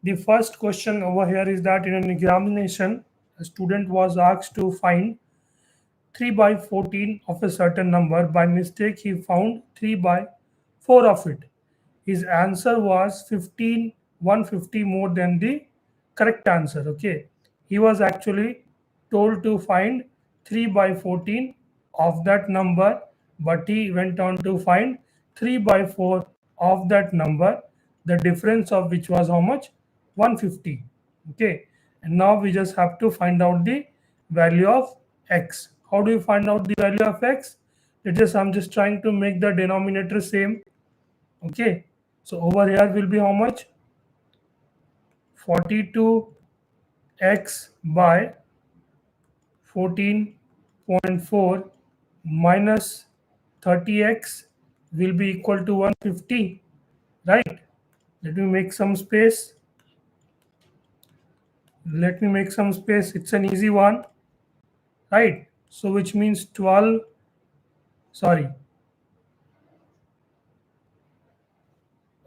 The first question over here is that in an examination, a student was asked to find 3 by 14 of a certain number. By mistake, he found 3 by 4 of it. His answer was 150 more than the correct answer. Okay. He was actually told to find 3 by 14 of that number, but he went on to find 3 by 4 of that number, the difference of which was how much? 150. Okay. And now we just have to find out the value of x. How do you find out the value of x? I'm just trying to make the denominator same. Okay. So over here will be how much? 42x by 14.4 minus 30x will be equal to 150, right? Let me make some space. It's an easy one, right? So which means 12, sorry.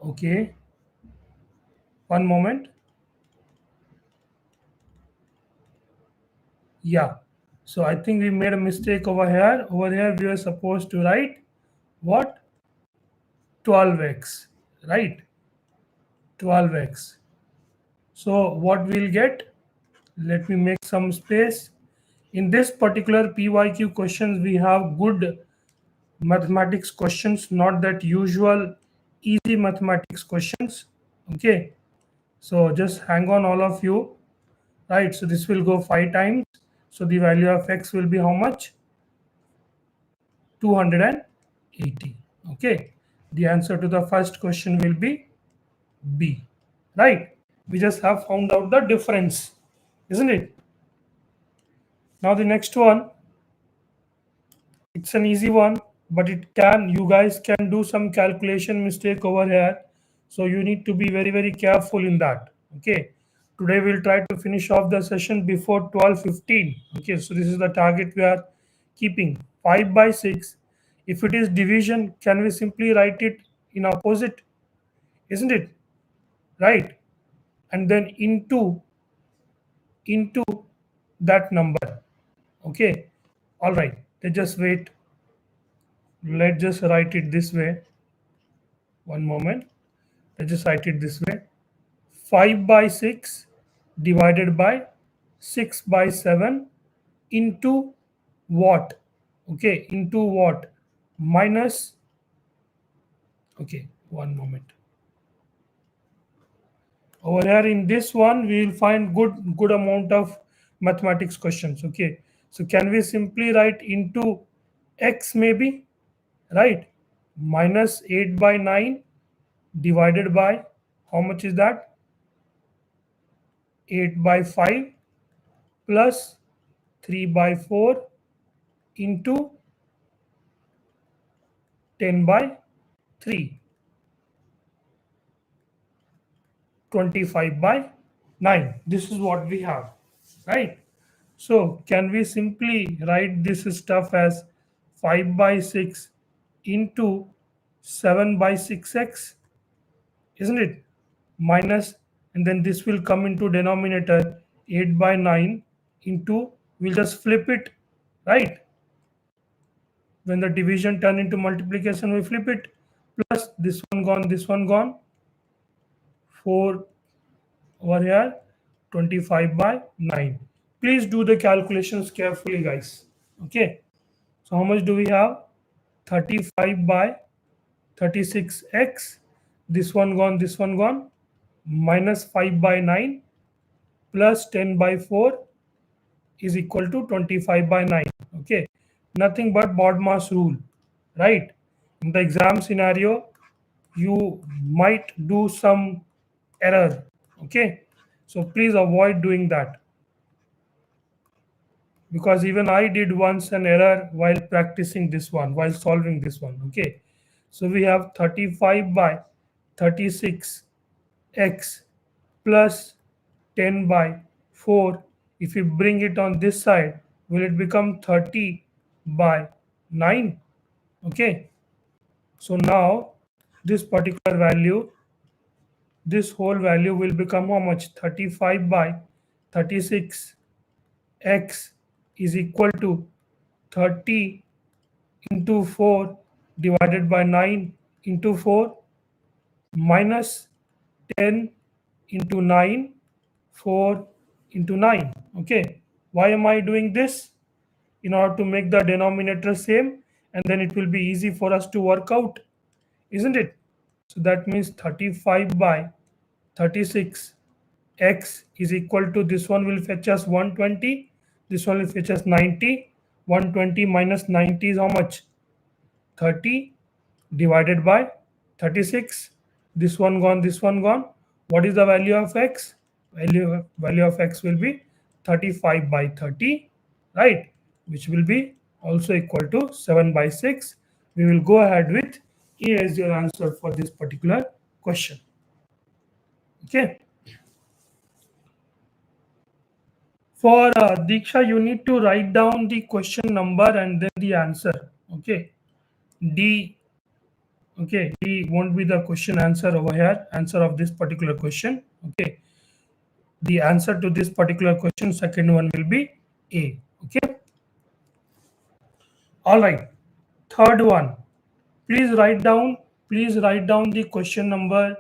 Okay. One moment. Yeah. So I think we made a mistake over here. Over here we were supposed to write what? 12x, right? 12x. So what we'll get? Let me make some space. In this particular PYQ questions, we have good mathematics questions, not that usual easy mathematics questions. Okay. So just hang on, all of you. Right. So this will go 5 times. So the value of x will be how much? 280. Okay. The answer to the first question will be B. Right. We just have found out the difference, isn't it? Now the next one, it's an easy one, but you guys can do some calculation mistake over here. So you need to be very, very careful in that. Okay. Today we'll try to finish off the session before 12:15. Okay. So this is the target we are keeping. 5 by 6. If it is division, can we simply write it in opposite? Isn't it? Right. And then into that number. Okay. All right. Let's just wait. Let's just write it this way. One moment. Let's just write it this way. 5 by 6 divided by 6 by 7 into what? Okay, into what? Minus. Okay, one moment. Over here in this one, we will find good amount of mathematics questions. Okay, so can we simply write into x maybe, right? Minus 8 by 9 divided by, how much is that? 8 by 5 plus 3 by 4 into 10 by 3, 25 by 9. This is what we have, right? So can we simply write this stuff as 5 by 6 into 7 by 6x, isn't it? Minus, and then this will come into denominator 8 by 9 into, we'll just flip it, right? When the division turn into multiplication, we flip it, plus this one gone, 4 over here, 25 by 9. Please do the calculations carefully, guys. Okay. So how much do we have? 35 by 36x. This one gone, minus 5 by 9 plus 10 by 4 is equal to 25 by 9. Okay. Nothing but BODMAS rule, right? In the exam scenario, you might do some error. Okay. So please avoid doing that, because even I did once an error while practicing this one, while solving this one. Okay. So we have 35 by 36x plus 10 by 4. If you bring it on this side, will it become 30 by 9? Okay. So now this particular value this whole value will become how much? 35 by 36. X is equal to 30 into 4 divided by 9 into 4 minus 10 into 9, 4 into 9. Okay, why am I doing this? In order to make the denominator same, and then it will be easy for us to work out, isn't it? So that means 35 by 36. X is equal to, this one will fetch us 120, this one will fetch us 90. 120 minus 90 is how much? 30 divided by 36. This one gone, this one gone. What is the value of x? Value of x will be 35 by 30, right? Which will be also equal to 7 by 6. We will go ahead with A as your answer for this particular question. Okay. For Diksha, you need to write down the question number and then the answer. Okay. D. Okay, D won't be the question answer over here. Answer of this particular question. Okay. The answer to this particular question, second one will be A. Okay. All right. Third one. Please write down. Please write down the question number.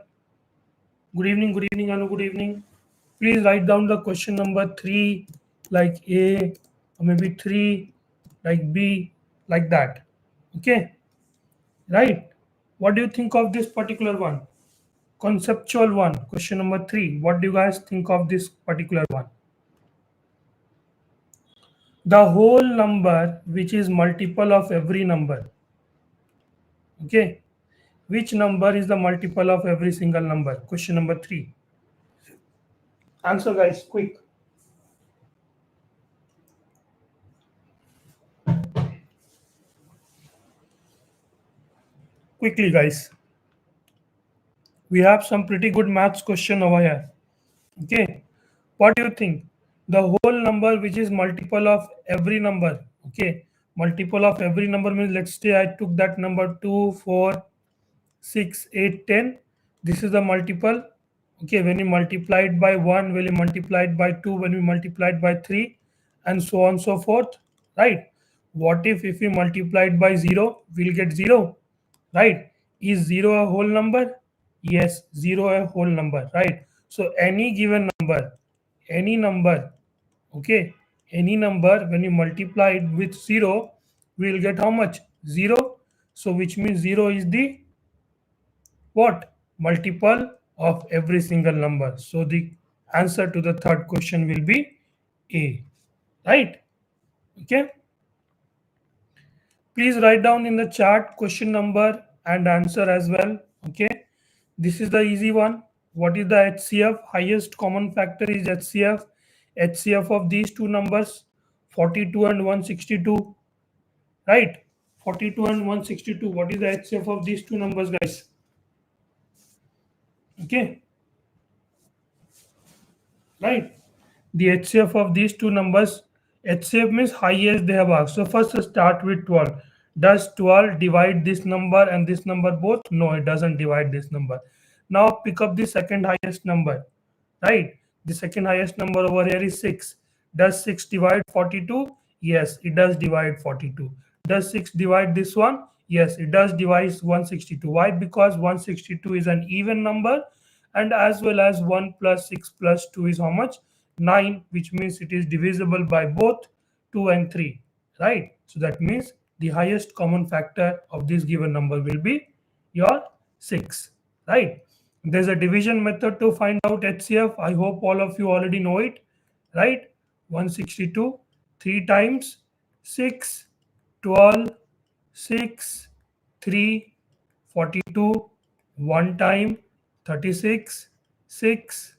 Good evening, Anu. Good evening. Please write down the question number 3 like A, or maybe 3 like B, like that. Okay. Right. What do you think of this particular one? Conceptual one. Question number 3. What do you guys think of this particular one? The whole number which is multiple of every number. Okay. Which number is the multiple of every single number? Question number 3. Answer, guys, quick. Quickly, guys. We have some pretty good maths question over here. Okay. What do you think? The whole number which is multiple of every number. Okay. Multiple of every number means, let's say I took that number 2, 4, 6, 8, 10. This is the multiple. Okay, when you multiply it by 1, when you multiply it by 2, when you multiply it by 3, and so on so forth, right? What if we multiply it by 0? We'll get 0, right? Is 0 a whole number? Yes, 0 a whole number, right? So any given number, any number, okay, any number, when you multiply it with 0, we'll get how much? 0. So which means 0 is the what? Multiple of every single number. So the answer to the third question will be A, right? Okay. Please write down in the chat question number and answer as well. Okay. This is the easy one. What is the HCF? Highest common factor is HCF. HCF of these two numbers, 42 and 162, right? 42 and 162. What is the HCF of these two numbers, guys? Okay. Right. The HCF of these two numbers, HCF means highest they have asked. So first start with 12. Does 12 divide this number and this number both? No, it doesn't divide this number. Now pick up the second highest number, right? The second highest number over here is 6. Does 6 divide 42? Yes, it does divide 42. Does 6 divide this one? Yes, it does divide 162. Why? Because 162 is an even number, and as well as 1 plus 6 plus 2 is how much? 9, which means it is divisible by both 2 and 3, right? So that means the highest common factor of this given number will be your 6, right? There's a division method to find out HCF. I hope all of you already know it, right? 162, 3 times 6, 12, 6, 3, 42, 1 time 36, 6,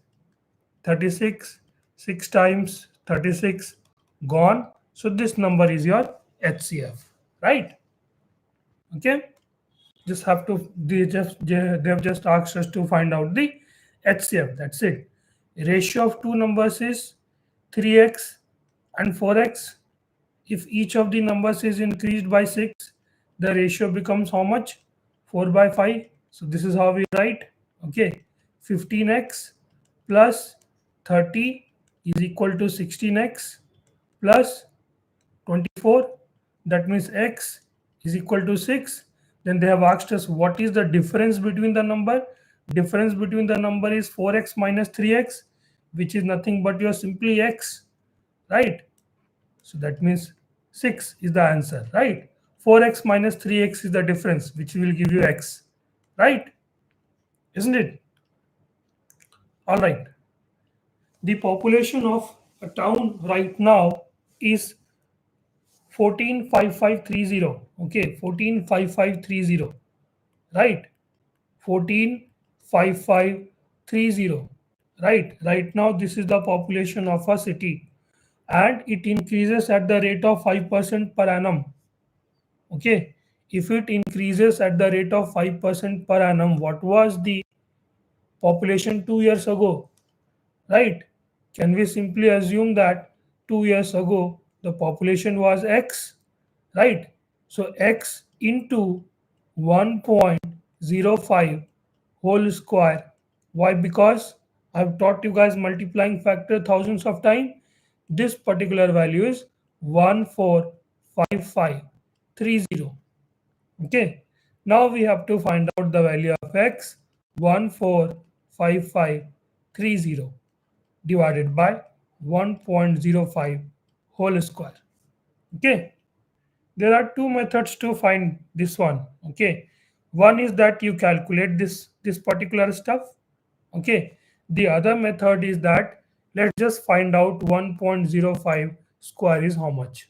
36, 6 times 36, gone. So this number is your HCF, right? Okay. Just have to, they have just asked us to find out the HCF. That's it. Ratio of two numbers is 3x and 4x. If each of the numbers is increased by 6, the ratio becomes how much? 4 by 5. So this is how we write. Okay. 15x plus 30 is equal to 16x plus 24. That means x is equal to 6. Then they have asked us what is the difference between the number. Difference between the number is 4x minus 3x, which is nothing but your simply x, right? So that means 6 is the answer, right? 4x minus 3x is the difference, which will give you x, right? Isn't it? All right. The population of a town right now is 145530. Okay, 145530, right? 145530, right now this is the population of a city, and it increases at the rate of 5% per annum. Okay, if it increases at the rate of 5% per annum, what was the population 2 years ago, right? Can we simply assume that 2 years ago the population was x, right? So x into 1.05 whole square. Why? Because I've taught you guys multiplying factor thousands of times. This particular value is 145530. Okay, now we have to find out the value of x. 145530 divided by 1.05 whole square. Okay, there are two methods to find this one. Okay, one is that you calculate this particular stuff. Okay, the other method is that let's just find out 1.05 square is how much.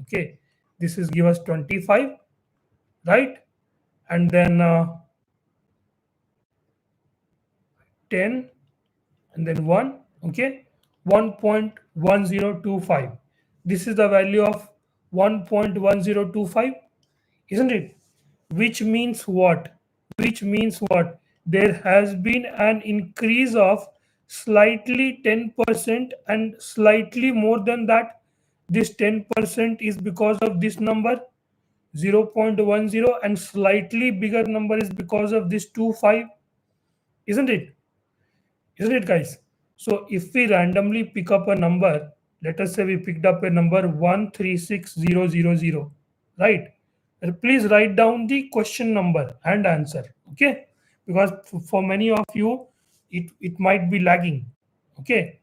Okay, this is give us 25, right? And then 10 and then 1. Okay, 1.1025. This is the value of 1.1025, isn't it? Which means what? Which means what? There has been an increase of slightly 10% and slightly more than that. This 10% is because of this number 0.10, and slightly bigger number is because of this 25, isn't it? Isn't it, guys? So if we randomly pick up a number, let us say we picked up a number 136000, right? Please write down the question number and answer, okay? Because for many of you, it might be lagging, okay?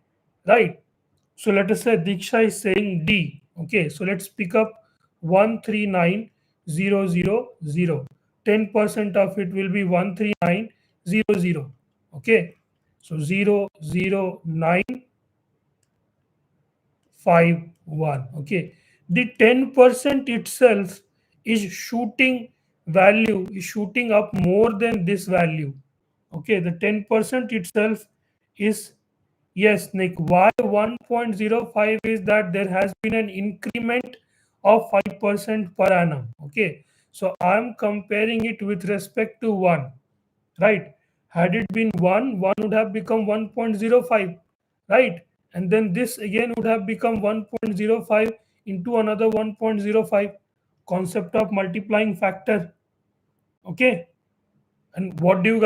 Right? So let us say Diksha is saying D, okay? So let's pick up 139000. 10% of it will be 13900, okay? So 00951. Okay. The 10% itself is shooting up more than this value. Okay. The 10% itself is, yes, Nick. Why 1.05 is that there has been an increment of 5% per annum. Okay. So I'm comparing it with respect to 1, right? Had it been 1 would have become 1.05, right? And then this again would have become 1.05 into another 1.05. Concept of multiplying factor. Okay, and what do?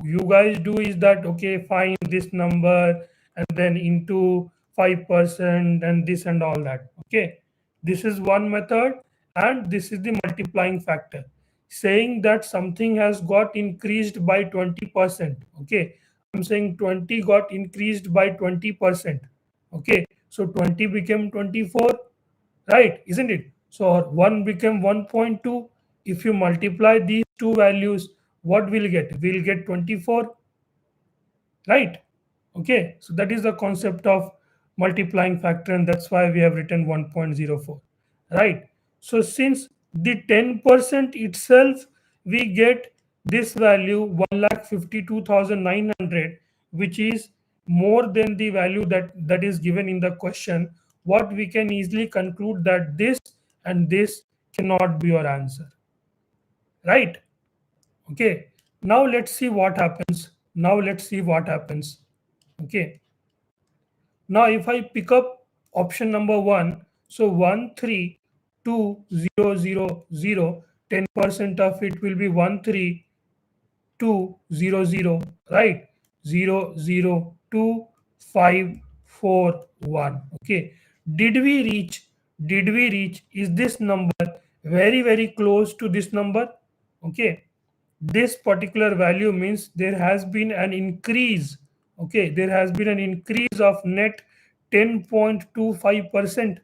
You guys do is that, okay, find this number and then into 5% and this and all that. Okay, this is one method, and this is the multiplying factor, saying that something has got increased by 20%. Okay, I'm saying 20 got increased by 20%. Okay, so 20 became 24, right? Isn't it? So 1 became 1.2. If you multiply these two values, what we'll get? We'll get 24, right? Okay, so that is the concept of multiplying factor, and that's why we have written 1.04, right? So since the 10% itself, we get this value 1,52,900, which is more than the value that is given in the question. What we can easily conclude that this and this cannot be your answer, right? Okay, now let's see what happens. Okay, now if I pick up option number 1, so 132000, 10% of it will be 13200, right? 0.00251. Okay, did we reach? Did we reach? Is this number very close to this number? Okay, this particular value means there has been an increase. Okay, there has been an increase of net 10.25%.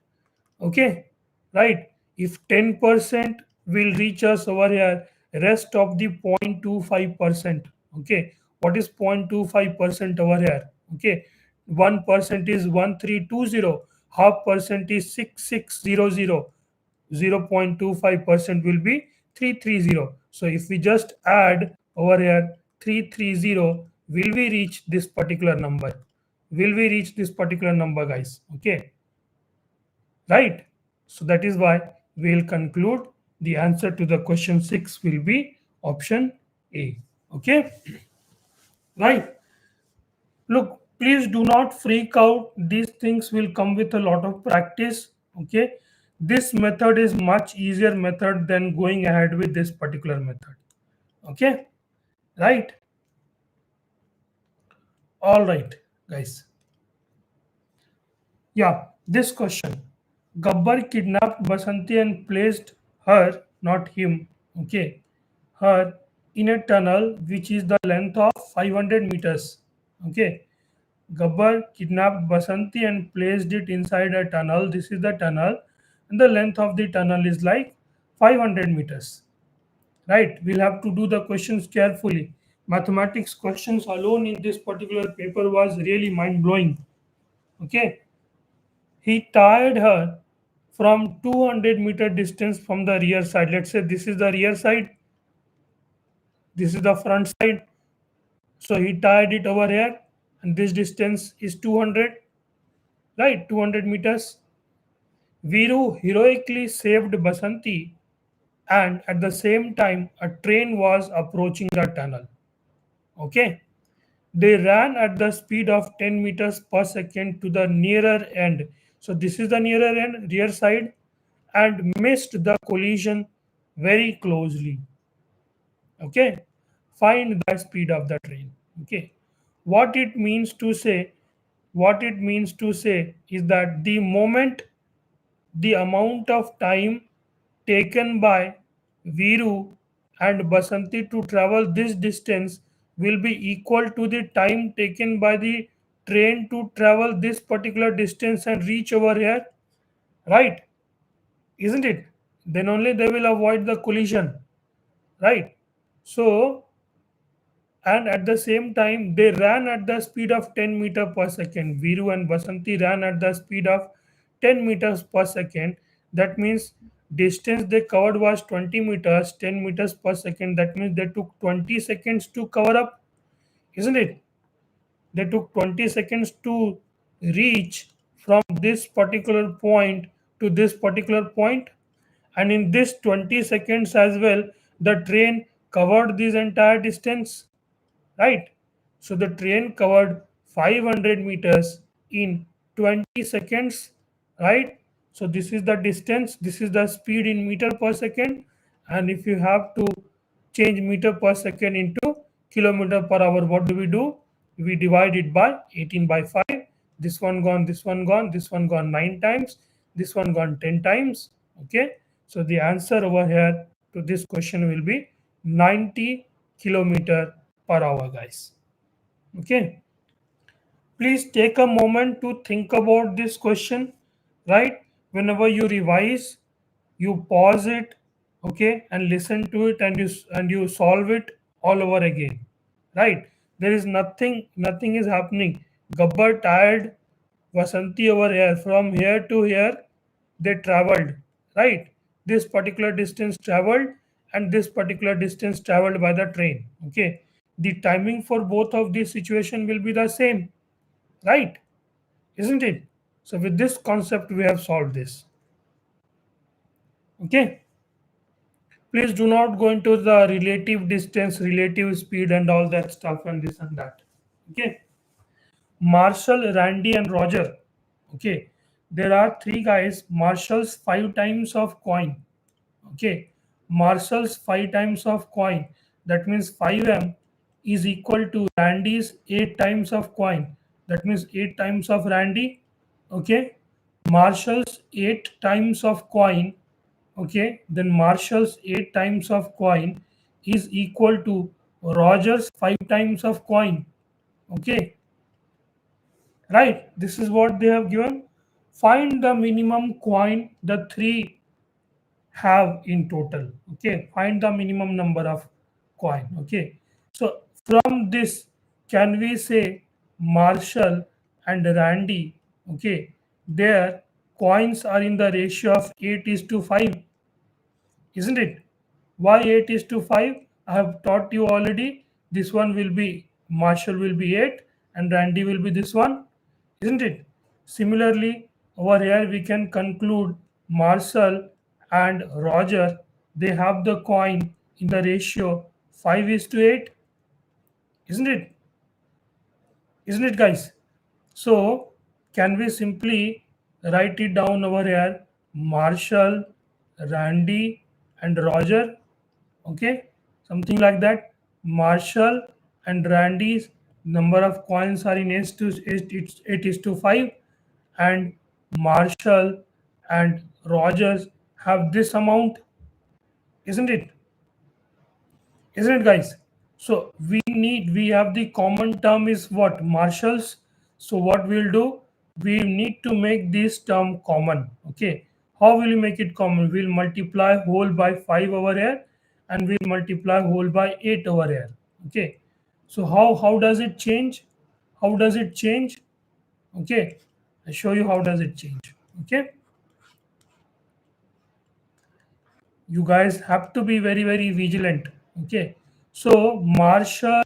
Okay, right? If 10% will reach us over here, rest of the 0.25%. Okay, what is 0.25% over here? Okay, 1% is 1320, half percent is 6600, 0.25% will be 330. So if we just add over here 330, will we reach this particular number? Will we reach this particular number, guys? Okay, right? So that is why we will conclude the answer to the question 6 will be option A. Okay, right? Look, please do not freak out. These things will come with a lot of practice. Okay, this method is much easier method than going ahead with this particular method. Okay, right? All right, guys. Yeah, this question. Gabbar kidnapped Basanti and placed her, not him, okay, her in a tunnel which is the length of 500 meters. Okay, Gabbar kidnapped Basanti and placed it inside a tunnel. This is the tunnel, and the length of the tunnel is like 500 meters. Right? We'll have to do the questions carefully. Mathematics questions alone in this particular paper was really mind blowing. Okay, he tied her from 200-meter distance from the rear side. Let's say this is the rear side, this is the front side. So he tied it over here, and this distance is 200, right? 200 meters. Viru heroically saved Basanti, and at the same time, a train was approaching the tunnel. Okay. They ran at the speed of 10 meters per second to the nearer end. So this is the nearer end, rear side, and missed the collision very closely. Okay, find the speed of the train. Okay, what it means to say, what it means to say is that the moment, the amount of time taken by Viru and Basanti to travel this distance will be equal to the time taken by the train to travel this particular distance and reach over here, right? Isn't it? Then only they will avoid the collision, right? So, and at the same time, they ran at the speed of 10 meter per second. Viru and Basanti ran at the speed of 10 meters per second. That means distance they covered was 20 meters, 10 meters per second. That means they took 20 seconds to cover up, isn't it? They took 20 seconds to reach from this particular point to this particular point, and in this 20 seconds as well, the train covered this entire distance, right? So the train covered 500 meters in 20 seconds, right? So this is the distance, this is the speed in meter per second, and if you have to change meter per second into kilometer per hour, what do? We divide it by 18 by 5. This one gone, this one gone, this one gone 9 times, this one gone 10 times. Okay, so the answer over here to this question will be 90 kilometer per hour, guys. Okay, please take a moment to think about this question, right? Whenever you revise, you pause it, okay, and listen to it, and you solve it all over again, right? There is nothing is happening. Gabbar tired Vasanti over here, from here to here they traveled, right? This particular distance traveled, and this particular distance traveled by the train. Okay, the timing for both of these situation will be the same, right? Isn't it? So with this concept we have solved this. Okay, please do not go into the relative distance, relative speed, and all that stuff, and this and that. Okay, Marshall, Randy, and Roger. Okay, there are three guys. Marshall's 5 times of coin. Okay, Marshall's 5 times of coin. That means 5M is equal to Randy's 8 times of coin. That means 8 times of Randy. Okay. Marshall's 8 times of coin. Okay. Then Marshall's 8 times of coin is equal to Roger's 5 times of coin. Okay. Right. This is what they have given. Find the minimum coin the three have in total. Okay, find the minimum number of coin. Okay, so from this, can we say Marshall and Randy, okay, their coins are in the ratio of 8 is to 5, isn't it? Why 8 is to 5? I have taught you already. This one will be Marshall will be 8 and Randy will be this one, isn't it? Similarly, over here we can conclude Marshall and Roger, they have the coin in the ratio 5 is to 8, isn't it? Isn't it, guys? So, can we simply write it down over here? Marshall, Randy, and Roger. Okay, something like that. Marshall and Randy's number of coins are in 8 is to 5, and Marshall and Rogers have this amount, isn't it? Isn't it, guys? So we have the common term is what? Marshall's. So what we'll do, we need to make this term common. Okay, how will you make it common? We'll multiply whole by 5 over here, and we'll multiply whole by 8 over here. Okay, so how does it change? How does it change? Okay, I show you how does it change. Okay, you guys have to be very vigilant. Okay, so Marshall,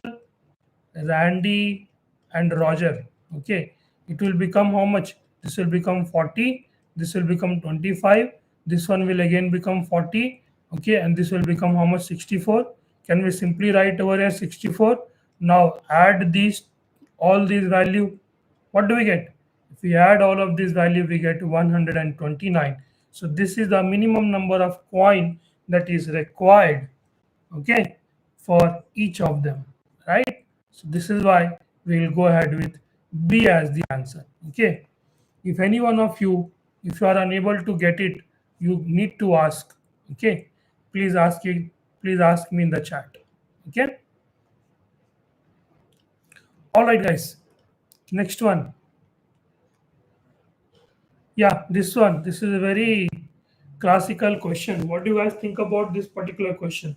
Randy, and Roger. Okay, it will become how much? This will become 40. This will become 25. This one will again become 40. Okay, and this will become how much? 64. Can we simply write over here 64? Now add these all these value. What do we get? If we add all of this value, we get 129. So this is the minimum number of coin that is required, okay, for each of them, right? So this is why we will go ahead with B as the answer. Okay, if any one of you, if you are unable to get it, you need to ask. Okay, please ask it, please ask me in the chat. Okay, all right, guys, next one. Yeah, this one, this is a very classical question. What do you guys think about this particular question?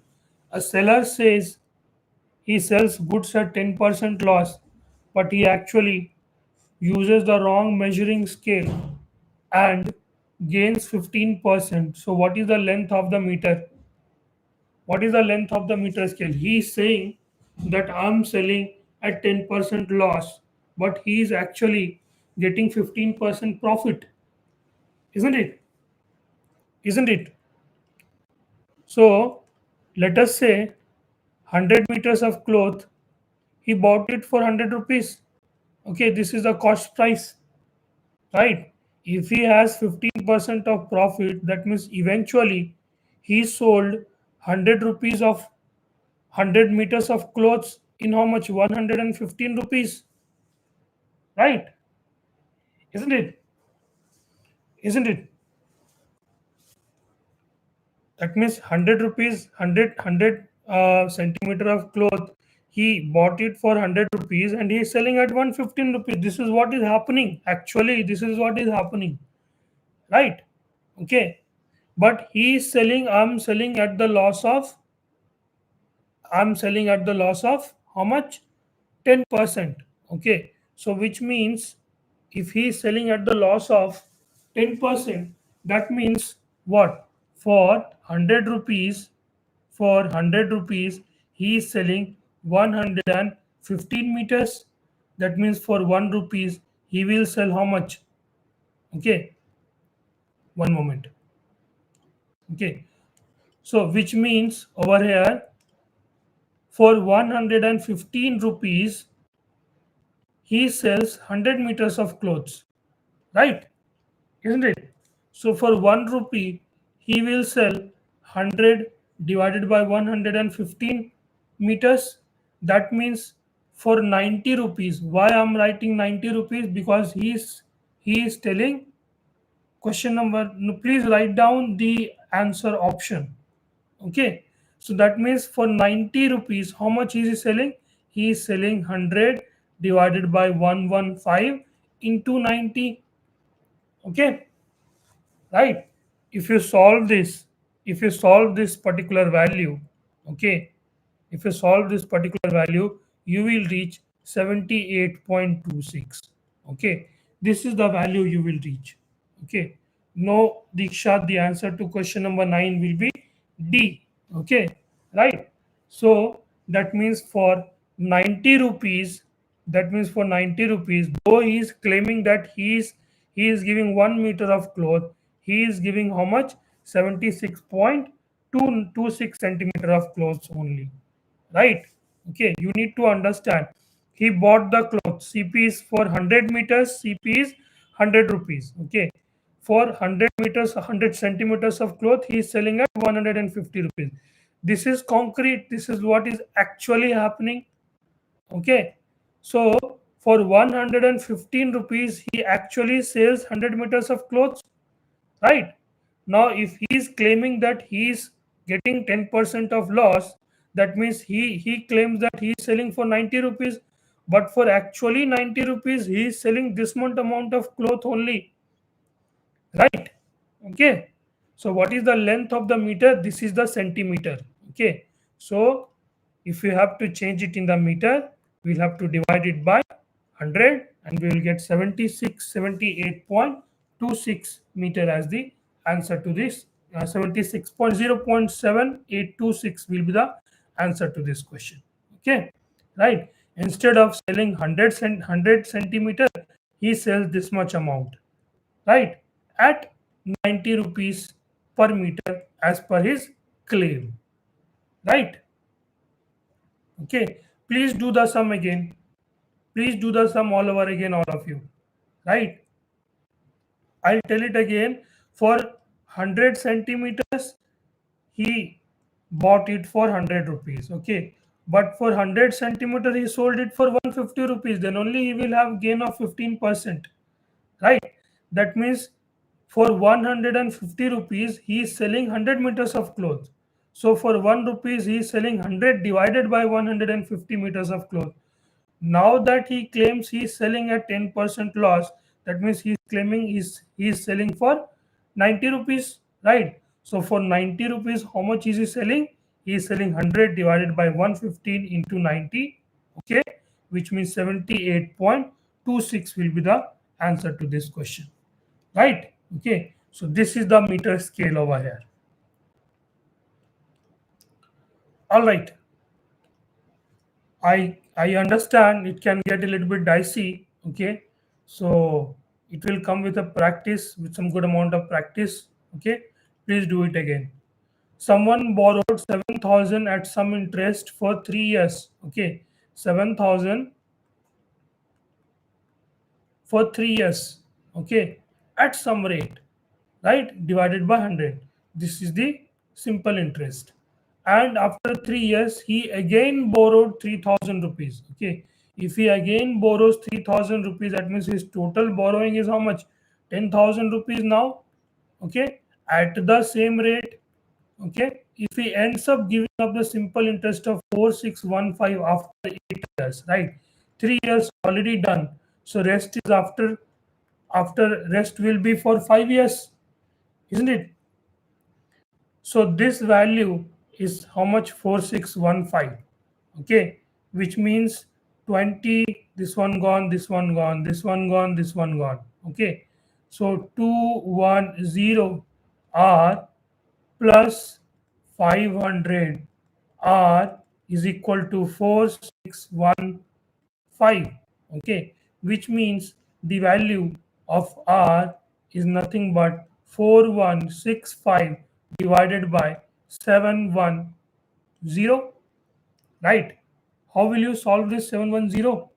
A seller says he sells goods at 10% loss, but he actually uses the wrong measuring scale and gains 15%. So, what is the length of the meter? What is the length of the meter scale? He is saying that I'm selling at 10% loss, but he is actually getting 15% profit, isn't it? Isn't it? So, let us say 100 meters of cloth, he bought it for 100 rupees. Okay, this is the cost price, right? If he has 15% of profit, that means eventually he sold 100 rupees of 100 meters of clothes in how much? 115 rupees, right? Isn't it? Isn't it? That means 100 rupees, 100 centimeter of cloth, he bought it for 100 rupees and he is selling at 115 rupees. This is what is happening. Actually, this is what is happening, right? Okay, but he is selling, I'm selling at the loss of how much? 10%. Okay, so which means if he is selling at the loss of 10%, that means what? For 100 rupees, for 100 rupees, he is selling 115 meters. That means for 1 rupees, he will sell how much? Okay, one moment. Okay, so which means over here, for 115 rupees, he sells 100 meters of clothes, right? Isn't it? So for 1 rupee, he will sell 100 divided by 115 meters. That means for 90 rupees, why I'm writing 90 rupees? Because he is telling question number, no, please write down the answer option. Okay, so that means for 90 rupees, how much is he selling? He is selling 100 divided by 115 into 90. Okay, right? If you solve this, if you solve this particular value, okay, if you solve this particular value, you will reach 78.26. Okay, this is the value you will reach. Okay, no, Diksha, the answer to question number 9 will be D. Okay, right? So that means for 90 rupees, that means for 90 rupees, though he is claiming that he is giving 1 meter of cloth, he is giving how much? 76.226 centimeter of clothes only, right? Okay, you need to understand, he bought the cloth, CP is for 100 meters, CP is 100 rupees. Okay, for 100 meters, 100 centimeters of cloth, he is selling at 150 rupees. This is concrete, this is what is actually happening. Okay, so for 115 rupees he actually sells 100 meters of clothes, right? Now if he is claiming that he is getting 10% of loss, that means he claims that he is selling for 90 rupees, but for actually 90 rupees he is selling this much amount of cloth only, right? Okay, so what is the length of the meter? This is the centimeter. Okay, so if we have to change it in the meter, we'll have to divide it by 100 and we will get 78.26 meter as the answer to this. 76.0.7826 will be the answer to this question. Okay, right? Instead of selling 100 centimeter, he sells this much amount, right, at 90 rupees per meter as per his claim, right? Okay, please do the sum again, please do the sum all over again, all of you, right? I'll tell it again. For 100 centimeters he bought it for 100 rupees. Okay, but for 100 centimeter he sold it for 150 rupees, then only he will have gain of 15%, right? That means for 150 rupees he is selling 100 meters of cloth. So for 1 rupees he is selling 100 divided by 150 meters of cloth. Now that he claims he is selling at 10% loss, that means he is claiming he is selling for 90 rupees, right? So for 90 rupees, how much is he selling? He is selling 100 divided by 115 into 90, okay, which means 78.26 will be the answer to this question, right? Okay, so this is the meter scale over here. All right, I understand it can get a little bit dicey. Okay, so it will come with a practice, with some good amount of practice. Okay, please do it again. Someone borrowed 7,000 at some interest for 3 years. Okay, 7,000 for 3 years. Okay, at some rate, right, divided by 100. This is the simple interest. And after 3 years he again borrowed 3,000 rupees. Okay, if he again borrows 3,000 rupees, that means his total borrowing is how much? 10,000 rupees now. Okay, at the same rate. Okay, if he ends up giving up the simple interest of 4615 after 8 years, right? 3 years already done, so rest is after rest will be for 5 years, isn't it? So this value is how much? 4615. Okay, which means 20, this one gone, this one gone, this one gone, this one gone. Okay, so 210 r plus 500 r is equal to 4615. Okay, which means the value of r is nothing but 4165 divided by 710, right? How will you solve this 710,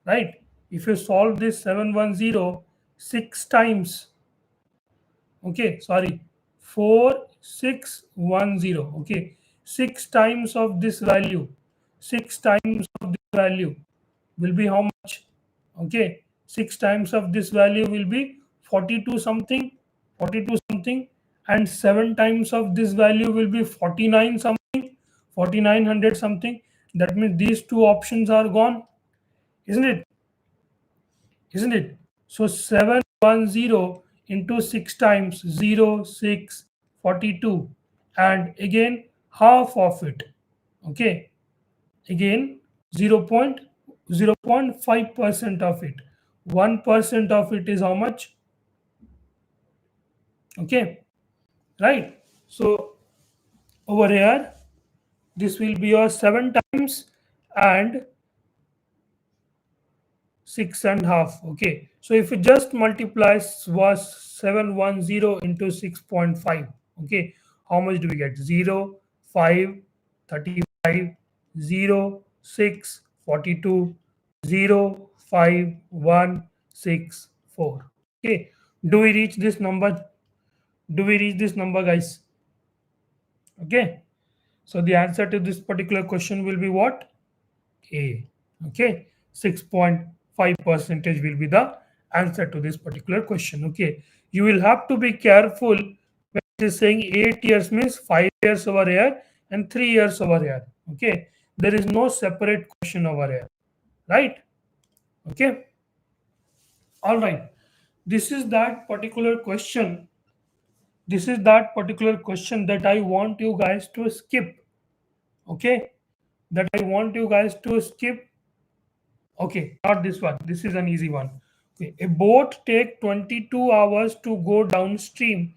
right? If you solve this 710 6 times, okay, sorry, 4610, okay, 6 times of this value, 6 times of this value will be how much? Okay, 6 times of this value will be 42 something, 42 something, and 7 times of this value will be 49 something, 4900 something. That means these two options are gone, isn't it? Isn't it? So 710 into 6 times 0, 6, 42, and again half of it. Okay, again 0.05% of it. 1% of it is how much? Okay, right? So over here, this will be your 7 times and 6.5. Okay, so if you just multiplies was 710 into 6.5. Okay, how much do we get? 0, 5, 35, 0, 6, 42, 0, 5, 1, 6, 4. Okay, do we reach this number? Do we reach this number, guys? Okay, so the answer to this particular question will be what? A. Okay, 6.5 percentage will be the answer to this particular question. Okay, you will have to be careful when it is saying 8 years means 5 years over here and 3 years over here. Okay, there is no separate question over here, right? Okay, all right. This is that particular question. This is that particular question that I want you guys to skip. Okay, that I want you guys to skip. Okay, not this one. This is an easy one. Okay, a boat take 22 hours to go downstream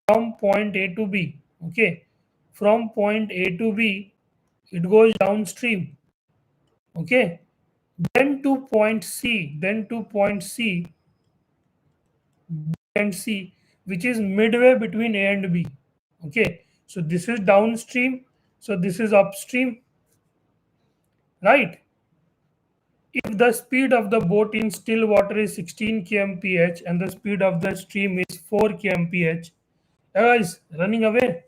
from point A to B. Okay, from point A to B, it goes downstream. Okay, then to point C, then to point C and C, which is midway between A and B. Okay, so this is downstream, so this is upstream, right? If the speed of the boat in still water is 16 kmph and the speed of the stream is 4 kmph, guys, running away.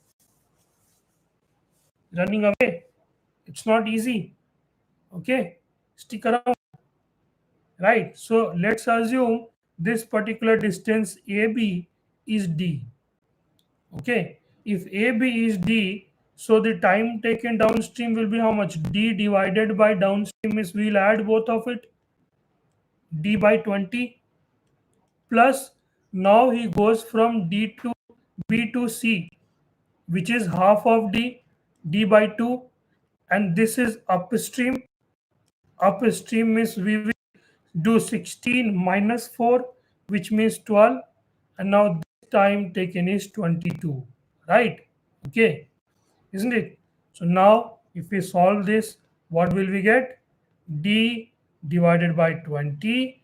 It's not easy. Okay, stick around. Right. So let's assume this particular distance AB is D. Okay, if AB is D, so the time taken downstream will be how much? D divided by downstream is, we'll add both of it, D by 20, plus now he goes from D to B to C, which is half of D, D by 2, and this is upstream. Upstream means we will do 16 minus 4, which means 12, and now this time taken is 22, right? Okay, isn't it? So now if we solve this, what will we get? D divided by 20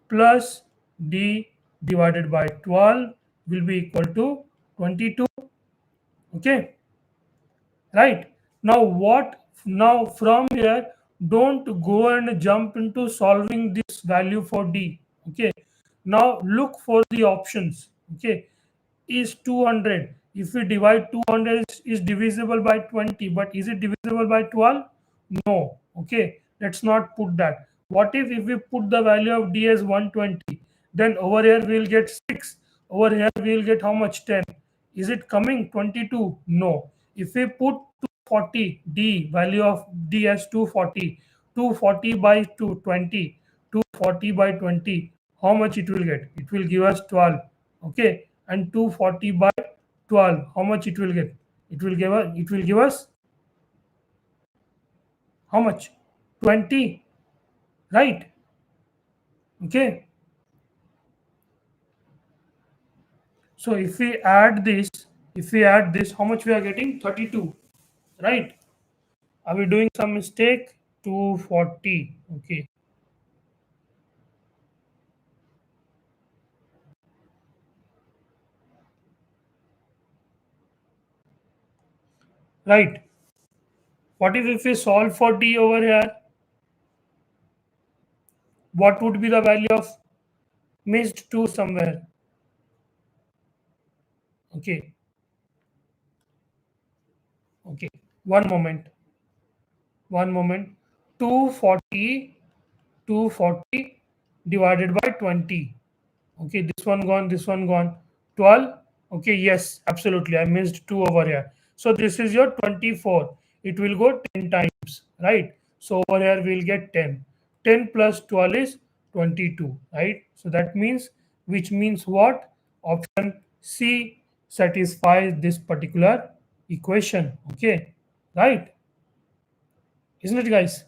plus D divided by 12 will be equal to 22. Okay, right? Now what? Now from here, don't go and jump into solving this value for D. Okay, now look for the options. Okay, is 200, if we divide 200 is divisible by 20, but is it divisible by 12? No. Okay, let's not put that. What if we put the value of D as 120, then over here we'll get 6, over here we'll get how much? 10. Is it coming 22? No. If we put 240, D value of D as 240, 240 by 220, 240 by 20, how much it will get? It will give us 12. Okay, and 240 by 12, how much it will get? It will give us how much? 20, right? Okay, so if we add this, how much we are getting? 32, right? Are we doing some mistake? 240. Okay, right. What if we solve for D over here? What would be the value of missed 2 somewhere? Okay, okay, one moment, one moment. 240 240 divided by 20. Okay, this one gone, this one gone. 12. Okay, yes, absolutely. I missed 2 over here. So this is your 24. It will go 10 times, right? So over here we'll get 10. 10 plus 12 is 22, right? So that means, which means what? Option C satisfies this particular equation. Okay, right? Isn't it, guys?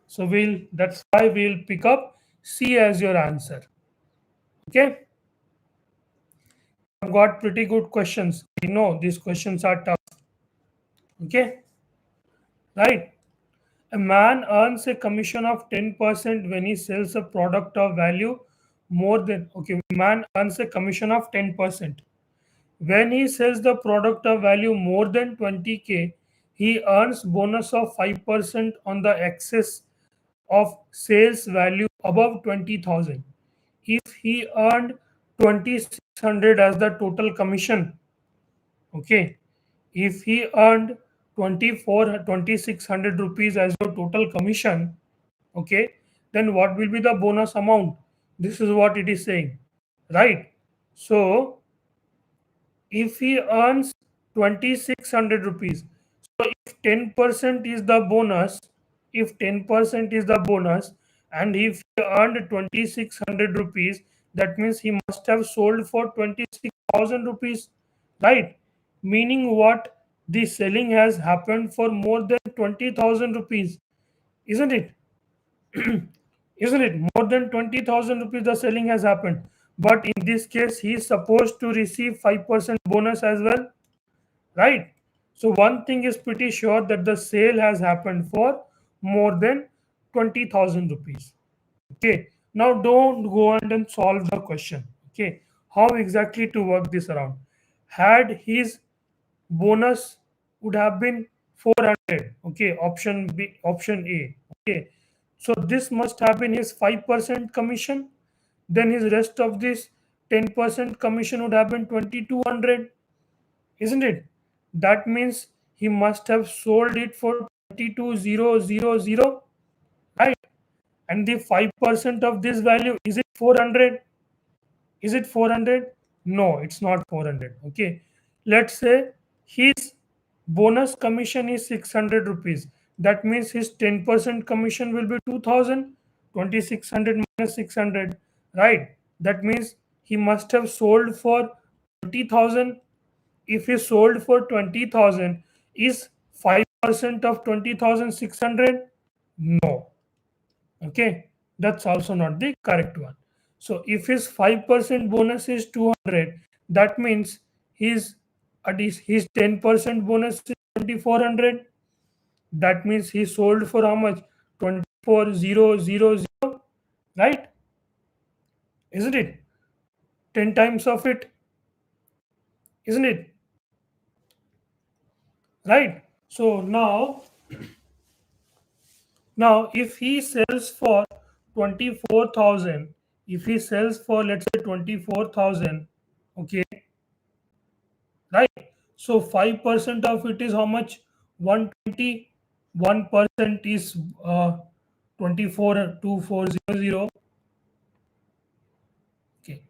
So that's why we'll pick up C as your answer. Okay. I've got pretty good questions. I know these questions are tough. Okay, right? A man earns a commission of 10% when he sells a product of value more than, okay, man earns a commission of 10%. When he sells the product of value more than 20K, he earns bonus of 5% on the excess of sales value above 20,000. If he earned 2,600 as the total commission, okay, if he earned 2,600 rupees as your total commission, okay, then what will be the bonus amount? This is what it is saying, right? So if he earns 2,600 rupees, so if 10% is the bonus, if 10% is the bonus, and if he earned 2,600 rupees, that means he must have sold for 26,000 rupees, right? Meaning what? The selling has happened for more than 20,000 rupees, isn't it? Isn't it? More than 20,000 rupees the selling has happened. But in this case, he is supposed to receive 5% bonus as well, right? So one thing is pretty sure that the sale has happened for more than 20,000 rupees. Okay. Now don't go on and solve the question. Okay. How exactly to work this around? Had his bonus would have been 400. Okay. Option B, option A. Okay. So this must have been his 5% commission. Then his rest of this 10% commission would have been 2,200, isn't it? That means he must have sold it for 22,000, right? And the 5% of this value, is it 400? Is it 400? No, it's not 400. Okay. Let's say his bonus commission is 600 rupees. That means his 10% commission will be 2000. 2600 minus 600, right? That means he must have sold for 20,000. If he sold for 20,000, is 5% of 20,600? No. Okay, that's also not the correct one. So if his 5% bonus is 200, that means his 10% bonus is 2,400. That means he sold for how much? 24,000, right? Isn't it? 10 times of it, isn't it? Right? So now, if he sells for 24,000, if he sells for, let's say, 24,000, okay, right? So 5% of it is how much? 120. 1% is 24,2,400. Okay,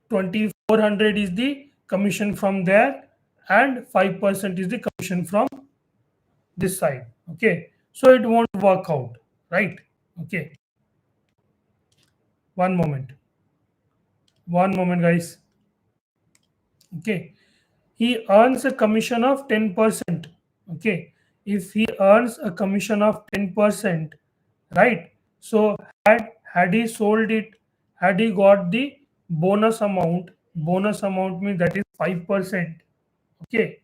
2,400 is the commission from there, and 5% is the commission from this side. Okay, so it won't work out, right? Okay, one moment. One moment, guys. Okay, he earns a commission of 10%. Okay, if he earns a commission of 10%, right? So had he sold it, had he got the bonus amount means that is 5%. Okay,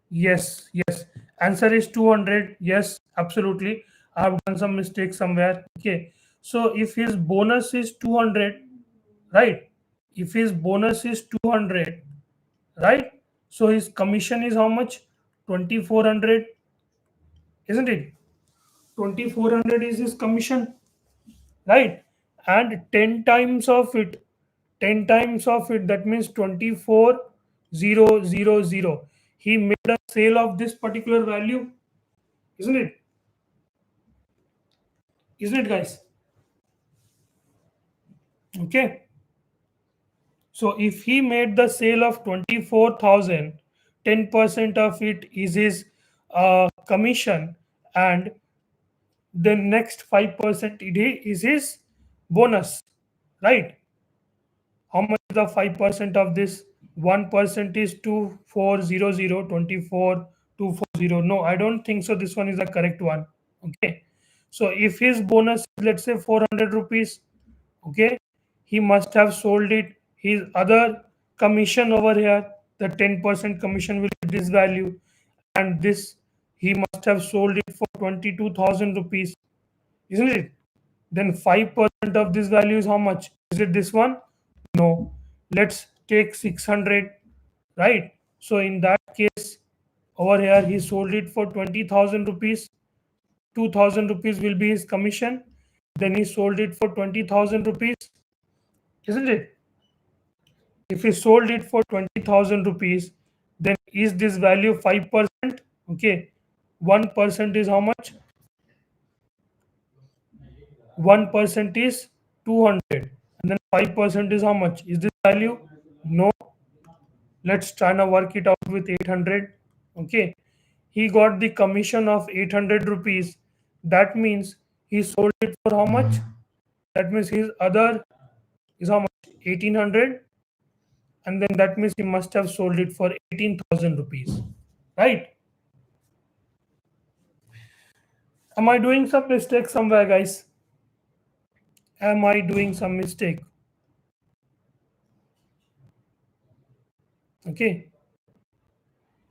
yes, answer is 200. Yes, absolutely, I have done some mistake somewhere. Okay, so if his bonus is 200, right? If his bonus is 200, right? So his commission is how much? 2,400, isn't it? 2,400 is his commission, right? And 10 times of it, 10 times of it, that means 24,000. He made a sale of this particular value, isn't it? isn't it, guys? Okay. So if he made the sale of 24,000, 10% of it is his commission, and the next 5% is his bonus, right? How much is the 5% of this? 1% is 2400, 24,240. No, I don't think so. This one is the correct one. Okay. So if his bonus is, let's say, 400 rupees, okay, he must have sold it. His other commission over here, the 10% commission will be this value, and this he must have sold it for 22,000 rupees, isn't it? Then 5% of this value is how much? Is it this one? No. Let's take 600, right? So in that case, over here he sold it for 20,000 rupees. 2,000 rupees will be his commission. Then he sold it for 20,000 rupees, isn't it? If he sold it for 20,000 rupees, then is this value 5%? Okay. 1% is how much? 1% is 200. And then 5% is how much? Is this value? No. Let's try to work it out with 800. Okay. He got the commission of 800 rupees. That means he sold it for how much? That means his other is how much? 1800. And then that means he must have sold it for 18,000 rupees. Right? Am I doing some mistake somewhere, guys? Am I doing some mistake? Okay.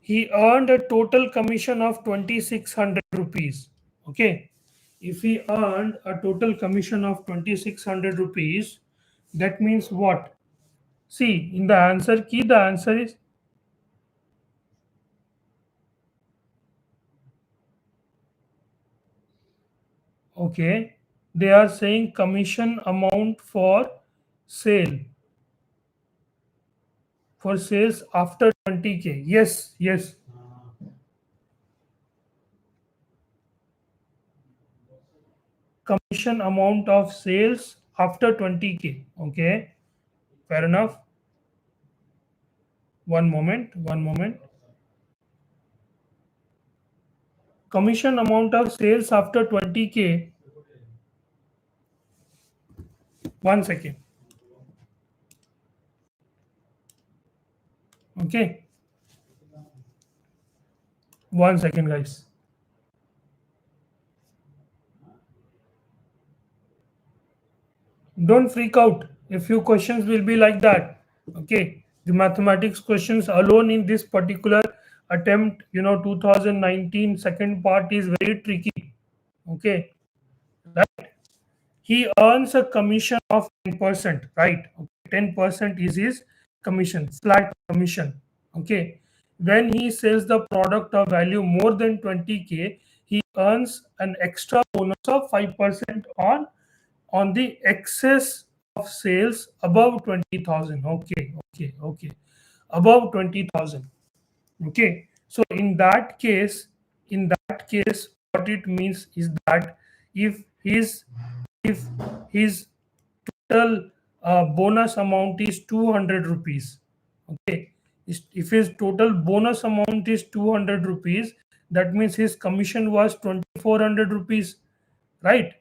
He earned a total commission of 2,600 rupees. Okay. If he earned a total commission of 2,600 rupees, that means what? See, in the answer key, the answer is okay. They are saying commission amount sale for sales after 20K. Yes, yes. Commission amount of sales after 20K. Okay, fair enough. One moment, one moment. Commission amount of sales after 20K. One second. Okay, one second, guys. Don't freak out. A few questions will be like that. Okay, the mathematics questions alone in this particular attempt, 2019 second part is very tricky. Okay, right? He earns a commission of 10%, right? Okay, 10% is his commission, flat commission. Okay, when he sells the product of value more than 20K, he earns an extra bonus of 5% on the excess of sales above 20,000. Okay, okay, okay, above 20,000. Okay, so in that case what it means is that if his total bonus amount is 200 rupees, okay, if his total bonus amount is 200 rupees, that means his commission was 2400 rupees, right?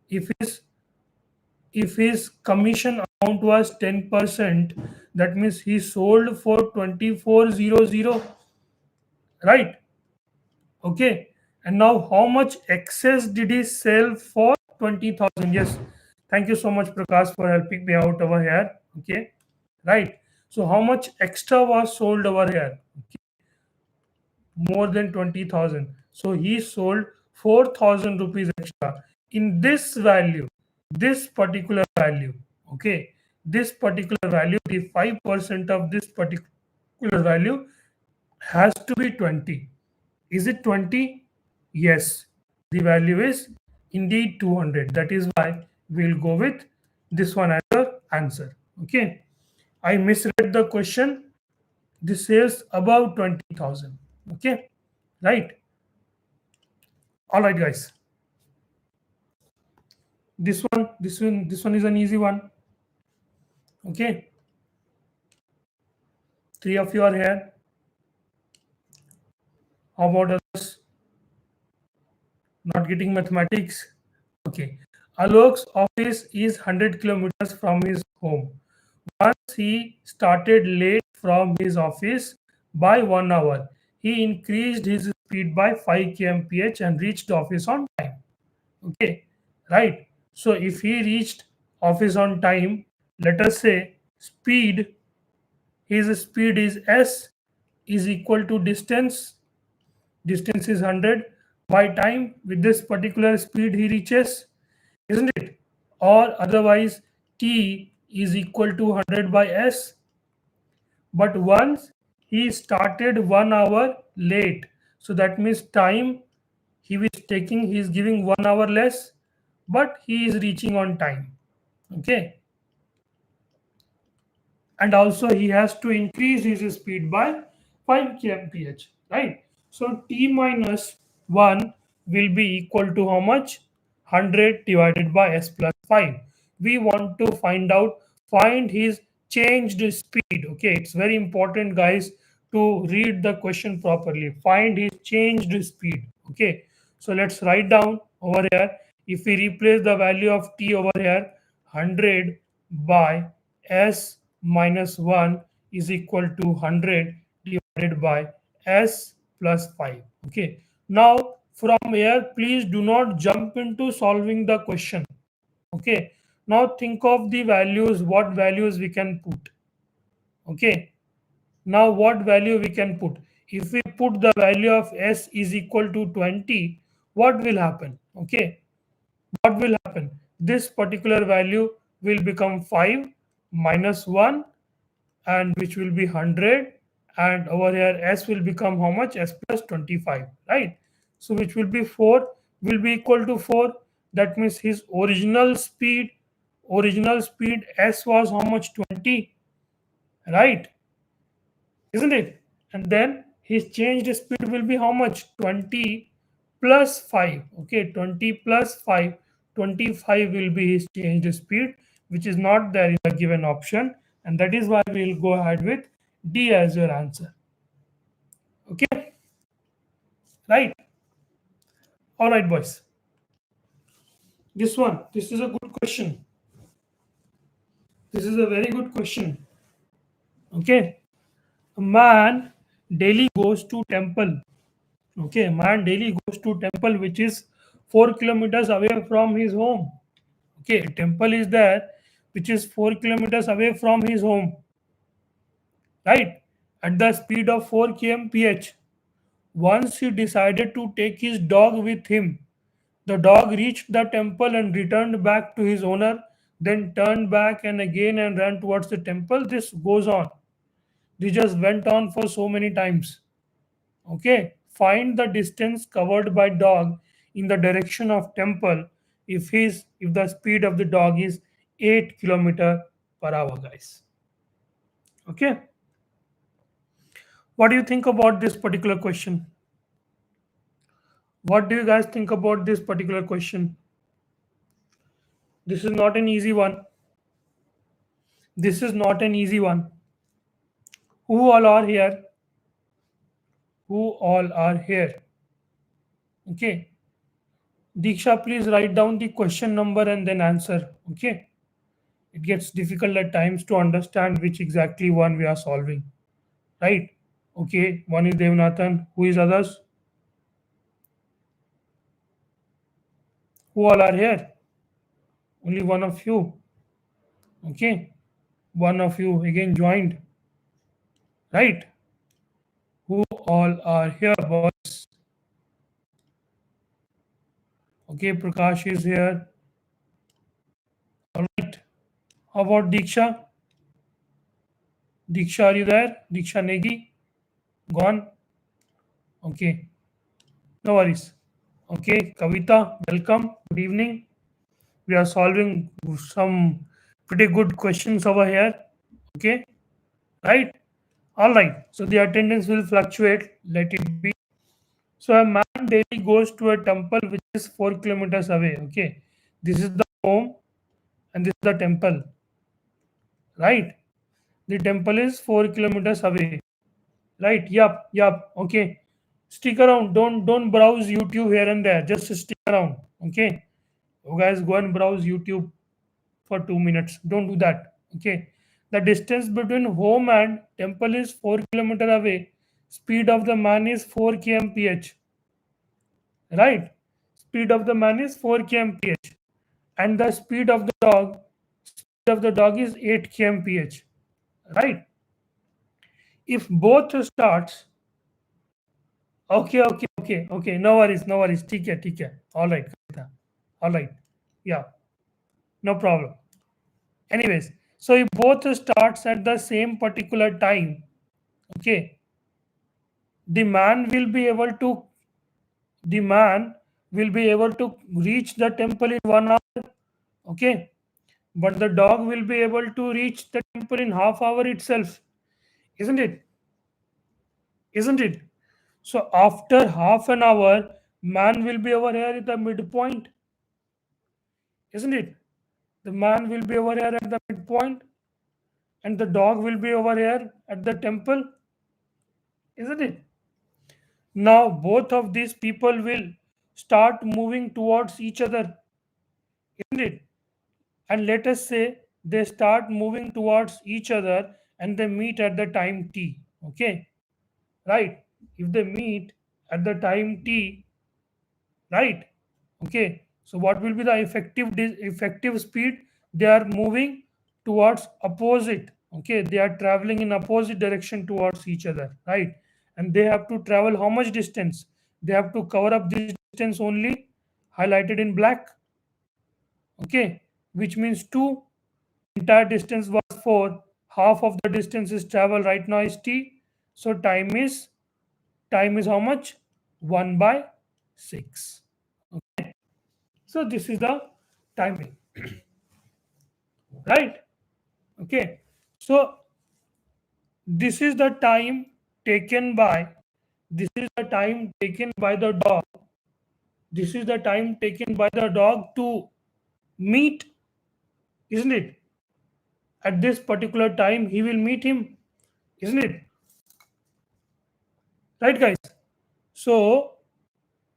If his if his commission amount was 10%, that means he sold for 2400, right? Okay. And now how much excess did he sell for 20,000? Yes. Thank you so much, Prakash, for helping me out over here. Okay. Right. So how much extra was sold over here? More than 20,000. So he sold 4,000 rupees extra in this value, this particular value. Okay. This particular value, the 5% of this particular value has to be 20. Is it 20? Yes. The value is indeed 200. That is why we'll go with this one as the answer. Okay. I misread the question. This says above 20,000. Okay. Right. All right, guys. This one is an easy one. Okay, 3 of you are here. How about others? Not getting mathematics? Okay. Alok's office is 100 kilometers from his home. Once he started late from his office by 1 hour, he increased his speed by 5 kmph and reached office on time. Okay, right? So if he reached office on time, let us say his speed is s is equal to distance is 100 by time with this particular speed he reaches, isn't it? Or otherwise t is equal to 100 by s. But once he started 1 hour late, so that means time he is giving 1 hour less, but he is reaching on time. Okay, and also he has to increase his speed by 5 kmph, right? So t minus 1 will be equal to how much? 100 divided by s plus 5. We want to find his changed speed. Okay, it's very important, guys, to read the question properly. Find his changed speed. Okay, so let's write down over here. If we replace the value of t over here, 100 by s minus 1 is equal to 100 divided by s plus 5. Okay, now from here, please do not jump into solving the question. Okay, now think of the values, what values we can put. Okay, now what value we can put? If we put the value of s is equal to 20, what will happen? Okay, what will happen? This particular value will become 5 minus 1, and which will be 100, and over here s will become how much? S plus 25, right? So which will be 4, will be equal to 4. That means his original speed s was how much? 20, right? Isn't it? And then his changed speed will be how much? 20 plus 5. Okay, 20 plus 5, 25 will be his changed speed, which is not there in the given option, and that is why we will go ahead with D as your answer. Okay, right? All right, boys. This is a good question. This is a very good question. Okay, a man daily goes to temple. Okay, man daily goes to temple which is 4 kilometers away from his home. Okay, temple is there which is 4 kilometers away from his home, right? At the speed of 4 kmph. Once he decided to take his dog with him. The dog reached the temple and returned back to his owner, then turned back and again and ran towards the temple. This goes on. This just went on for so many times. Okay, find the distance covered by dog in the direction of temple if the speed of the dog is 8 kilometer per hour, guys. Okay, what do you think about this particular question? What do you guys think about this particular question? This is not an easy one. This is not an easy one. Who all are here? Who all are here? Okay, Diksha, please write down the question number and then answer. Okay, it gets difficult at times to understand which exactly one we are solving, right? Okay, one is Devanathan. Who is others? Who all are here? Only one of you. Okay, one of you again joined, right? Who all are here, boys? Okay, Prakash is here. All right. How about Diksha? Diksha, are you there? Diksha Negi? Gone? Okay, no worries. Okay, Kavita, welcome. Good evening. We are solving some pretty good questions over here. Okay, right? All right. So the attendance will fluctuate. Let it be. So a man daily goes to a temple which is 4 kilometers away. Okay, this is the home and this is the temple, right? The temple is 4 kilometers away, right? Yup. Okay. Stick around. Don't browse YouTube here and there. Just stick around. Okay. You guys go and browse YouTube for 2 minutes. Don't do that. Okay. The distance between home and temple is 4 kilometers away. Speed of the man is 4 kmph. Right? Speed of the man is 4 kmph. And the speed of the dog is 8 kmph. Right? If both starts, okay. No worries. ठीक है. All right. Yeah, no problem. Anyways, so if both starts at the same particular time, okay, the man will be able to the man will be able to reach the temple in 1 hour, okay, but the dog will be able to reach the temple in half hour itself, isn't it? Isn't it? So after half an hour, man will be over here at the midpoint, isn't it? The man will be over here at the midpoint, and the dog will be over here at the temple, isn't it? Now both of these people will start moving towards each other, isn't it? And let us say they start moving towards each other and they meet at the time t. Okay, right? If they meet at the time t, right? Okay, so what will be the effective speed? They are moving towards opposite. Okay, they are traveling in opposite direction towards each other, right? And they have to travel how much distance? They have to cover up this distance only, highlighted in black. Okay, which means 2. Entire distance was 4. Half of the distance is travel right now is t. So time is how much? 1 by 6. Okay. So this is the timing, right? Okay. So this is the time taken by this is the time taken by the dog. This is the time taken by the dog to meet, isn't it? At this particular time, he will meet him, isn't it? Right, guys? So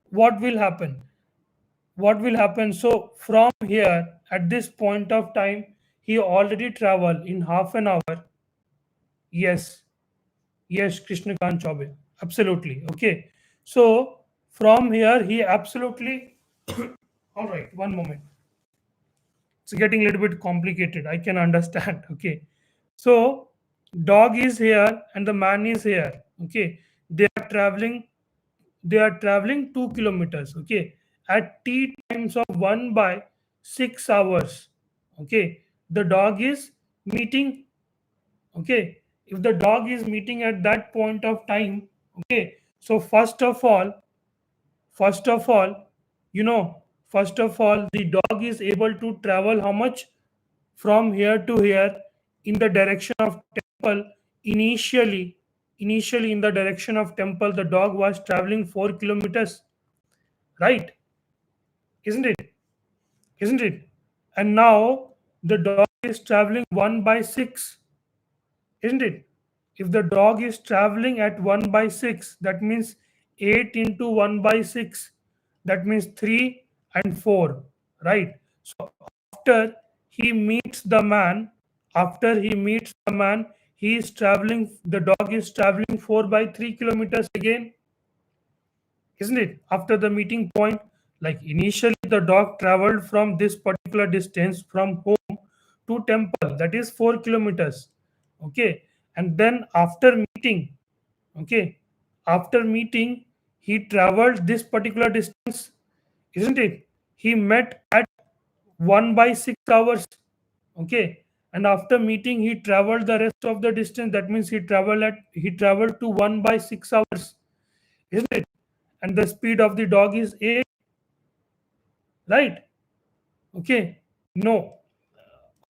what will happen? What will happen? So from here, at this point of time, he already traveled in half an hour. Yes, yes, Krishnakant Chaube. Absolutely. Okay. So from here, he absolutely. All right. One moment. It's getting a little bit complicated. I can understand. Okay. So dog is here and the man is here. Okay. They are traveling. They are traveling 2 kilometers. Okay. At t times of 1/6 hours. Okay. The dog is meeting. Okay, if the dog is meeting at that point of time, okay, so first of all you know first of all the dog is able to travel how much from here to here in the direction of temple. Initially in the direction of temple the dog was traveling 4 kilometers, right? Isn't it isn't it and now the dog is traveling 1 by 6, isn't it? If the dog is traveling at 1 by 6, that means 8 into 1 by 6, that means 3 and 4, right? So after he meets the man, he is traveling, the dog is traveling 4 by 3 kilometers again, isn't it? After the meeting point, like initially the dog traveled from this particular distance from home to temple, that is 4 kilometers. Okay, and then okay, after meeting, he traveled this particular distance, isn't it? He met at 1 by 6 hours. Okay, and after meeting, he traveled the rest of the distance. That means he traveled to 1 by 6 hours, isn't it? And the speed of the dog is 8, right? Okay, no,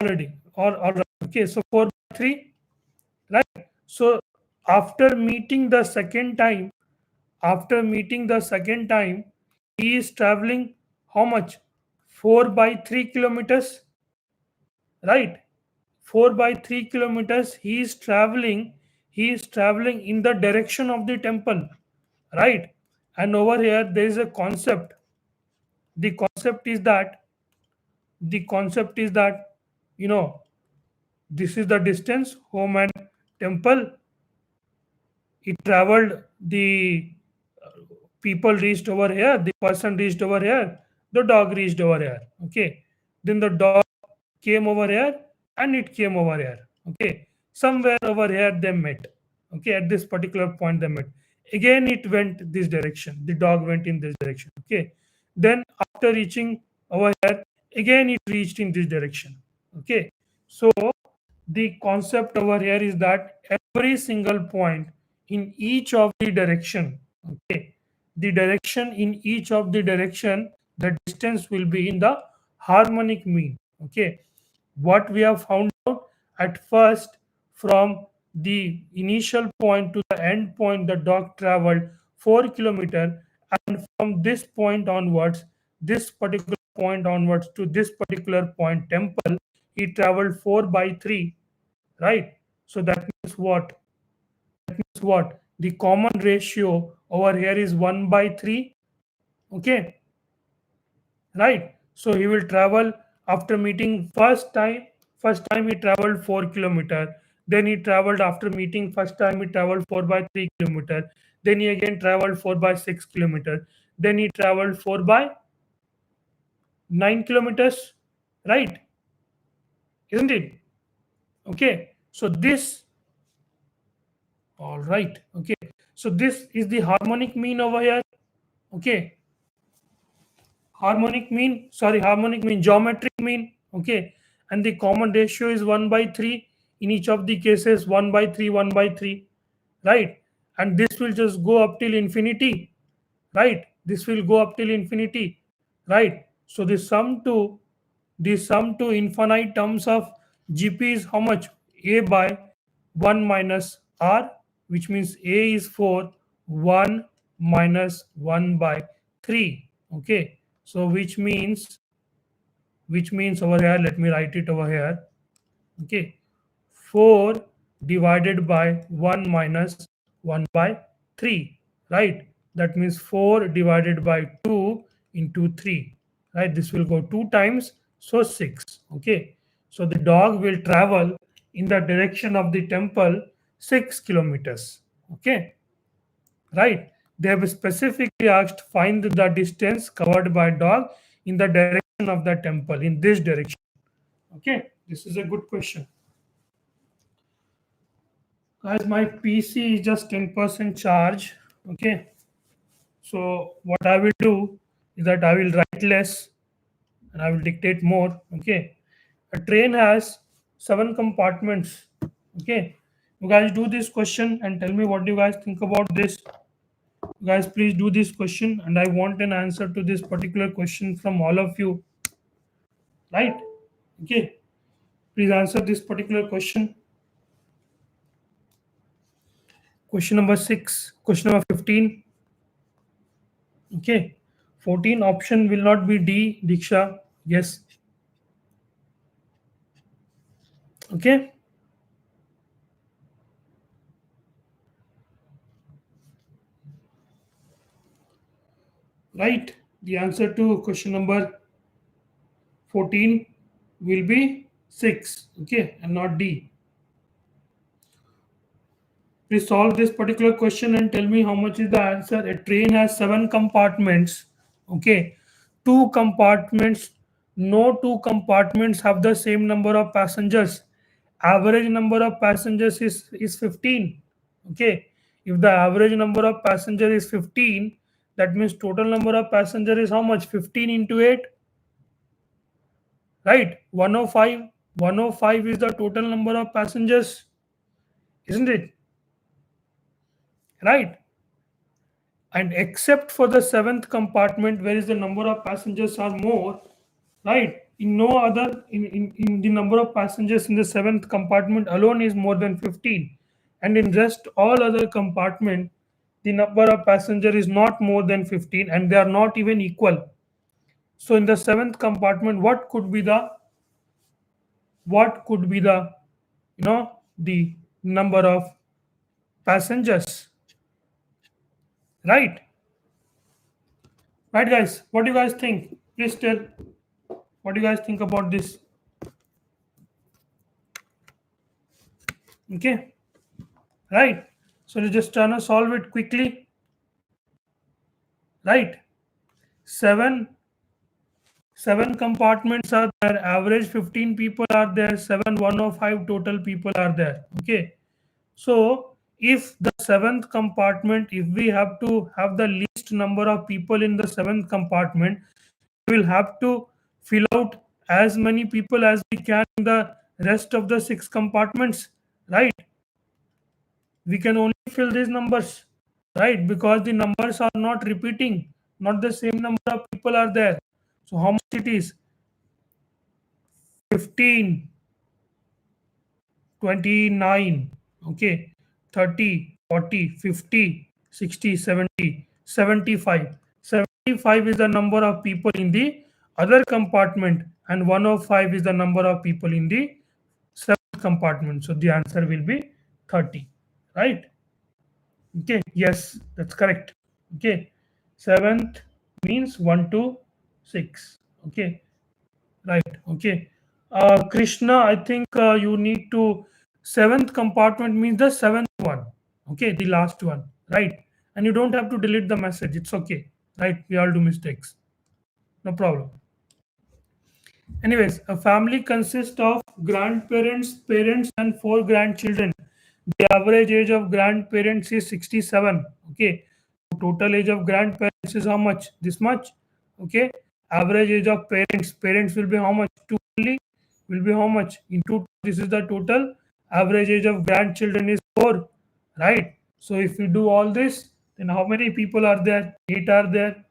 already. All right. Okay, so 4 by 3, right? So after meeting the second time, he is traveling how much? 4 by 3 kilometers, right? 4 by 3 kilometers, he is traveling in the direction of the temple, right? And over here there is a concept. The concept is that the concept is that you know this is the distance home and temple. He traveled, the people reached over here, the person reached over here, the dog reached over here. Okay, then the dog came over here and it came over here. Okay, somewhere over here they met. Okay, at this particular point they met. Again it went this direction, the dog went in this direction. Okay, then after reaching over here, again it reached in this direction. Okay, so the concept over here is that every single point in each of the direction, okay, the direction in each of the direction, the distance will be in the harmonic mean. Okay, what we have found out at first, from the initial point to the end point, the dog traveled 4 kilometer, and from this point onwards, this particular point onwards to this particular point temple, he traveled 4 by 3, right? So that means what? What? The common ratio over here is 1 by 3. Okay, right? So he will travel after meeting first time he traveled 4 kilometer, then he traveled after meeting first time he traveled 4 by 3 kilometer, then he again traveled 4 by 6 kilometer, then he traveled 4 by 9 kilometers, right? Isn't it? Okay, so this, all right, okay, so this is the harmonic mean over here. Okay, harmonic mean, geometric mean. Okay, and the common ratio is 1 by 3 in each of the cases, 1 by 3, 1 by 3, right? And this will just go up till infinity, right? This will go up till infinity, right? So the sum to infinite terms of gp is how much? A by 1 minus r, which means a is 4, 1 minus 1 by 3. Okay, so which means over here, let me write it over here. Okay, 4 divided by 1 minus 1 by 3, right? That means 4 divided by 2 into 3, right? This will go 2 times, so 6. Okay, so the dog will travel in the direction of the temple 6 kilometers. Okay, right? They have specifically asked find the distance covered by dog in the direction of the temple, in this direction. Okay, this is a good question. Guys, my PC is just 10% charge. Okay, so what I will do is that I will write less and I will dictate more. Okay, a train has 7 compartments. Okay, you guys do this question and tell me what you guys think about this. You guys, please do this question, and I want an answer to this particular question from all of you. Right? Okay, please answer this particular question. Question number 6, question number 15. Okay, 14 option will not be D, Diksha. Yes. Okay. Right. The answer to question number 14 will be 6. Okay, and not D. Please solve this particular question and tell me how much is the answer. A train has 7 compartments. Okay, 2 compartments. No 2 compartments have the same number of passengers. Average number of passengers is 15. Okay, if the average number of passengers is 15, that means total number of passengers is how much? 15 into 8, right? 105. 105 is the total number of passengers, isn't it? Right? And except for the 7th compartment, where is the number of passengers are more, right? In no other, in the number of passengers in the 7th compartment alone is more than 15, and in rest all other compartment the number of passenger is not more than 15, and they are not even equal. So in the seventh compartment, what could be the the number of passengers? Right? Right, guys? What do you guys think? Please tell. What do you guys think about this? Okay, right. So let's just try to solve it quickly. Right. Seven compartments are there. Average 15 people are there. 105 total people are there. Okay. So if the seventh compartment, if we have to have the least number of people in the seventh compartment, we will have to fill out as many people as we can in the rest of the six compartments, right? We can only fill these numbers, right? Because the numbers are not repeating, not the same number of people are there. So how much it is? 15, 29, okay, 30, 40, 50, 60, 70, 75. 75 is the number of people in the other compartment, and 105 is the number of people in the seventh compartment. So the answer will be 30, right? Okay, yes, that's correct. Okay, seventh means 1 to 6. Okay, right. Okay, Krishna, I think you need to, seventh compartment means the seventh one. Okay, the last one, right? And you don't have to delete the message. It's okay, right? We all do mistakes. No problem. Anyways, a family consists of grandparents, parents, and four grandchildren. The average age of grandparents is 67. Okay. Total age of grandparents is how much? This much. Okay. Average age of parents. Parents will be how much? Two only. Will be how much? Into this is the total. Average age of grandchildren is 4. Right. So if we do all this, then how many people are there? 8 are there.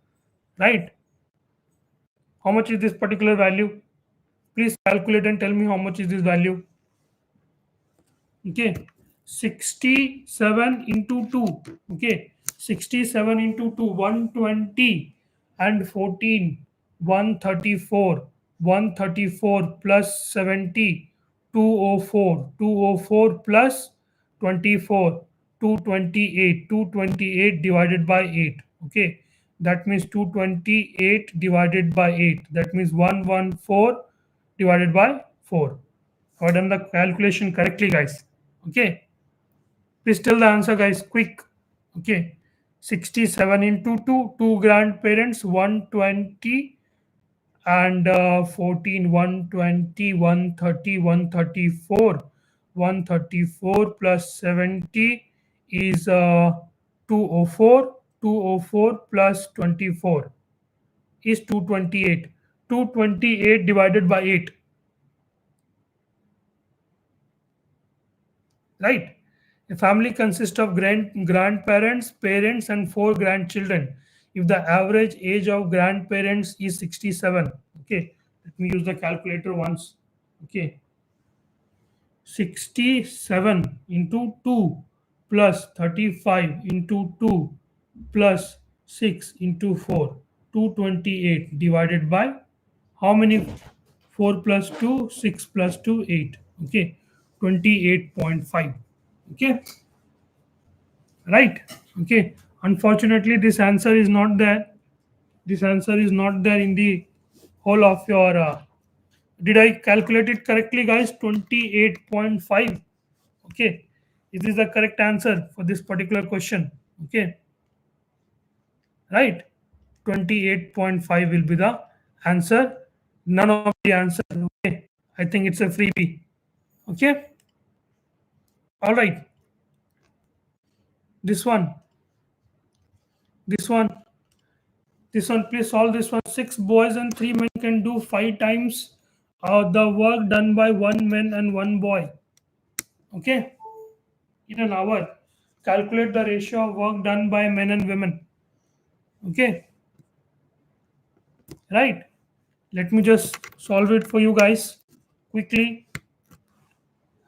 Right. How much is this particular value? Please calculate and tell me how much is this value. Okay, 67 into 2. Okay, 67 into 2, 120 and 14, 134. 134 plus 70, 204. 204 plus 24, 228. 228 divided by 8. Okay, that means 228 divided by 8. That means 114 divided by 4. I've done the calculation correctly, guys. Okay, please tell the answer, guys, quick. Okay, 67 into 2, 2 grandparents, 120 and 14, 120, 130, 134. 134 plus 70 is 204. 204 plus 24 is 228. 228 divided by 8. Right? A family consists of grandparents, parents, and four grandchildren. If the average age of grandparents is 67, okay, let me use the calculator once. Okay, 67 into 2 plus 35 into 2 plus 6 into 4, 228 divided by how many? 4 plus 2, 6 plus 2, 8. Okay, 28.5. Okay, right. Okay, unfortunately this answer is not there. This answer is not there in the whole of your did I calculate it correctly, guys? 28.5. Okay, is this the correct answer for this particular question? Okay, right. 28.5 will be the answer. None of the answer. Okay, I think it's a freebie. Okay, all right. This one, this one, this one, please solve this one. 6 boys and 3 men can do 5 times the work done by 1 man and 1 boy. Okay, in an hour. Calculate the ratio of work done by men and women. Okay, right. Let me just solve it for you guys quickly.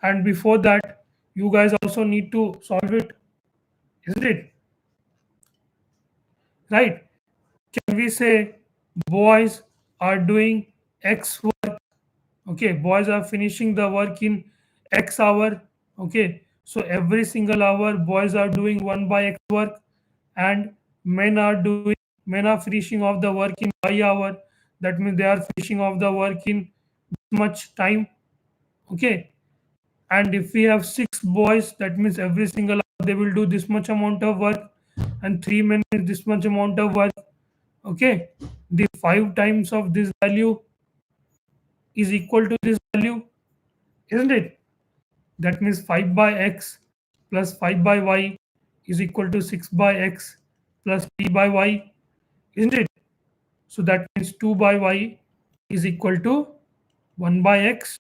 And before that, you guys also need to solve it, isn't it? Right. Can we say boys are doing X work. Okay, boys are finishing the work in X hour. Okay, so every single hour boys are doing 1 by X work, and men are finishing off the work in Y hour. That means they are finishing off the work in this much time. Okay, and if we have 6 boys, that means every single hour they will do this much amount of work, and 3 men is this much amount of work. Okay, the 5 times of this value is equal to this value, isn't it? That means 5 by x plus 5 by y is equal to 6 by x plus 3 by y, isn't it? So that means 2 by y is equal to 1 by x,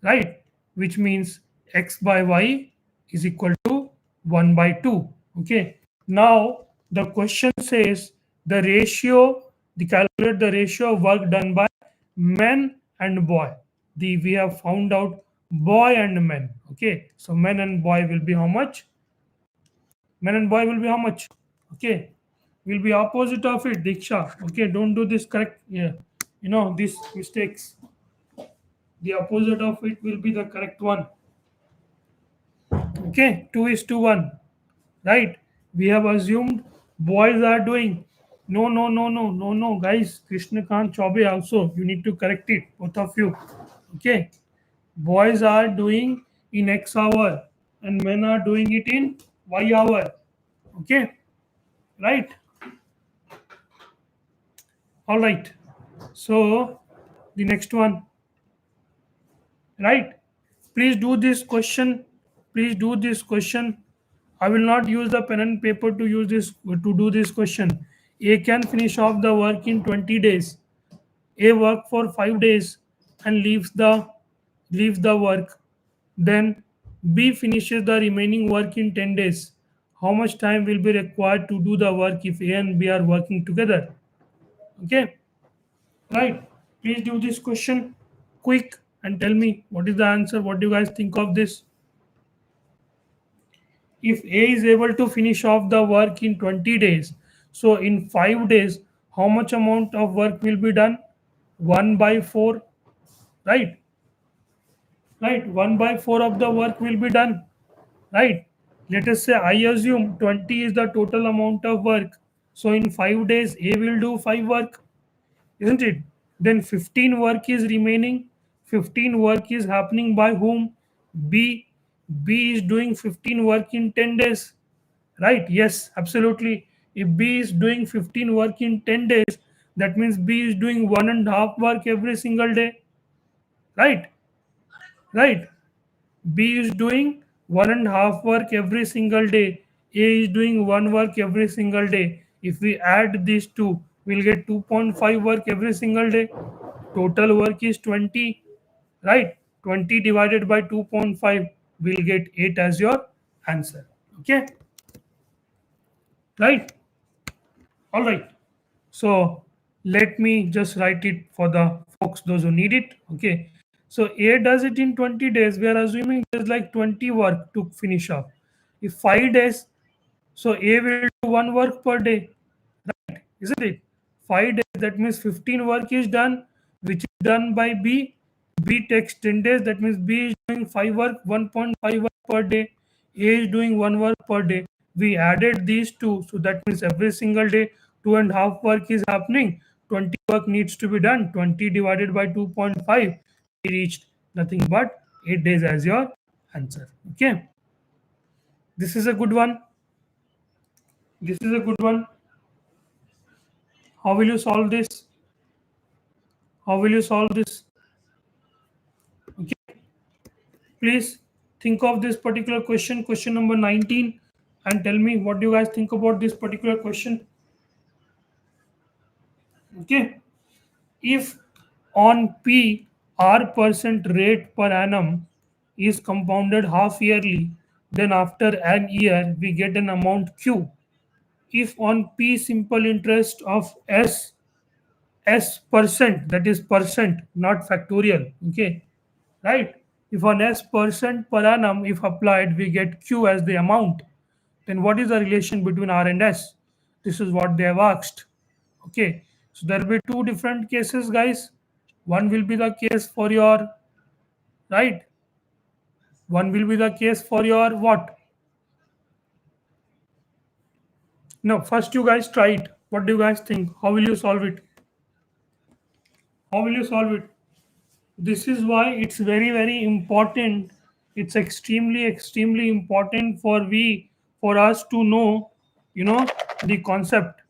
right? Which means x by y is equal to 1 by 2. Okay. Now the question says calculate the ratio of work done by men and boy. We have found out boy and men. Okay. So men and boy will be how much? Men and boy will be how much? Okay. Will be opposite of it, Diksha. Okay. Don't do this correct. Yeah. These mistakes. The opposite of it will be the correct one. Okay, 2 is to 1, right? We have assumed boys are doing. No, no, no, no, no, no, guys. Krishnakant Chaube also. You need to correct it, both of you. Okay, boys are doing in X hour and men are doing it in Y hour. Okay, right? All right. So, the next one, right? Please do this question. Please do this question. I will not use the pen and paper to do this question. A can finish off the work in 20 days. A work for 5 days and leaves the work. Then B finishes the remaining work in 10 days. How much time will be required to do the work if A and B are working together? Okay, right. Please do this question quick and tell me what is the answer. What do you guys think of this? If A is able to finish off the work in 20 days, so in 5 days, how much amount of work will be done? 1 by 4, right? Right, 1 by 4 of the work will be done, right? Let us say I assume 20 is the total amount of work. So in 5 days, A will do 5 work, isn't it? Then 15 work is remaining. 15 work is happening by whom? B. B is doing 15 work in 10 days. Right? Yes, absolutely. If B is doing 15 work in 10 days, that means B is doing 1.5 work every single day. Right? Right. B is doing 1.5 work every single day. A is doing 1 work every single day. If we add these two, we'll get 2.5 work every single day. Total work is 20. Right? 20 divided by 2.5, we'll get 8 as your answer. Okay? Right? All right. So let me just write it for the folks, those who need it. Okay. So A does it in 20 days. We are assuming there's like 20 work to finish off. If 5 days, so A will do 1 work per day, right? Isn't it? 5 days, that means 15 work is done, which is done by B. B takes 10 days, that means B is doing 5 work, 1.5 work per day. A is doing 1 work per day. We added these two, so that means every single day 2.5 work is happening. 20 work needs to be done. 20 divided by 2.5, we reached nothing but 8 days as your answer. Okay, this is a good one. This is a good one. How will you solve this? How will you solve this? Okay, please think of this particular question number 19, and tell me what do you guys think about this particular question. Okay, if on P R percent rate per annum is compounded half yearly, then after an year we get an amount Q. If on P simple interest of S percent, that is percent, not factorial. Okay, right? If on S percent per annum, if applied, we get Q as the amount, then what is the relation between R and S? This is what they have asked. Okay, So there will be two different cases, guys. One will be the case for your right. One will be the case for your what? No, first you guys try it. What do you guys think? How will you solve it? How will you solve it? This is why it's very, very important. It's extremely important for us to know, the concept,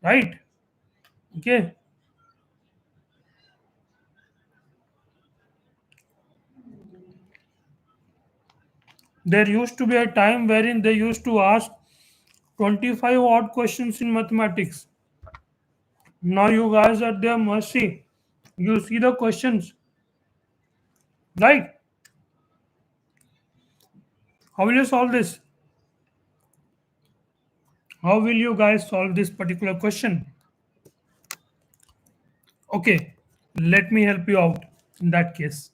right? Okay. There used to be a time wherein they used to ask 25 odd questions in mathematics. Now you guys are their mercy. You see the questions, right? How will you solve this? How will you guys solve this particular question? Okay, let me help you out in that case.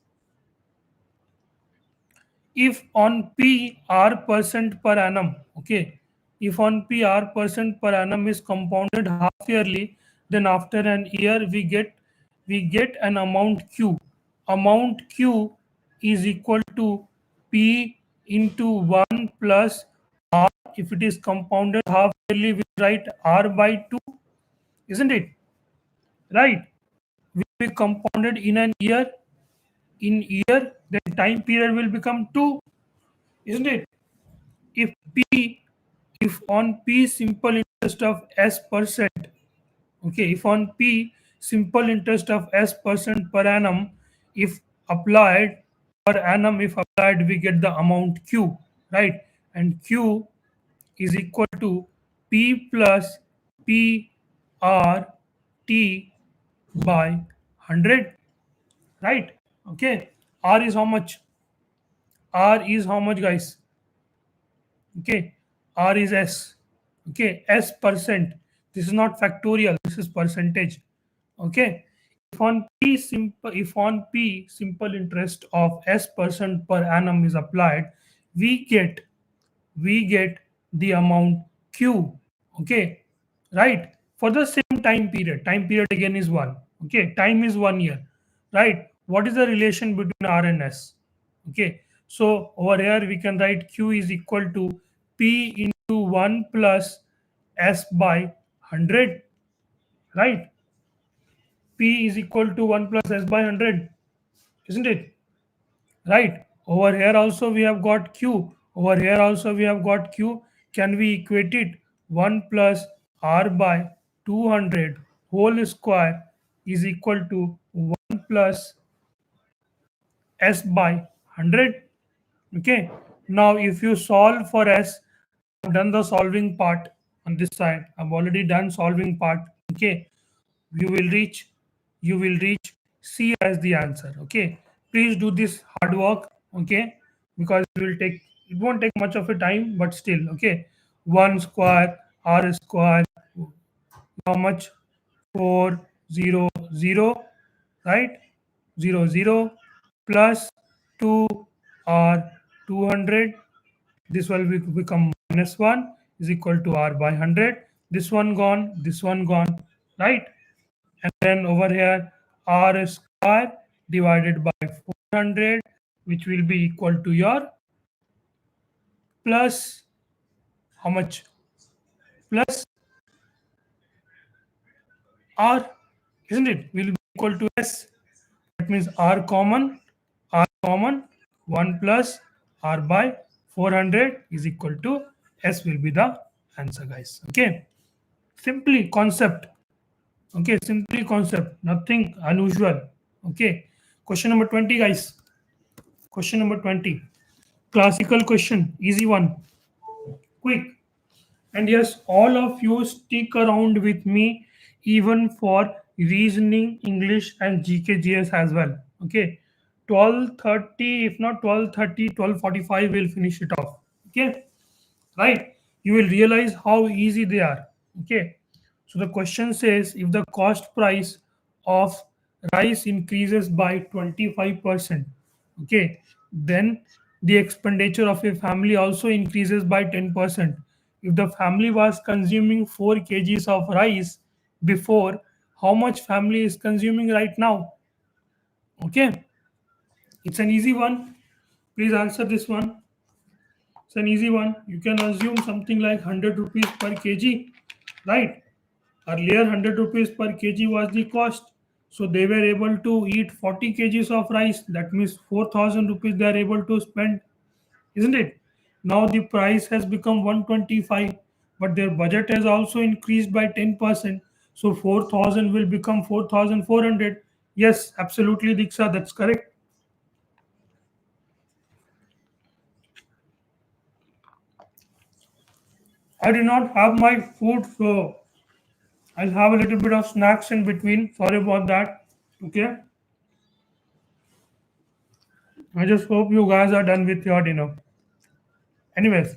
If on P R percent per annum, okay, if on P R percent per annum is compounded half yearly, then after an year we get an amount Q. Amount Q is equal to P into 1 plus R. If it is compounded half yearly, we write R by 2, isn't it? Right? Will be compounded in an year. In year, then time period will become 2, isn't it? If P, if on P simple interest of S percent, okay, if on P simple interest of S percent per annum, if applied per annum, if applied, we get the amount Q, right? And Q is equal to P plus P R T by 100, right? Okay, R is how much? R is how much, guys? Okay, R is S. Okay, S percent. This is not factorial, this is percentage. Okay, if on P simple interest of S percent per annum is applied, we get we get the amount Q. Okay, right? For the same time period again is 1. Okay, time is 1 year, right? What is the relation between R and S? Okay, so over here we can write Q is equal to P into 1 plus S by 100, right? P is equal to 1 plus S by 100, isn't it? Right? Over here also we have got Q. Over here also we have got Q. Can we equate it? 1 plus R by 200 whole square is equal to 1 plus S by 100. Okay. Now if you solve for S, I've done the solving part on this side. I've already done solving part. Okay. You will reach C as the answer. Okay. Please do this hard work. Okay. Because it won't take much of a time, but still, okay. 1 square R square, how much? 400, right? 00 plus 2 R 200. This will become minus 1 is equal to R by 100. This one gone, right? And then over here R square divided by 400, which will be equal to your plus how much? Plus R, isn't it? Will be equal to S. That means R common, 1 plus R by 400 is equal to S will be the answer, guys. Okay. Simply concept. Okay, simply concept. Nothing unusual. Okay. Question number 20, guys. Question number 20. Classical question. Easy one. Quick. And yes, all of you stick around with me even for reasoning, English, and GKGS as well. Okay. 12:30, if not 12:30, 12:45, we'll finish it off. Okay. Right. You will realize how easy they are. Okay. So the question says if the cost price of rice increases by 25%, okay, then the expenditure of a family also increases by 10%. If the family was consuming 4 kgs of rice before, how much family is consuming right now? Okay, it's an easy one. Please answer this one. It's an easy one. You can assume something like 100 rupees per kg, right? Earlier, 100 rupees per kg was the cost. So they were able to eat 40 kgs of rice. That means 4,000 rupees they are able to spend, isn't it? Now the price has become 125, but their budget has also increased by 10%. So 4,000 will become 4,400. Yes, absolutely, Diksha, that's correct. I did not have my food, so I'll have a little bit of snacks in between. Sorry about that. Okay. I just hope you guys are done with your dinner. Anyways,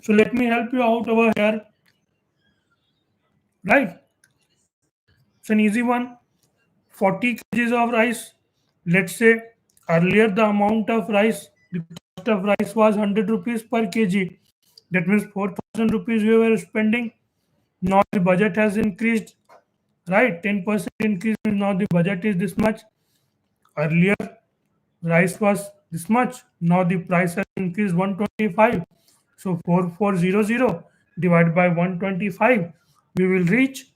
so let me help you out over here. Right? It's an easy one. 40 kgs of rice. Let's say earlier the amount of rice, the cost of rice was 100 rupees per kg. That means 4,000 rupees we were spending. Now the budget has increased, right? 10% increase means now the budget is this much. Earlier rice was this much. Now the price has increased 125. So 4400 divided by 125, we will reach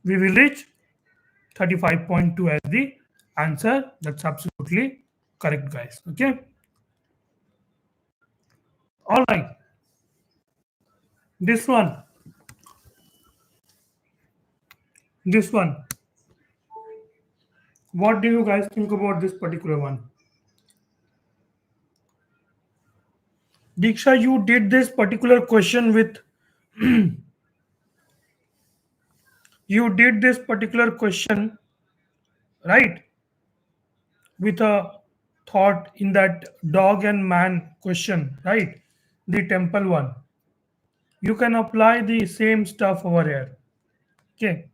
we will reach 35.2 as the answer. That's absolutely correct, guys. Okay. All right. This one. This one. What do you guys think about this particular one? Diksha, you did this particular question with you did this particular question, right? With a thought in that dog and man question, right? The temple one. You can apply the same stuff over here. Okay.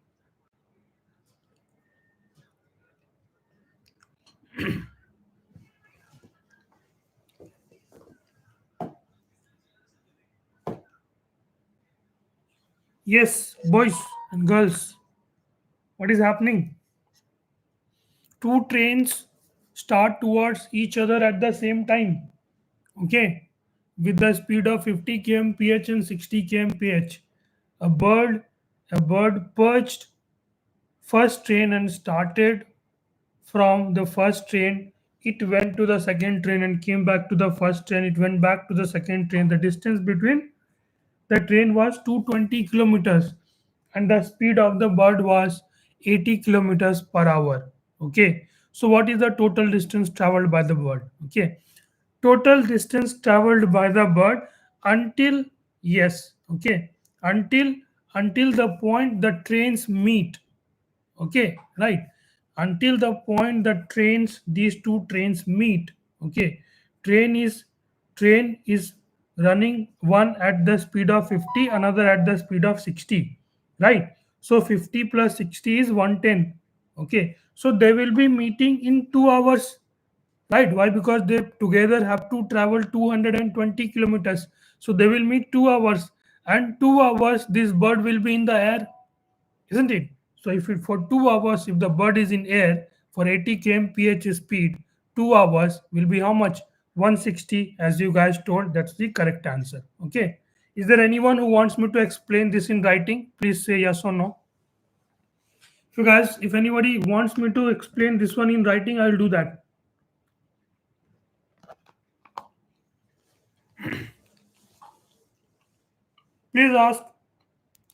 Yes, boys and girls, what is happening? Two trains start towards each other at the same time. Okay, with the speed of 50 kmph and 60 kmph. A bird, a bird perched first train and started from the first train. It went to the second train and came back to the first train. It went back to the second train. The distance between the train was 220 kilometers and the speed of the bird was 80 kilometers per hour. Okay. So what is the total distance traveled by the bird? Okay. Total distance traveled by the bird until yes. Okay. Until until the point the trains meet. Okay, right, until the point the trains these two trains meet. Okay, train is train is running, one at the speed of 50, another at the speed of 60, right? So 50 plus 60 is 110. Okay, so they will be meeting in 2 hours, right? Why? Because they together have to travel 220 kilometers, so they will meet 2 hours, and 2 hours this bird will be in the air, isn't it? So if it for 2 hours, if the bird is in air for 80 kmph speed, 2 hours will be how much? 160, as you guys told. That's the correct answer. Okay. Is there anyone who wants me to explain this in writing? Please say yes or no. So guys, if anybody wants me to explain this one in writing, I'll do that. Please ask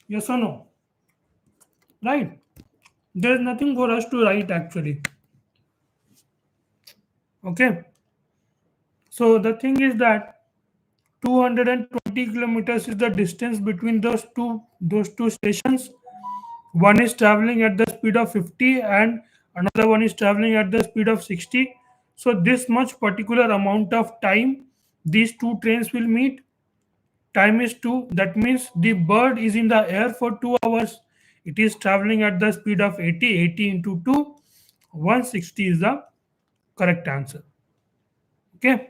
yes or no. Right? There's nothing for us to write actually. Okay. So the thing is that 220 kilometers is the distance between those two stations. One is traveling at the speed of 50 and another one is traveling at the speed of 60. So this much particular amount of time these two trains will meet. Time is 2. That means the bird is in the air for 2 hours. It is traveling at the speed of 80. 80 into 2, 160 is the correct answer. Okay.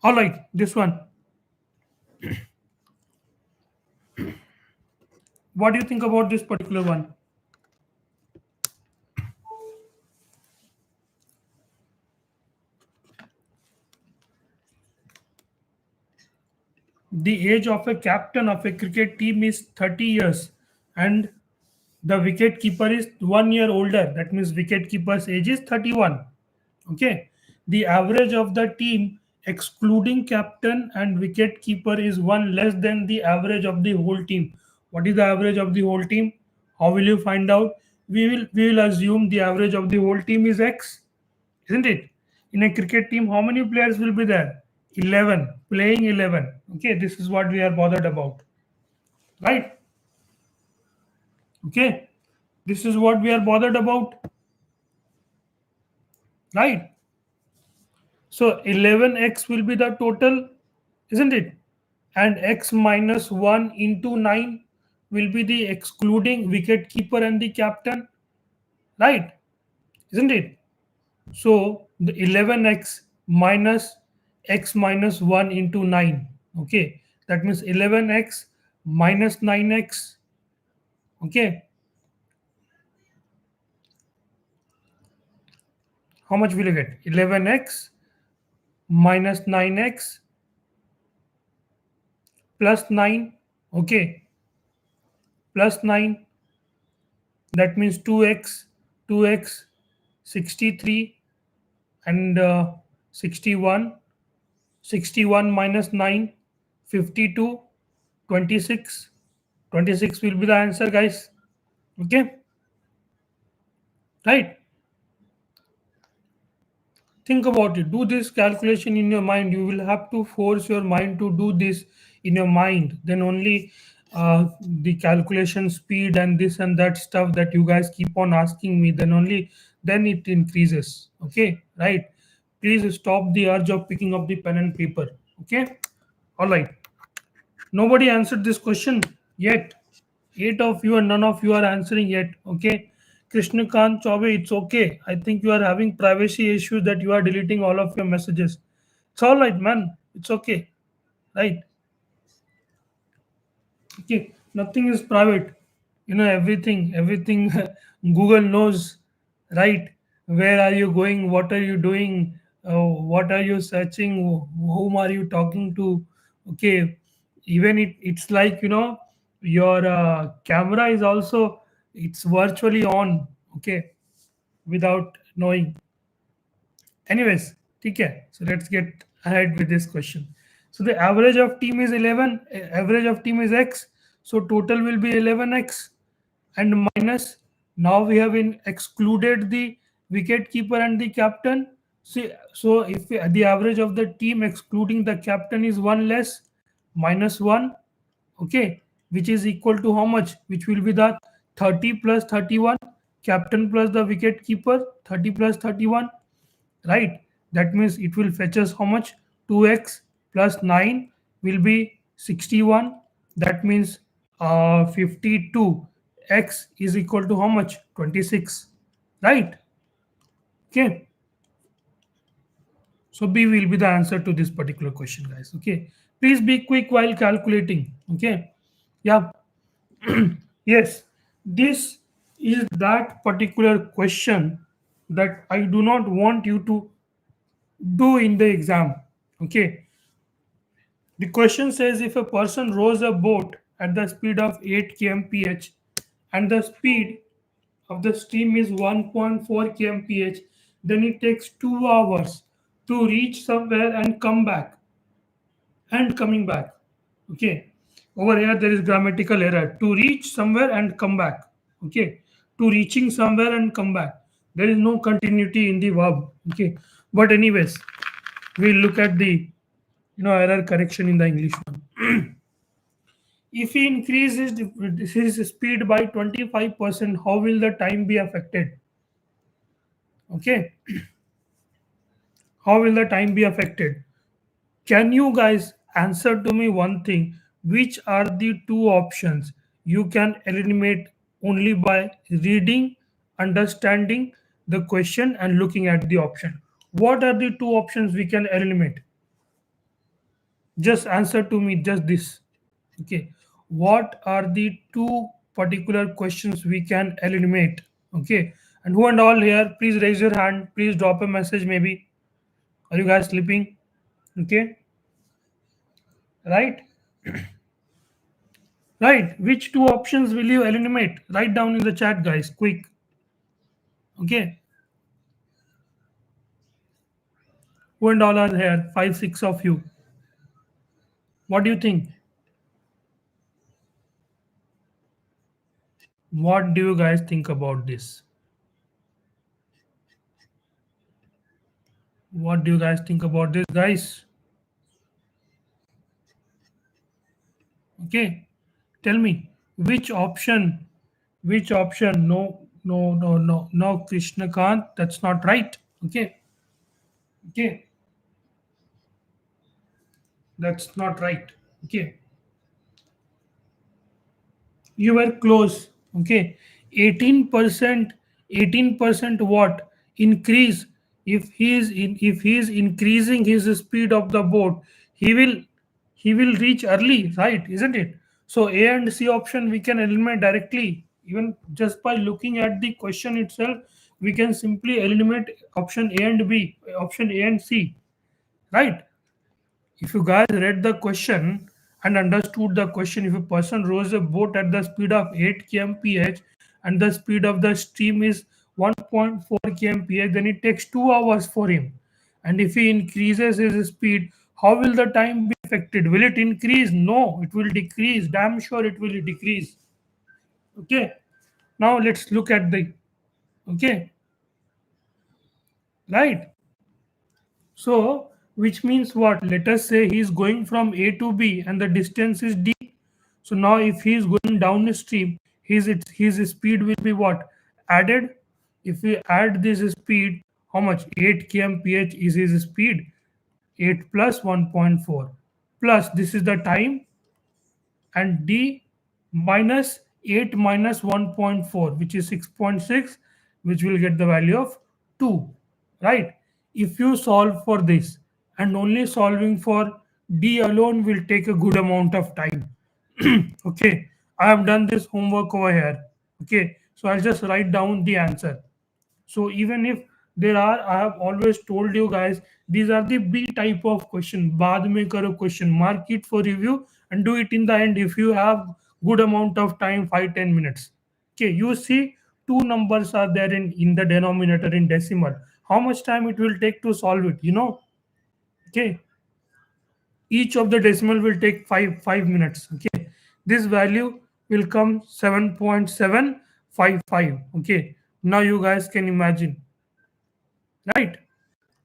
All right. This one. What do you think about this particular one? The age of a captain of a cricket team is 30 years and the wicket keeper is 1 year older. That means wicket keeper's age is 31. Okay. The average of the team excluding captain and wicket keeper is one less than the average of the whole team. What is the average of the whole team? How will you find out? We will assume the average of the whole team is X, isn't it? In a cricket team, how many players will be there? 11, playing 11. Okay, this is what we are bothered about, right? Okay, this is what we are bothered about, right? So 11x will be the total, isn't it? And x minus 1 into 9 will be the excluding wicket keeper and the captain, right? Isn't it? So the 11x minus x minus 1 into 9. Okay, that means 11x minus 9x. Okay, how much will you get? 11x minus 9x plus 9. Okay, plus 9. That means 2x 63 and 61. 61 minus 9, 52, 26. 26 will be the answer, guys. Okay, right? Think about it. Do this calculation in your mind. You will have to force your mind to do this in your mind. Then only the calculation speed and this and that stuff that you guys keep on asking me, then it increases. Okay, right? Please stop the urge of picking up the pen and paper. Okay, all right. Nobody answered this question yet. 8 of you and none of you are answering yet. Okay. Krishnakant Chaube, it's okay. I think you are having privacy issues that you are deleting all of your messages. It's all right, man. It's okay. Right. Okay. Nothing is private. Everything Google knows, right? Where are you going? What are you doing? What are you searching? Whom are you talking to? Okay, even it's like your camera is also, it's virtually on. Okay, without knowing. Anyways, okay. So let's get ahead with this question. So the average of team is 11. Average of team is x. So total will be 11x and minus. Now we have excluded the wicket keeper and the captain. So if the average of the team excluding the captain is one less, minus 1. Okay, which is equal to how much? Which will be the 30 plus 31, captain plus the wicket keeper, 30 plus 31, right? That means it will fetch us how much? 2x plus 9 will be 61. That means 52. X is equal to how much? 26, right? Okay, so B will be the answer to this particular question, guys. Okay, please be quick while calculating. Okay, yeah. Yes, this is that particular question that I do not want you to do in the exam. Okay, the question says if a person rows a boat at the speed of 8 kmph and the speed of the stream is 1.4 kmph, then it takes 2 hours to reach somewhere and come back and coming back. Okay, over here there is grammatical error. To reach somewhere and come back. Okay, to reaching somewhere and come back. There is no continuity in the verb. Okay, but anyways, we'll look at the error correction in the English one. If he increases his speed by 25%, how will the time be affected? Okay, how will the time be affected? Can you guys answer to me one thing? Which are the two options you can eliminate only by reading, understanding the question, and looking at the option? What are the two options we can eliminate? Just answer to me just this. Okay. What are the two particular questions we can eliminate. Okay, and who and all here, please raise your hand, please drop a message. Maybe are you guys sleeping? Okay, right, right. Which two options will you eliminate? Write down in the chat, guys, quick. Okay, who and all are here? Five, six of you. What do you think? What do you guys think about this? What do you guys think about this, guys? Okay, tell me which option, which option? No, no, no, no, no, Krishna Kant, that's not right. Okay, okay, that's not right. Okay, you were close. Okay, 18%, 18% what increase, if he is in, if he is increasing his speed of the boat, he will, he will reach early, right, isn't it? So A and C option we can eliminate directly, even just by looking at the question itself. We can simply eliminate option A and B, option A and C, right? If you guys read the question and understood the question, if a person rows a boat at the speed of 8 kmph and the speed of the stream is 1.4 kmph, then it takes 2 hours for him. And if he increases his speed, how will the time be affected? Will it increase? No, it will decrease. Damn sure it will decrease. Okay. Now let's look at the, okay, right. So, which means what? Let us say he is going from A to B and the distance is D. So now if he is going downstream, his speed will be what? Added. If we add this speed, how much? 8 kmph is his speed. 8 plus 1.4 plus this is the time, and d minus 8 minus 1.4, which is 6.6, which will get the value of 2, right? If you solve for this, and only solving for d alone will take a good amount of time. Okay, I have done this homework over here. Okay, so I'll just write down the answer. So even if there are, I have always told you guys, these are the B type of question. बाद में करो question, mark it for review and do it in the end if you have good amount of time, 5-10 minutes. Okay, you see two numbers are there in the denominator in decimal. How much time it will take to solve it? You know, okay, each of the decimal will take 5 minutes. Okay, this value will come 7.755. Okay, now you guys can imagine, right?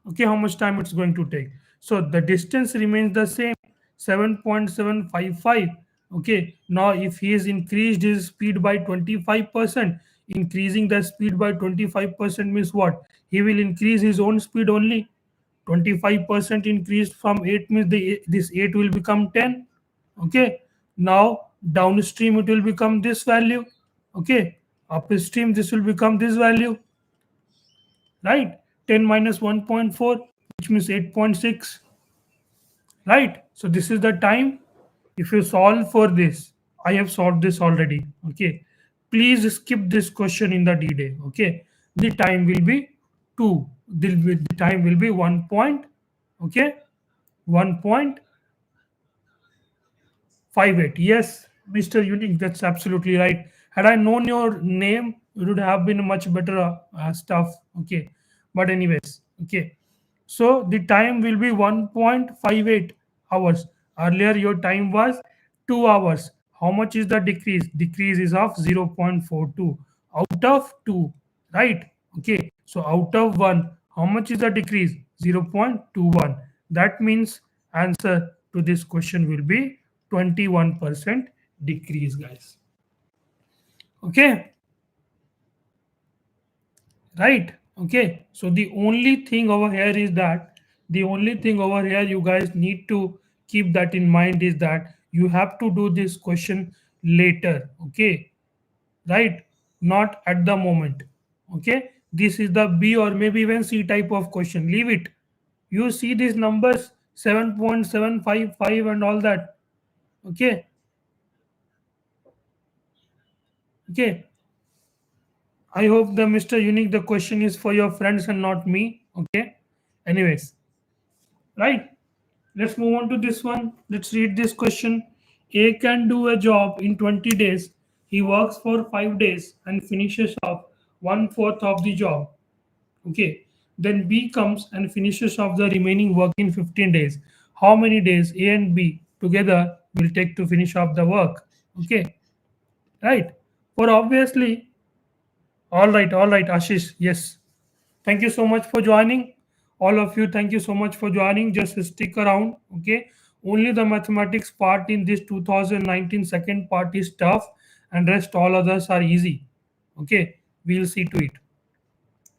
Okay, how much time it's going to take. So the distance remains the same, 7.755. Okay, now if he has increased his speed by 25%, increasing the speed by 25% means what? He will increase his own speed only. 25% increased from 8 means this 8 will become 10. Okay, now downstream it will become this value. Okay, upstream this will become this value, right? 10 minus 1.4, which means 8.6, right? So this is the time. If you solve for this, I have solved this already. Okay, please skip this question in the d-day. Okay, the time will be 2, the time will be 1 point, okay, 1.58. Yes, Mr. Unique, that's absolutely right. Had I known your name, it would have been much better stuff. Okay, but anyways, okay. So the time will be 1.58 hours. Earlier your time was 2 hours. How much is the decrease? Decrease is of 0.42 out of 2, right? Okay. So out of 1, how much is the decrease? 0.21. That means answer to this question will be 21% decrease, guys. Okay. Right, okay. So the only thing over here is that, the only thing over here you guys need to keep that in mind is that you have to do this question later. Okay, right, not at the moment. Okay, this is the B or maybe even C type of question. Leave it. You see these numbers 7.755 and all that. Okay, Okay. I hope the Mr. Unique, the question is for your friends and not me. Okay. Anyways, right. Let's move on to this one. Let's read this question. A can do a job in 20 days. He works for 5 days and finishes off 1/4 of the job. Okay. Then B comes and finishes off the remaining work in 15 days. How many days A and B together will take to finish off the work? Okay. Right. For obviously, all right, Ashish. Yes. Thank you so much for joining. All of you, thank you so much for joining. Just stick around. Okay. Only the mathematics part in this 2019 second part is tough, and rest all others are easy. Okay. We'll see to it.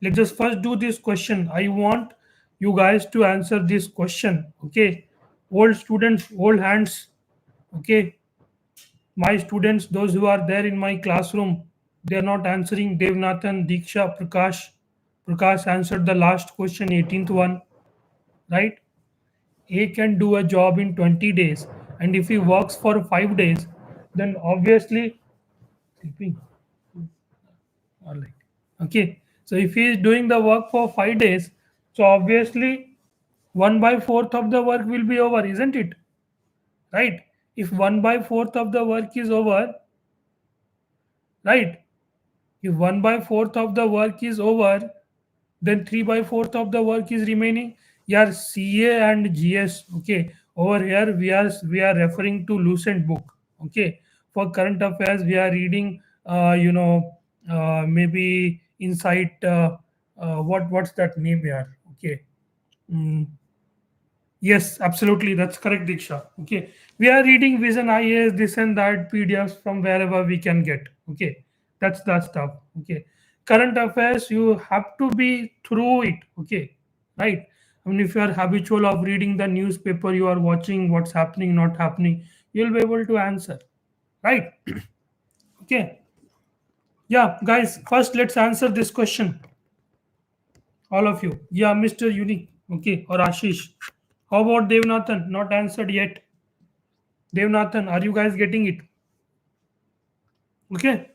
Let's just first do this question. I want you guys to answer this question. Okay. Old students, old hands. Okay. My students, those who are there in my classroom, they are not answering. Devnathan, Diksha, Prakash. Prakash answered the last question, 18th one, right? A can do a job in 20 days, and if he works for 5 days, then obviously sleeping. All right. Okay. So if he is doing the work for 5 days, so obviously 1/4 of the work will be over, isn't it? Right? If 1/4 of the work is over, right? If 1/4 of the work is over, then 3/4 of the work is remaining. Yeah, CA and GS. Okay, over here we are referring to Lucent book. Okay, for current affairs we are reading. Maybe Insight. What's that name here? Okay. Mm, Yes, absolutely. That's correct, Diksha. Okay. We are reading Vision IAS, this and that PDFs from wherever we can get. Okay. That's the stuff. Okay. Current affairs, you have to be through it. Okay. Right. I mean, if you are habitual of reading the newspaper, you are watching what's happening, not happening, you'll be able to answer. Right. Okay. Yeah, guys, first let's answer this question. All of you. Yeah, Mr. Unique. Okay. Or Ashish. How about Devnathan? Not answered yet. Devnathan, are you guys getting it? Okay,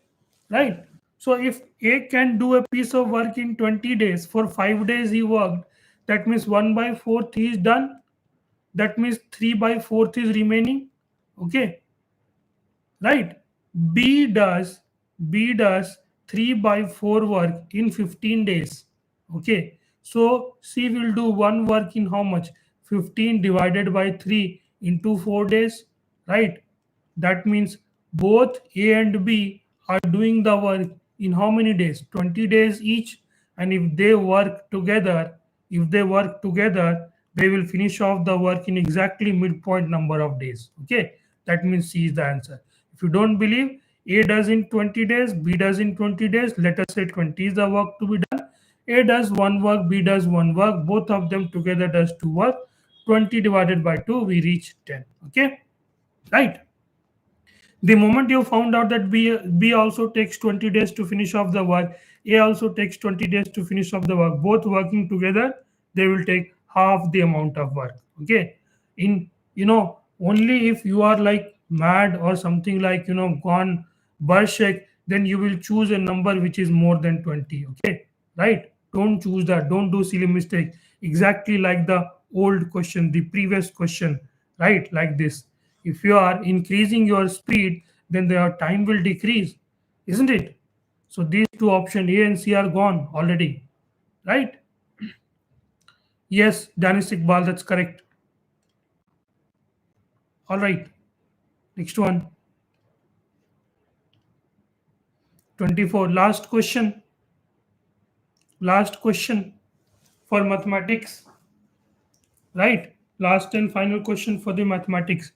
right. So if A can do a piece of work in 20 days, for 5 days he worked, that means 1/4 is done. That means 3/4 is remaining. Okay, right. B does 3/4 work in 15 days. Okay, so C will do one work in how much? 15 divided by 3 into 4 days, right? That means both A and B are doing the work in how many days? 20 days each. And if they work together, they will finish off the work in exactly midpoint number of days. Okay, that means C is the answer. If you don't believe, A does in 20 days, B does in 20 days. Let us say 20 is the work to be done. A does one work, B does one work. Both of them together does two work. 20 divided by 2, we reach 10. Okay, right? The moment you found out that B also takes 20 days to finish off the work, A also takes 20 days to finish off the work, both working together, they will take half the amount of work. Okay. In only if you are like mad or something like gone berserk, then you will choose a number which is more than 20. Okay. Right? Don't choose that. Don't do silly mistake. Exactly like the old question, the previous question, right? Like this, if you are increasing your speed, then your time will decrease, isn't it? So these two options, A and C, are gone already, right? Yes, Danis Iqbal, that's correct. All right, next one. 24. Last question for mathematics, right? Last and final question for the mathematics.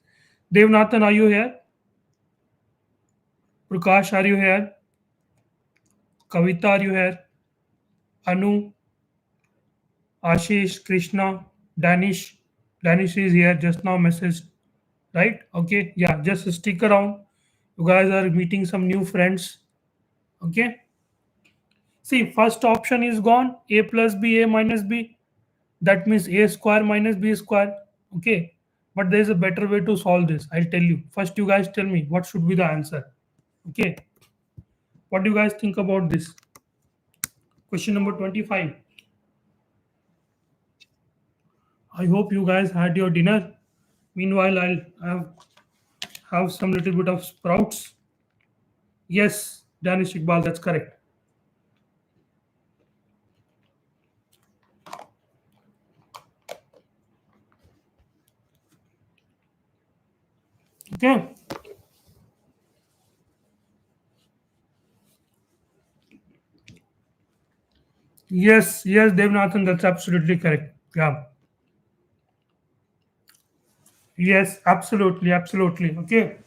Devnathan, are you here? Prakash, are you here? Kavita, are you here? Anu, Ashish, Krishna, Danish. Danish is here just now messaged. Right? Okay. Yeah, just stick around. You guys are meeting some new friends. Okay. See, first option is gone. A plus B, A minus B. That means A square minus B square. Okay. But there is a better way to solve this. I'll tell you. First, you guys tell me what should be the answer. Okay. What do you guys think about this? Question number 25. I hope you guys had your dinner. Meanwhile, I'll have some little bit of sprouts. Yes, Danish Iqbal, that's correct. Okay. Yes, Devanathan, that's absolutely correct. Yeah. Yes, absolutely, absolutely. Okay.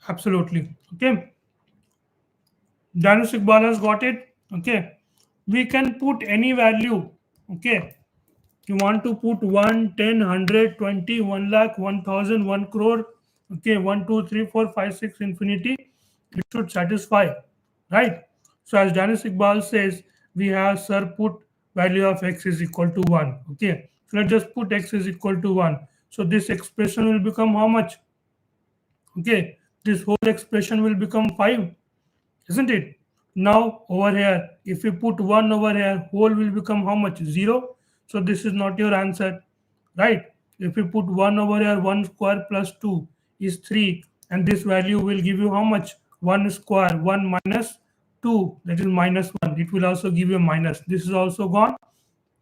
Absolutely. Okay. Danish Iqbal has got it. Okay. We can put any value. Okay. You want to put 1, 10, 100, 20, 1 lakh, 1,000, 1 crore. Okay. 1, 2, 3, 4, 5, 6, infinity. It should satisfy. Right. So as Danish Iqbal says, we have sir put value of x is equal to 1. Okay. So let's just put x is equal to 1. So this expression will become how much? Okay. This whole expression will become 5, isn't it? Now over here, if we put 1 over here, whole will become how much? 0. So this is not your answer, right? If we put 1 over here, 1 square plus 2 is 3, and this value will give you how much? 1 square, 1 minus 2, that is minus 1. It will also give you a minus. This is also gone,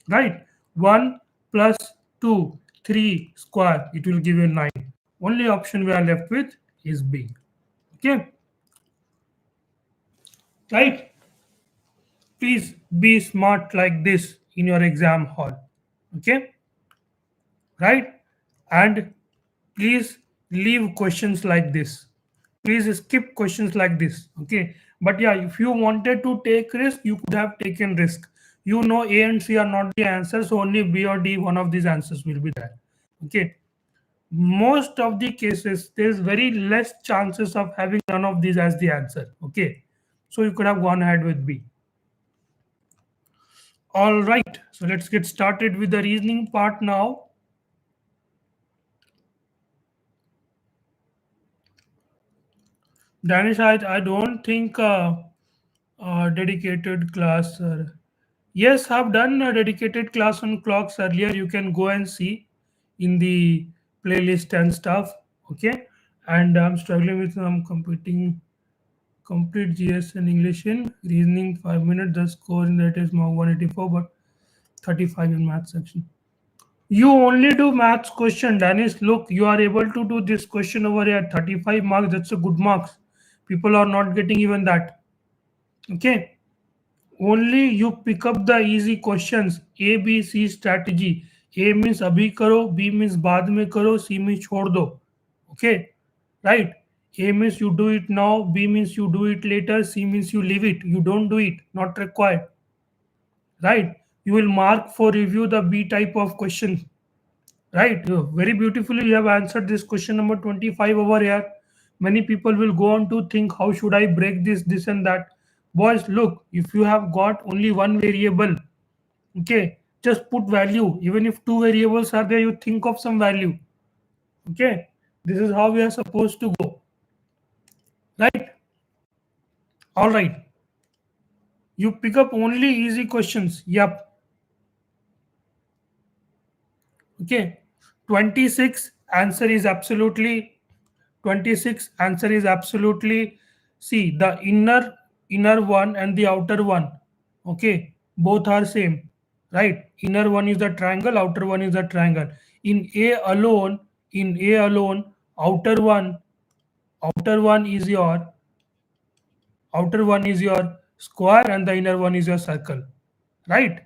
right? 1 plus 2, 3 square, it will give you 9. Only option we are left with is B. Okay, right? Please be smart like this in your exam hall. Okay, right? And please leave questions like this. Please skip questions like this. Okay, but yeah, if you wanted to take risk, you could have taken risk. You know A and C are not the answers, so only B or D, one of these answers will be there. Okay, most of the cases there's very less chances of having none of these as the answer. Okay, so you could have gone ahead with B. All right, so let's get started with the reasoning part now. Danish, I don't think dedicated class. Yes, I've done a dedicated class on clocks earlier. You can go and see in the playlist and stuff. Okay, and I'm struggling with some competing complete GS and English in reasoning 5 minutes. The score in that is 184, but 35 in math section. You only do maths question, Dennis. Look, you are able to do this question over here. 35 marks, that's a good marks. People are not getting even that. Okay. Only you pick up the easy questions. A, B, C strategy. A means abhi karo, B means baad mein karo, C means chhod do. Okay. Right. A means you do it now, B means you do it later, C means you leave it. You don't do it. Not required. Right. You will mark for review the B type of question. Right. Very beautifully, you have answered this question number 25 over here. Many people will go on to think, how should I break this, and that. Boys, look, if you have got only one variable, okay, just put value. Even if two variables are there, you think of some value. Okay. This is how we are supposed to go. Right. All right. You pick up only easy questions. Yep. Okay. 26 answer is absolutely 26 answer is absolutely, see, the inner one and the outer one, okay, both are same, right? Inner one is the triangle, outer one is the triangle. In a alone outer one is your square and the inner one is your circle, right?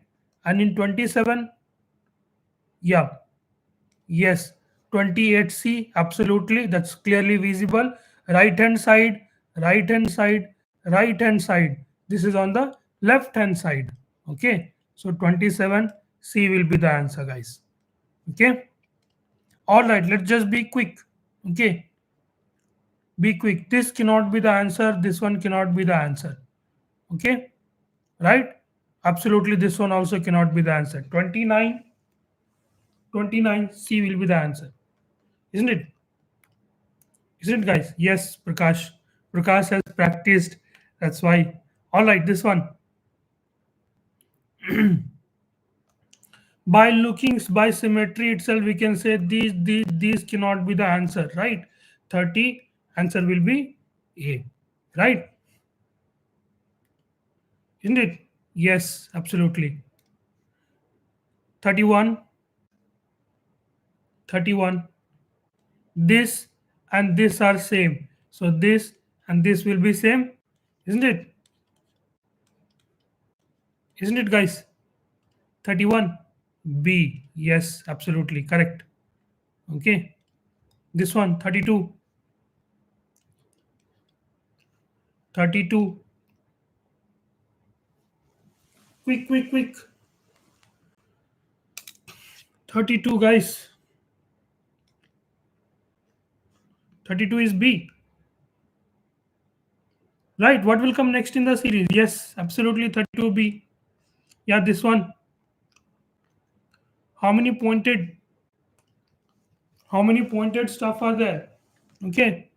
And in 27, yeah, yes, 28C, absolutely, that's clearly visible. Right hand side, right hand side, right hand side. This is on the left hand side. Okay, so 27C will be the answer, guys. Okay, all right, let's just be quick. Okay, be quick. This cannot be the answer, this one cannot be the answer. Okay, right? Absolutely, this one also cannot be the answer. 29C will be the answer, isn't it? Isn't it, guys? Yes, Prakash. Prakash has practiced. That's why. All right, this one. By symmetry itself, we can say these cannot be the answer, right? 30 answer will be A, right? Isn't it? Yes, absolutely. 31, 31. This and this are same. So this and this will be same, isn't it? Isn't it, guys? 31. B. Yes, absolutely correct. Okay. This one, 32. 32. Quick, quick, quick. 32, guys. 32 is B. Right. What will come next in the series? Yes, absolutely 32B. Yeah, this one. How many pointed? How many pointed stuff are there? Okay.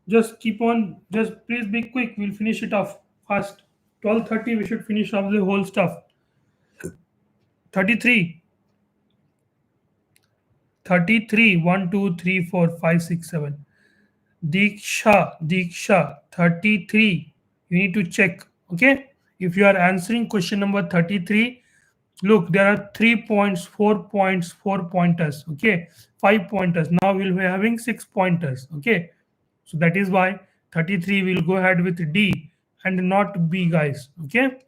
Just keep on. Just please be quick. We'll finish it off fast. 12:30. We should finish off the whole stuff. 33. 33. 1, 2, 3, 4, 5, 6, 7. Diksha, 33. You need to check. Okay. If you are answering question number 33, look, there are 3 points, 4 points, 4 pointers. Okay. 5 pointers. Now we'll be having 6 pointers. Okay. So that is why 33 will go ahead with D and not B, guys. Okay.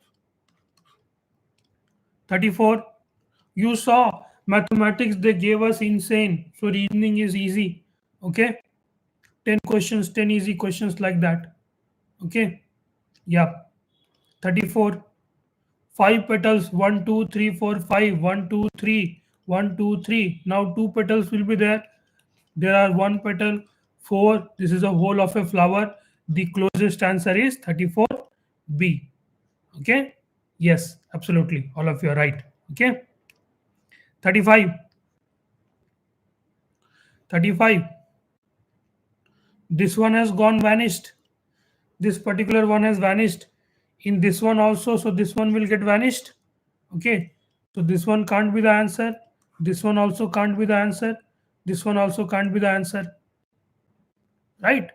34. You saw mathematics, they gave us insane. So reasoning is easy. Okay. 10 questions, 10 easy questions like that. Okay. Yeah. 34. 5 petals. 1, 2, 3, 4, 5. 1, 2, 3. 1, 2, 3. Now 2 petals will be there. There are 1 petal. 4. This is a whole of a flower. The closest answer is 34B. Okay. Yes, absolutely. All of you are right. Okay. 35. 35. This one has gone vanished. This particular one has vanished. In this one also, so this one will get vanished. Okay. So this one can't be the answer. This one also can't be the answer. This one also can't be the answer. Right?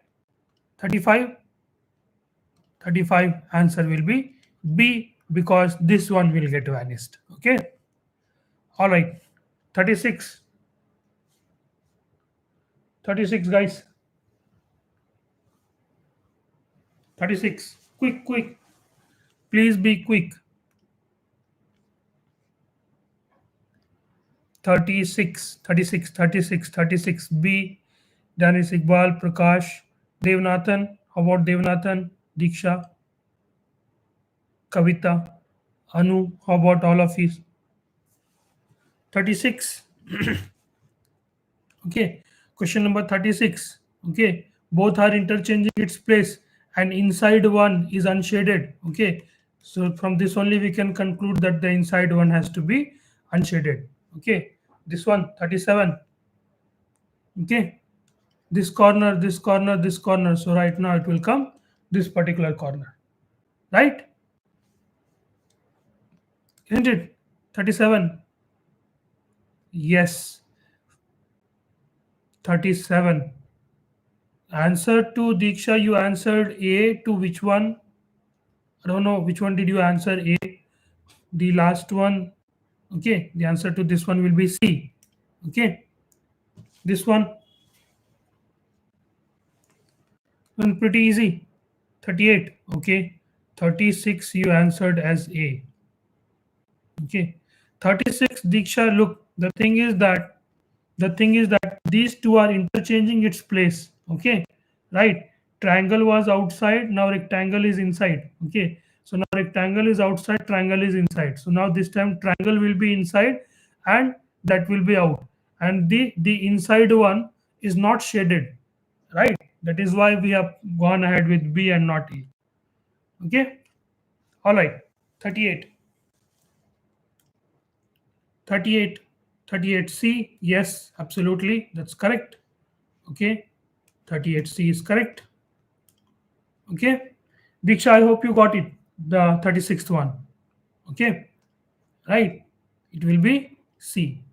35. 35 answer will be B because this one will get vanished. Okay. All right. 36. 36, guys. 36. Quick, quick. Please be quick. 36, 36, 36, 36. B. Danis Iqbal, Prakash, Devnathan. How about Devnathan? Diksha, Kavita, Anu. How about all of you? 36. Okay. Question number 36. Okay. Both are interchanging its place and inside one is unshaded. Okay. So from this only we can conclude that the inside one has to be unshaded. Okay. This one, 37. Okay. This corner, this corner, this corner. So right now it will come this particular corner. Right? Isn't it? 37. Yes. 37. Answer to Diksha, you answered A. To which one? I don't know which one did you answer A. The last one. Okay. The answer to this one will be C. Okay. This one pretty easy. 38. Okay. 36 you answered as A. Okay. 36 Diksha, look, the thing is that these two are interchanging its place. Okay. Right. Triangle was outside, now rectangle is inside. Okay. So now rectangle is outside, triangle is inside. So now this time triangle will be inside and that will be out. And the inside one is not shaded. Right. That is why we have gone ahead with B and not E. Okay. All right. 38. 38. 38C. Yes, absolutely. That's correct. Okay, 38C is correct. Okay, Diksha, I hope you got it. The 36th one. Okay, right. It will be C.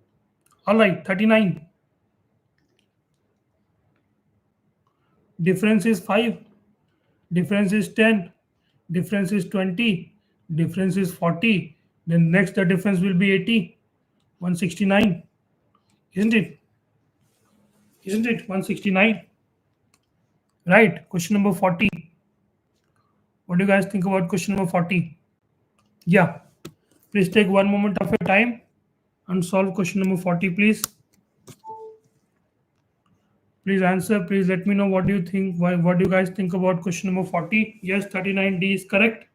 All right, 39. Difference is 5. Difference is 10. Difference is 20. Difference is 40. Then next the difference will be 80. 169. Isn't it? Isn't it? 169. Right. Question number 40. What do you guys think about question number 40? Yeah. Please take one moment of your time and solve question number 40, please. Please answer. Please let me know what do you think. What do you guys think about question number 40? Yes, 39D is correct.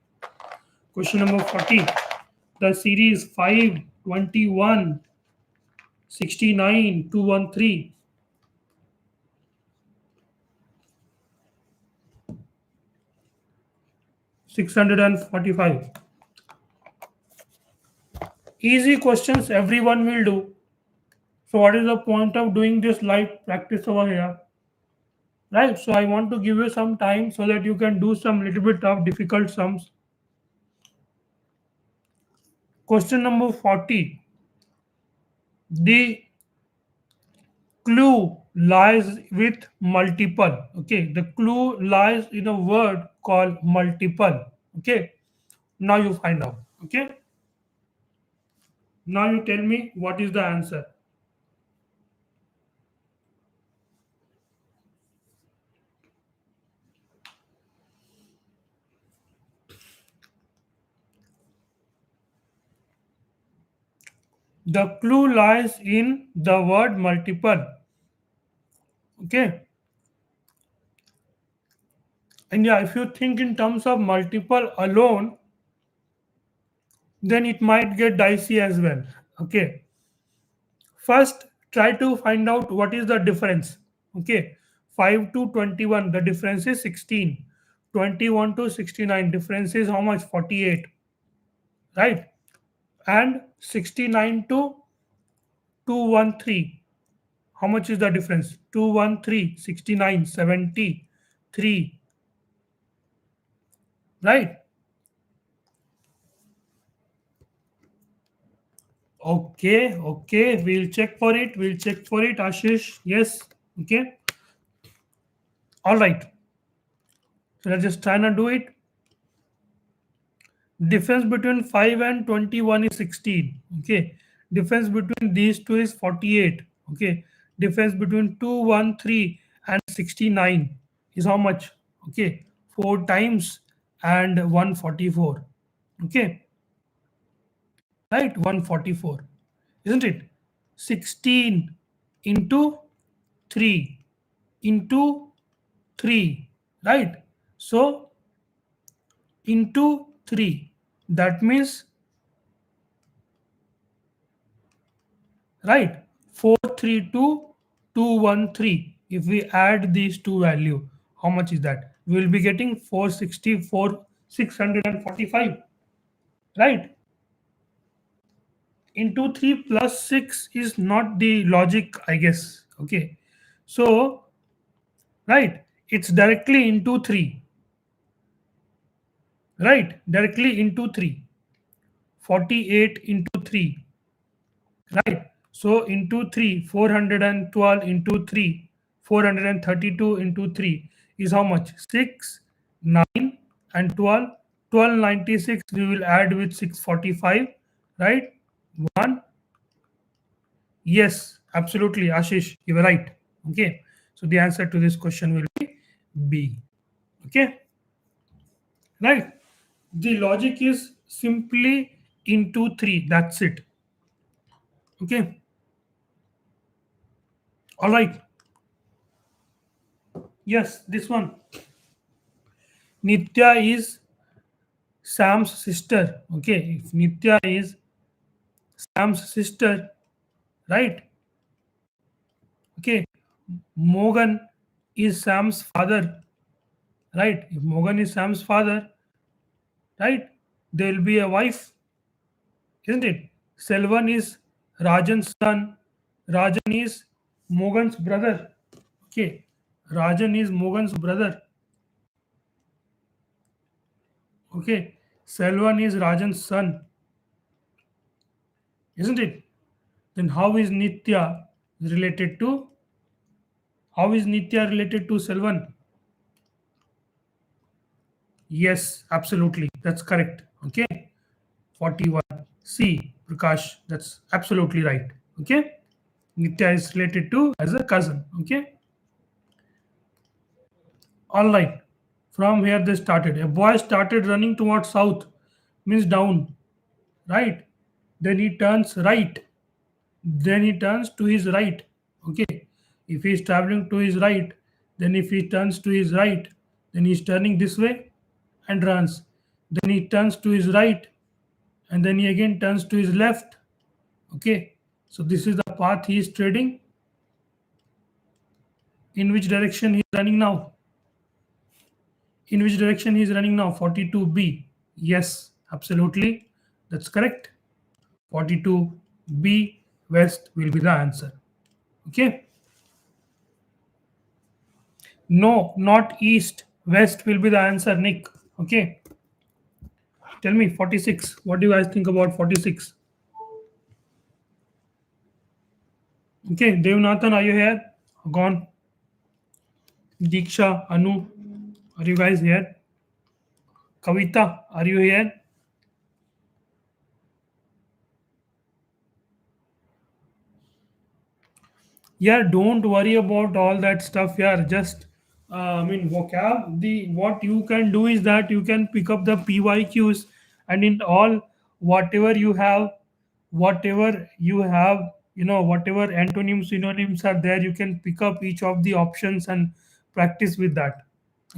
Question number 40. The series 5, 21, 69, 213. 645. Easy questions everyone will do. So what is the point of doing this live practice over here? Right. So I want to give you some time so that you can do some little bit of difficult sums. Question number 40. The clue lies with multiple. Okay. The clue lies in a word called multiple. Okay. Now you find out. Okay. Now you tell me what is the answer. The clue lies in the word multiple. Okay. And yeah, if you think in terms of multiple alone, then it might get dicey as well. Okay. First, try to find out what is the difference. Okay. 5 to 21, the difference is 16. 21 to 69, difference is how much? 48. Right. And 69 to 213. How much is the difference? 213, 69, 73. Right. Okay. We'll check for it. Ashish. Yes. Okay. All right. So let's just try and do it. Difference between 5 and 21 is 16. Okay. Difference between these two is 48. Okay. Difference between 213 and 69 is how much? Okay. 4 times and 144. Okay. Right. 144. Isn't it? 16 into 3 into 3. Right. So into 3. That means, right, 432, 213. If we add these two value, how much is that? We will be getting 464, 645. Right. Into 3 plus 6 is not the logic, I guess. Okay. So, right, it's directly into 3. Right. Directly into 3. 48 into 3. Right. So into 3, 412 into 3, 432 into 3 is how much? 6, 9 and 12. 1296 we will add with 645. Right. 1. Yes, absolutely, Ashish, you were right. Okay. So the answer to this question will be B. Okay. Right. The logic is simply into 3. That's it. Okay. All right. Yes, this one. Nitya is Sam's sister. Okay, if Nitya is Sam's sister, right? Okay, Morgan is Sam's father, right? If Morgan is Sam's father, right, there will be a wife, isn't it? Selvan is Rajan's son. Rajan is Morgan's brother. Okay. Rajan is Mogan's brother. Okay. Selvan is Rajan's son. Isn't it? Then related to how is Nitya related to Selvan? Yes, absolutely. That's correct. Okay. 41. C. Prakash. That's absolutely right. Okay. Nitya is related to as a cousin. Okay. All right. From here they started. A boy started running towards south, means down, right? Then he turns right. Then he turns to his right. Okay. If he is traveling to his right, then if he turns to his right, then he is turning this way and runs. Then he turns to his right and then he again turns to his left. Okay. So this is the path he is treading. In which direction he is running now? In which direction he is running now? 42B. Yes, absolutely. That's correct. 42B, west will be the answer. Okay. No, not east. West will be the answer, Nick. Okay. Tell me 46. What do you guys think about 46? Okay. Devnathan, are you here? Gone. Diksha, Anu, are you guys here? Kavita, are you here? Yeah, don't worry about all that stuff. Yeah, just vocab. The what you can do is that you can pick up the PYQs, and in all whatever you have, whatever antonyms, synonyms are there, you can pick up each of the options and practice with that.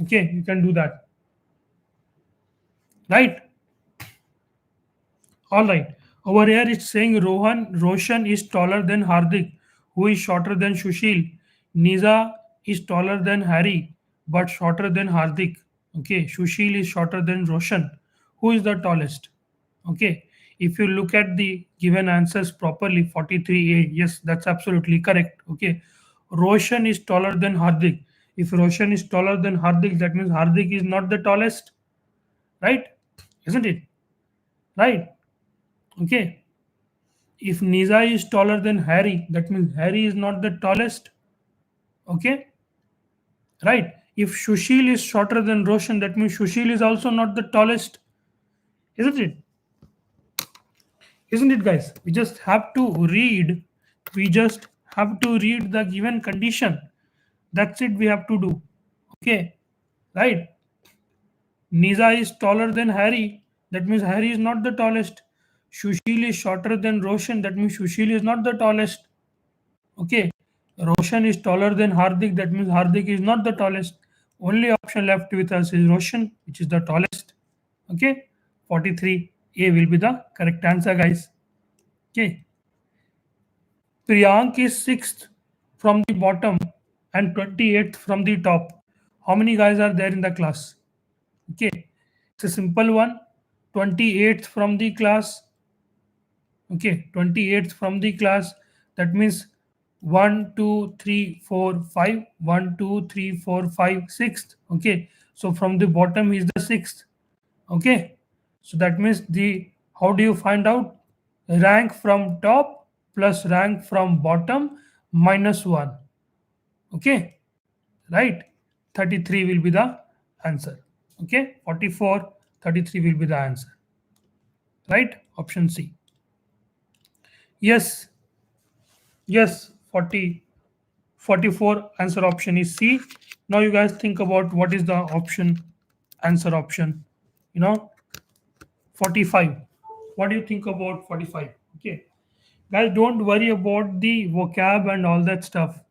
Okay, you can do that, right? All right. Over here it's saying Roshan is taller than Hardik, who is shorter than Sushil. Niza is taller than Harry, but shorter than Hardik. Okay. Sushil is shorter than Roshan. Who is the tallest? Okay. If you look at the given answers properly, 43A, yes, that's absolutely correct. Okay. Roshan is taller than Hardik. If Roshan is taller than Hardik, that means Hardik is not the tallest, right? Isn't it? Right. Okay. If Nisa is taller than Harry, that means Harry is not the tallest. Okay. Right. If Shushil is shorter than Roshan, that means Shushil is also not the tallest. Isn't it? Isn't it, guys? We just have to read. We just have to read the given condition. That's it we have to do. Okay. Right. Nisa is taller than Harry. That means Harry is not the tallest. Shushil is shorter than Roshan. That means Shushil is not the tallest. Okay. Roshan is taller than Hardik. That means Hardik is not the tallest. Only option left with us is Roshan, which is the tallest. Okay. 43A will be the correct answer, guys. Okay. Priyank is 6th from the bottom and 28th from the top. How many guys are there in the class? Okay. It's a simple one. 28th from the class. Okay. 28th from the class. That means 1 2 3 4 5 1 2 3 4 5 6th. Okay, so from the bottom is the 6th. Okay, so that means the how do you find out? Rank from top plus rank from bottom minus 1. Okay, right? 33 will be the answer. Okay, 44, 33 will be the answer, right? Option C. Yes, yes, 40, 44 answer option is C. Now you guys think about what is the option, answer option, 45. What do you think about 45? Okay. Guys, don't worry about the vocab and all that stuff.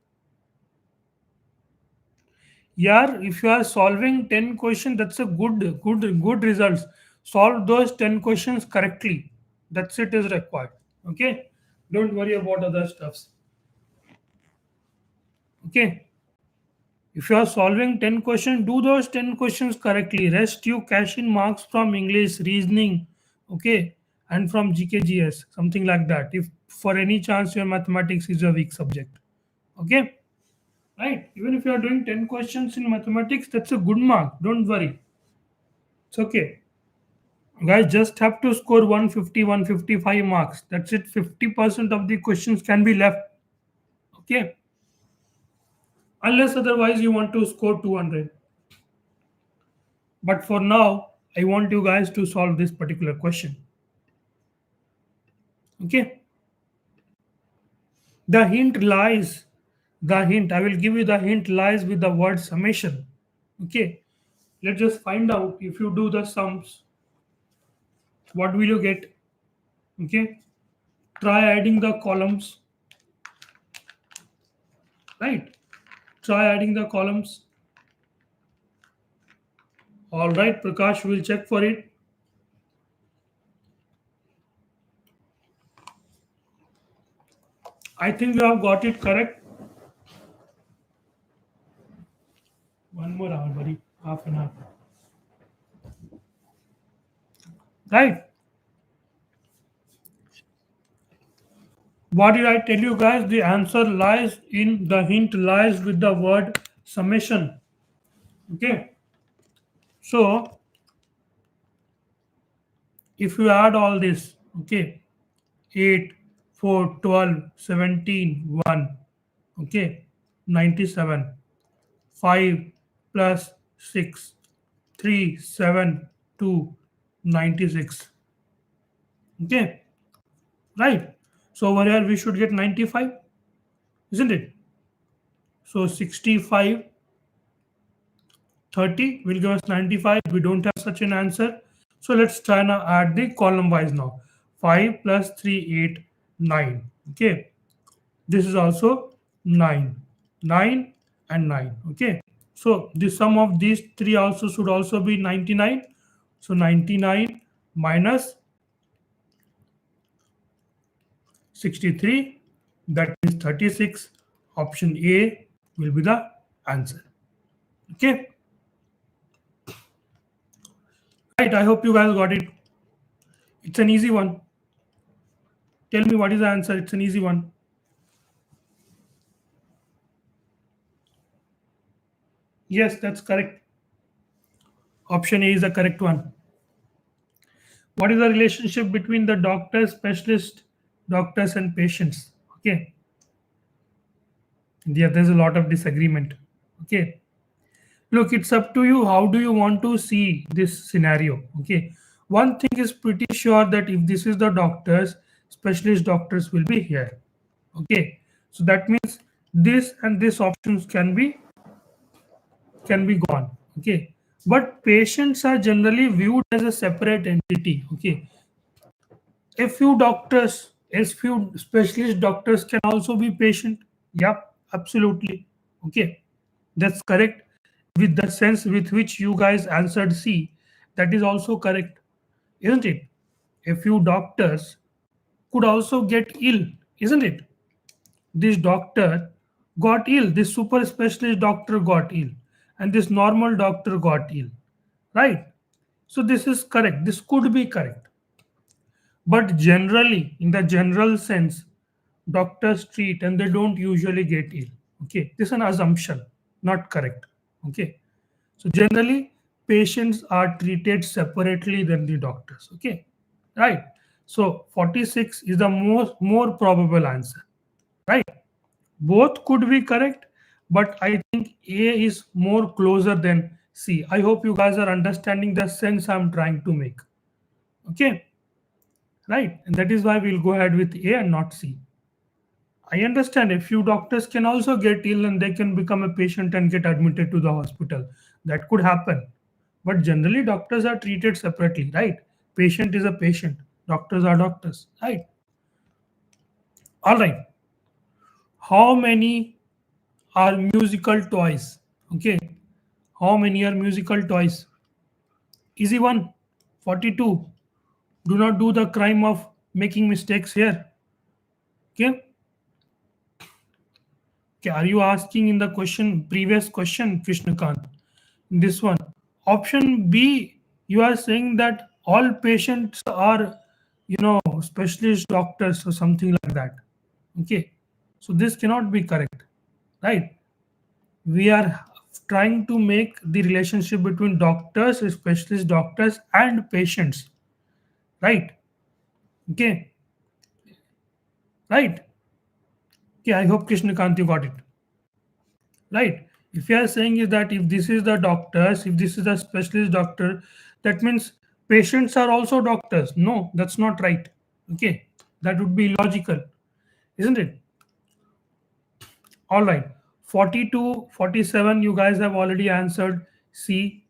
Yeah, if you are solving 10 questions, that's a good results. Solve those 10 questions correctly. That's it is required. Okay. Don't worry about other stuffs. Okay. If you are solving 10 questions, do those 10 questions correctly. Rest you cash in marks from English, reasoning, okay, and from GKGS, something like that. If for any chance your mathematics is a weak subject. Okay. right? Even if you are doing 10 questions in mathematics, that's a good mark. Don't worry. It's okay. Guys, just have to score 150, 155 marks. That's it. 50% of the questions can be left. Okay. Unless otherwise you want to score 200. But for now, I want you guys to solve this particular question. Okay. The hint lies, the hint, I will give you the hint lies with the word summation. Okay. Let's just find out if you do the sums, what will you get? Okay. Try adding the columns, right? Try adding the columns. All right, Prakash will check for it. I think you have got it correct. One more hour, buddy. Half an hour. Right. What did I tell you guys? The answer lies in the hint lies with the word summation. Okay. So if you add all this, okay, 8, 4, 12, 17, 1, okay, 97, 5 plus 6, 3, 7, 2, 96. Okay, right. So over here we should get 95, isn't it? So 65, 30 will give us 95. We don't have such an answer. So let's try now add the column wise now. 5 plus 3, 8, 9. Okay. This is also 9. 9 and 9. Okay. So the sum of these three also should also be 99. So 99 minus 63, that means 36. Option A will be the answer. Okay. Right, I hope you guys got it. It's an easy one. Tell me what is the answer. It's an easy one. Yes, that's correct. Option A is the correct one. What is the relationship between the doctors, specialist doctors, and patients? Okay. Yeah, there's a lot of disagreement. Okay. Look, it's up to you. How do you want to see this scenario? Okay. One thing is pretty sure that if this is the doctors, specialist doctors will be here. Okay. So that means this and this options can be gone. Okay. But patients are generally viewed as a separate entity. Okay. A few doctors, as few specialist doctors can also be patient. Yep, absolutely. Okay. That's correct. With the sense with which you guys answered C, that is also correct, isn't it? A few doctors could also get ill, isn't it? This doctor got ill, this super specialist doctor got ill, and this normal doctor got ill, right? So this is correct. This could be correct. But generally, in the general sense, doctors treat and they don't usually get ill. Okay, this is an assumption, not correct. Okay, so generally, patients are treated separately than the doctors. Okay, right. So 46 is the more probable answer, right? Both could be correct, but I think A is more closer than C. I hope you guys are understanding the sense I'm trying to make. Okay, right? And that is why we'll go ahead with A and not C. I understand a few doctors can also get ill and they can become a patient and get admitted to the hospital. That could happen. But generally, doctors are treated separately, right? Patient is a patient, doctors are doctors, right? All right. How many are musical toys? Okay. How many are musical toys? Easy one. 42. Do not do the crime of making mistakes here. Okay. Okay. Are you asking in the question, previous question, Krishnakant? This one. Option B, you are saying that all patients are, specialist doctors or something like that. Okay. So this cannot be correct. Right. We are trying to make the relationship between doctors, specialist doctors, and patients. Right? Okay. Right. Okay. I hope Krishnakant you got it. Right. If you are saying is that if this is the doctors, if this is the specialist doctor, that means patients are also doctors. No, that's not right. Okay. That would be illogical, isn't it? All right. 42, 47, you guys have already answered C.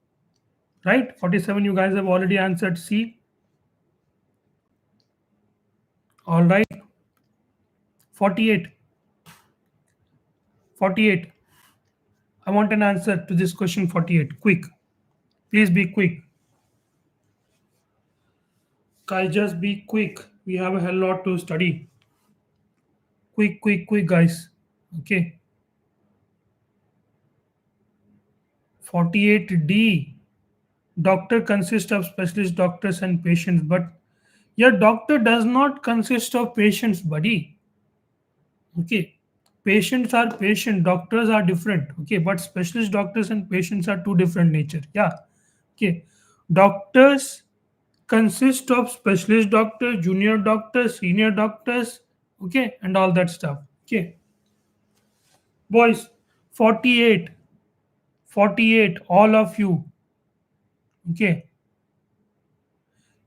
Right? 47, you guys have already answered C. All right. 48. 48. I want an answer to this question 48. Quick. Please be quick. Guys, just be quick. We have a hell lot to study. Quick, quick, quick, guys. Okay. 48D. Doctor consists of specialist doctors and patients, but your doctor does not consist of patients, buddy. Okay. Patients are patient, doctors are different. Okay, but specialist doctors and patients are two different nature. Yeah. Okay. Doctors consist of specialist doctors, junior doctors, senior doctors, okay, and all that stuff. Okay. Boys, 48, 48, all of you. Okay.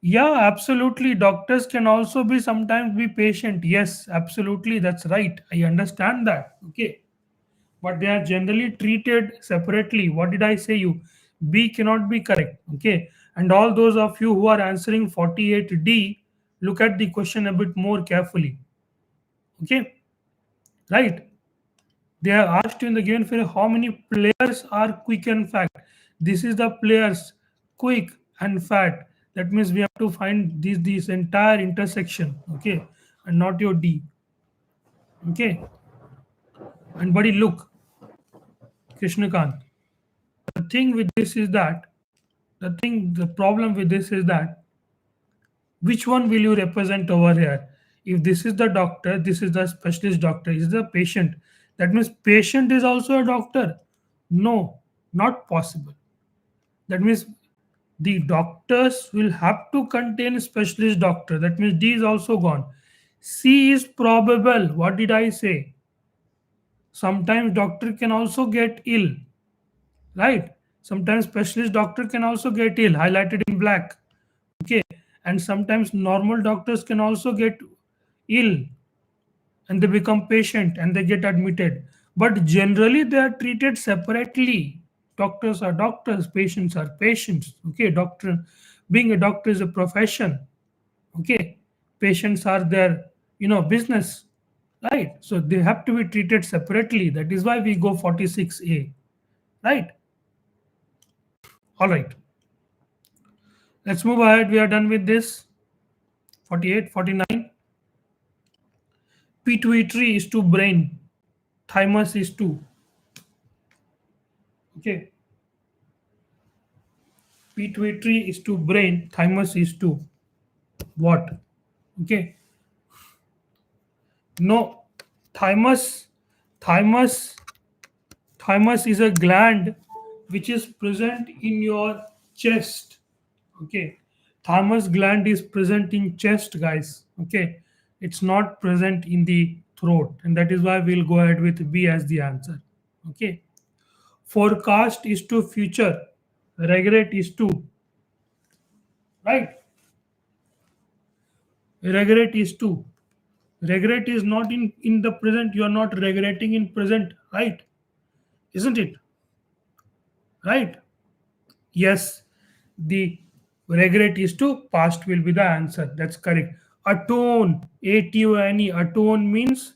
Yeah, absolutely. Doctors can also be sometimes be patient. Yes, absolutely. That's right. I understand that. Okay. But they are generally treated separately. What did I say you? B cannot be correct. Okay. And all those of you who are answering 48D, look at the question a bit more carefully. Okay. Right. They have asked you in the given figure how many players are quick and fat. This is the players quick and fat. That means we have to find this entire intersection. Okay. And not your D. Okay. And buddy, look, Krishnakant. The thing with this is that the problem with this is that which one will you represent over here? If this is the doctor, this is the specialist doctor, is the patient. That means patient is also a doctor. No, not possible. That means the doctors will have to contain specialist doctor. That means D is also gone. C is probable. What did I say? Sometimes doctor can also get ill, right? Sometimes specialist doctor can also get ill, highlighted in black. Okay. And sometimes normal doctors can also get ill and they become patient and they get admitted. But generally they are treated separately. Doctors are doctors, patients are patients. Okay, doctor, being a doctor is a profession. Okay, patients are their business, right? So they have to be treated separately. That is why we go 46A, right? All right, let's move ahead. We are done with this. 48, 49. Pituitary is to brain, thymus is to, okay, pituitary is to brain, thymus is to what? Okay, no, thymus, thymus, thymus is a gland which is present in your chest. Okay, thymus gland is present in chest, guys. Okay, it's not present in the throat, and that is why we'll go ahead with B as the answer. Okay, forecast is to future, regret is to, right? Regret is to, regret is not in the present. You are not regretting in present, right? Isn't it? Right? Yes, the regret is to past will be the answer. That's correct. Atone, atone, atone means,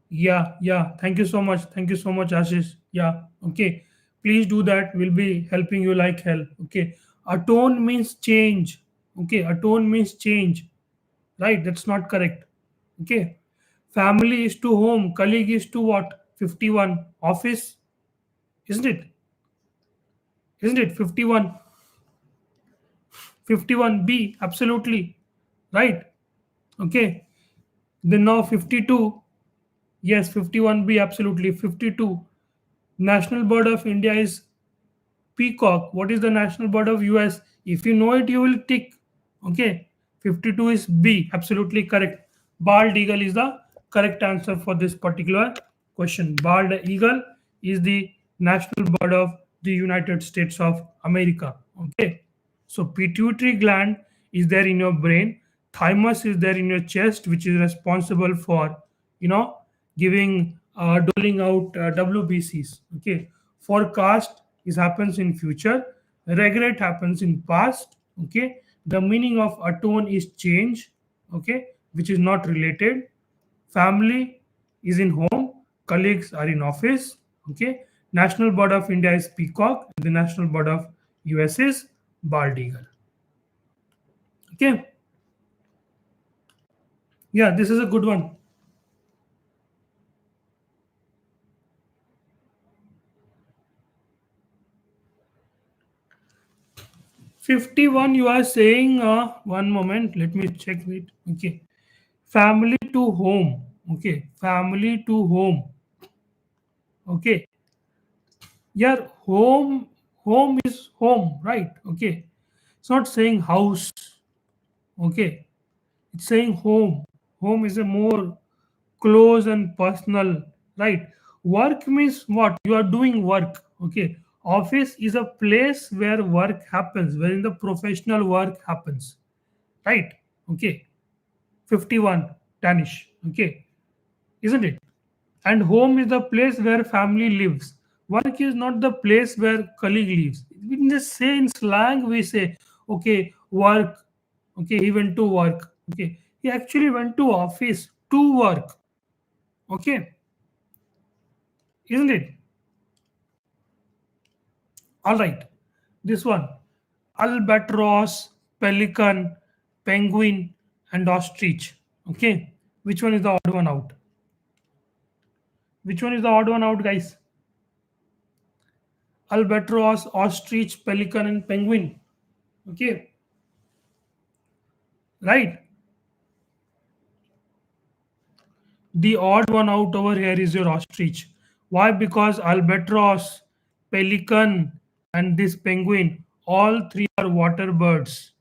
yeah, yeah. Thank you so much. Thank you so much, Ashish. Yeah, okay. Please do that. We'll be helping you like hell. Okay. Atone means change. Okay. Atone means change. Right? That's not correct. Okay. Family is to home. Colleague is to what? 51. Office. Isn't it? Isn't it? 51. 51B. Absolutely. Right. Okay. Then now 52. Yes, 51B, absolutely. 52. National bird of India is peacock. What is the national bird of US? If you know it, you will tick. Okay. 52 is B. Absolutely correct. Bald eagle is the correct answer for this particular question. Bald eagle is the national bird of the United States of America. Okay. So pituitary gland is there in your brain. Thymus is there in your chest, which is responsible for, you know, giving, doling out WBCs. Okay. Forecast is happens in future. Regret happens in past. Okay. The meaning of atone is change. Okay, which is not related. Family is in home. Colleagues are in office. Okay. National bird of India is peacock. And the national bird of US is bald eagle. Okay. Yeah, this is a good one. 51, you are saying, one moment, let me check it. Okay. Family to home. Okay. Family to home. Okay. Yeah, home is home, right? Okay. It's not saying house. Okay. It's saying home. Home is a more close and personal, right? Work means what? You are doing work. Okay. Office is a place where work happens, wherein the professional work happens. Right? Okay. 51, Danish. Okay. Isn't it? And home is the place where family lives. Work is not the place where colleague lives. We just say in slang, we say, okay, work. Okay, he went to work. Okay. He actually went to office to work. Okay. Isn't it? All right. This one. Albatross, pelican, penguin, and ostrich. Okay. Which one is the odd one out? Which one is the odd one out, guys? Albatross, ostrich, pelican, and penguin. Okay, right. The odd one out over here is your ostrich. Why? Because albatross, pelican, and this penguin, all three are water birds.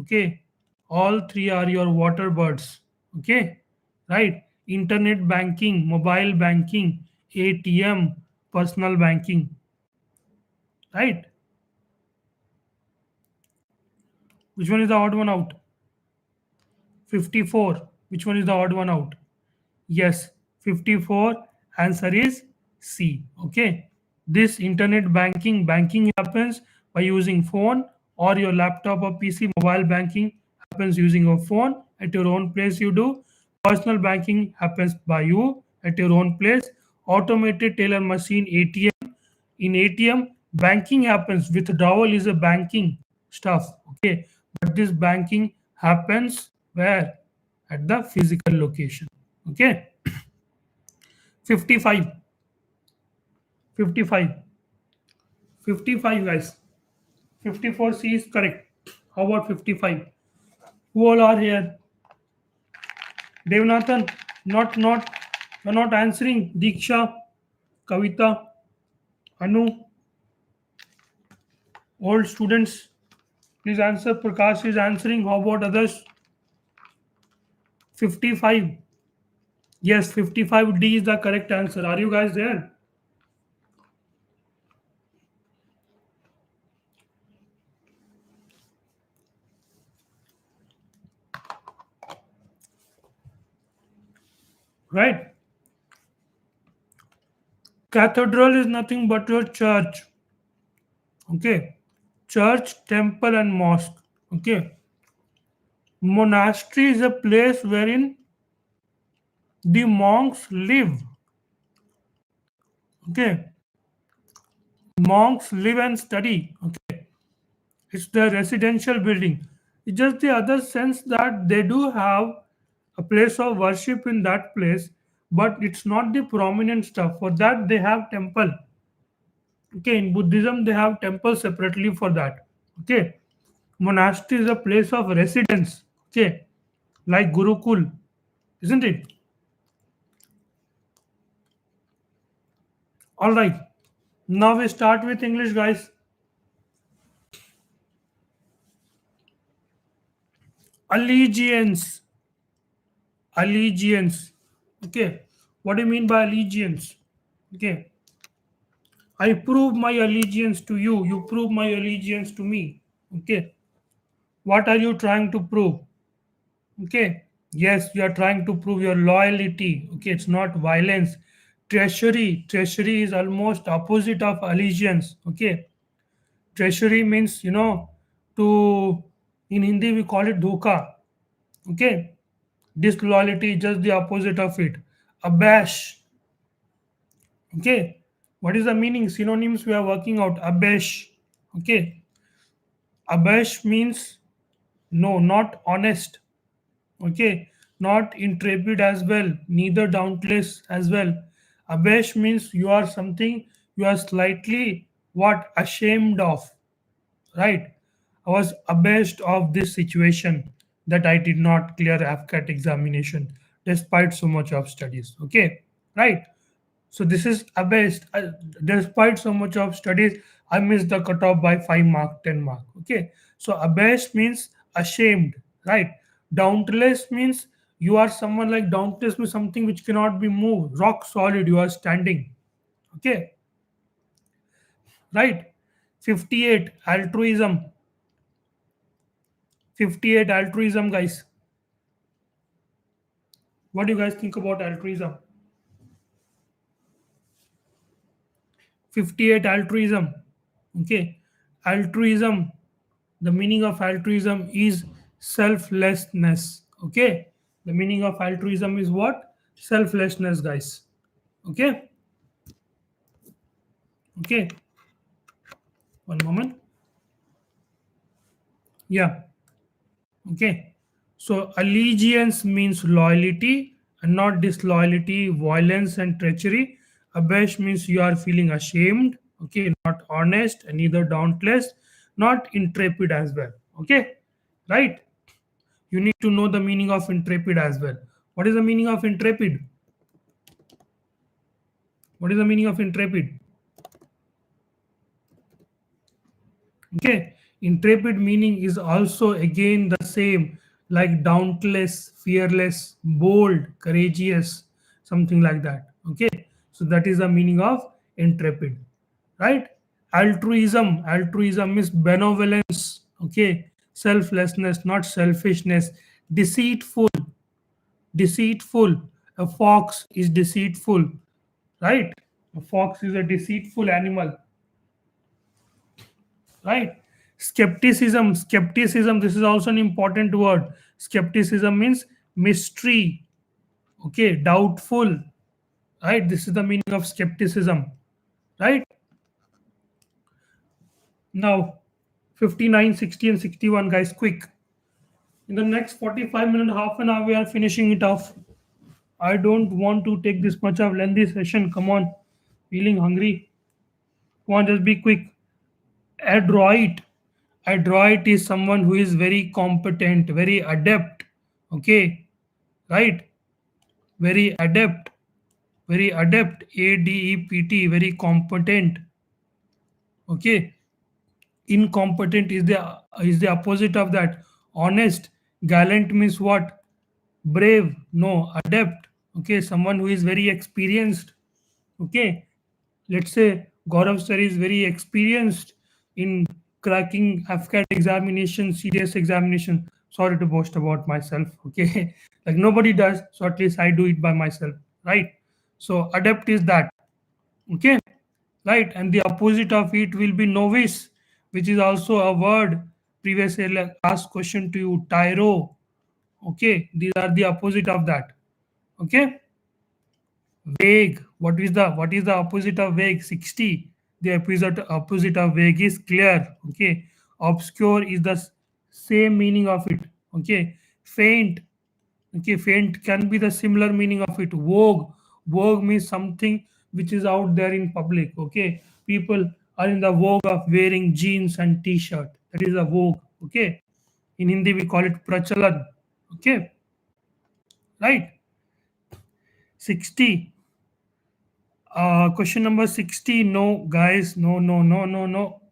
Okay, all three are your water birds. Okay, right. Internet banking, mobile banking, ATM, personal banking. Right. Which one is the odd one out? 54. Which one is the odd one out? Yes, 54. Answer is C. Okay. This internet banking happens by using phone or your laptop or PC. Mobile banking happens using your phone at your own place. You do. Personal banking happens by you at your own place. Automated teller machine, ATM. In ATM, banking happens. Withdrawal is a banking stuff. Okay. But this banking happens where? At the physical location. Okay. 55, 55, 55, guys. 54C is correct. How about 55? Who all are here? Devnathan, not, you're not answering. Diksha, Kavita, Anu, old students, please answer. Prakash is answering. How about others? 55. Yes, 55D is the correct answer. Are you guys there? Right. Cathedral is nothing but your church. Okay. Church, temple, and mosque. Okay. Monastery is a place wherein the monks live. Okay. Monks live and study. Okay. It's the residential building. It's just the other sense that they do have a place of worship in that place, but it's not the prominent stuff. For that, they have temple. Okay. In Buddhism, they have temple separately for that. Okay. Monastery is a place of residence. Okay. Like Gurukul, isn't it? All right, now we start with English, guys. Allegiance. Allegiance. Okay, what do you mean by allegiance? Okay, I prove my allegiance to you, you prove my allegiance to me. Okay, what are you trying to prove? Okay, yes, you are trying to prove your loyalty. Okay, it's not violence. Treachery is almost opposite of allegiance. Okay, treachery means, to, in Hindi we call it dhoka. Okay, disloyalty is just the opposite of it. Abash. Okay, what is the meaning? Synonyms we are working out. Abash. Okay, abash means no, not honest. Okay, not intrepid as well, neither dauntless as well. Abash means you are something you are slightly what ashamed of, right? I was abashed of this situation that I did not clear AFCAT examination despite so much of studies. Okay, right? So this is abashed. Despite so much of studies, I missed the cutoff by 5 mark, 10 mark. Okay. So abashed means ashamed, right? Dauntless means you are someone like dauntless means something which cannot be moved. Rock solid, you are standing. Okay. Right. 58 altruism. 58 altruism, guys. What do you guys think about altruism? 58 altruism. Okay. Altruism, the meaning of altruism is selflessness. Okay, the meaning of altruism is what? Selflessness, guys. Okay, okay, one moment. Yeah, okay. So allegiance means loyalty and not disloyalty, violence and treachery. Abash means you are feeling ashamed. Okay, not honest and neither dauntless, not intrepid as well. Okay, right? You need to know the meaning of intrepid as well. What is the meaning of intrepid? What is the meaning of intrepid? Okay, intrepid meaning is also again the same like dauntless, fearless, bold, courageous, something like that. Okay, so that is the meaning of intrepid, right? Altruism is benevolence. Okay, selflessness, not selfishness. Deceitful, deceitful. A fox is deceitful, right? A fox is a deceitful animal, right? Skepticism, this is also an important word. Skepticism means mystery. Okay, doubtful, right? This is the meaning of skepticism, right? Now 59, 60 and 61, guys, quick. In the next 45 minutes, half an hour, we are finishing it off. I don't want to take this much of lengthy session. Come on, feeling hungry. Come on, just be quick. Adroit. Adroit is someone who is very competent, very adept. Okay, right? Very adept, very adept. ADEPT, very competent. Okay, incompetent is the opposite of that. Honest. Gallant means what? Brave. No, adept. Okay, someone who is very experienced. Okay, let's say Gaurav sir is very experienced in cracking AFCAT examination, serious examination. Sorry to boast about myself. Okay, like nobody does, so at least I do it by myself, right? So adept is that. Okay, right, and the opposite of it will be novice, which is also a word previously like asked question to you. Tyro. Okay, these are the opposite of that. Okay, vague. What is the opposite of vague? 60. The opposite of vague is clear. Okay, obscure is the same meaning of it. Okay, faint. Okay, faint can be the similar meaning of it. Vogue means something which is out there in public. Okay, people are in the vogue of wearing jeans and t-shirt. That is a vogue. Okay, in Hindi we call it prachalan. Okay, right. 60. Question number 60. No, guys. No, no, no, no, no.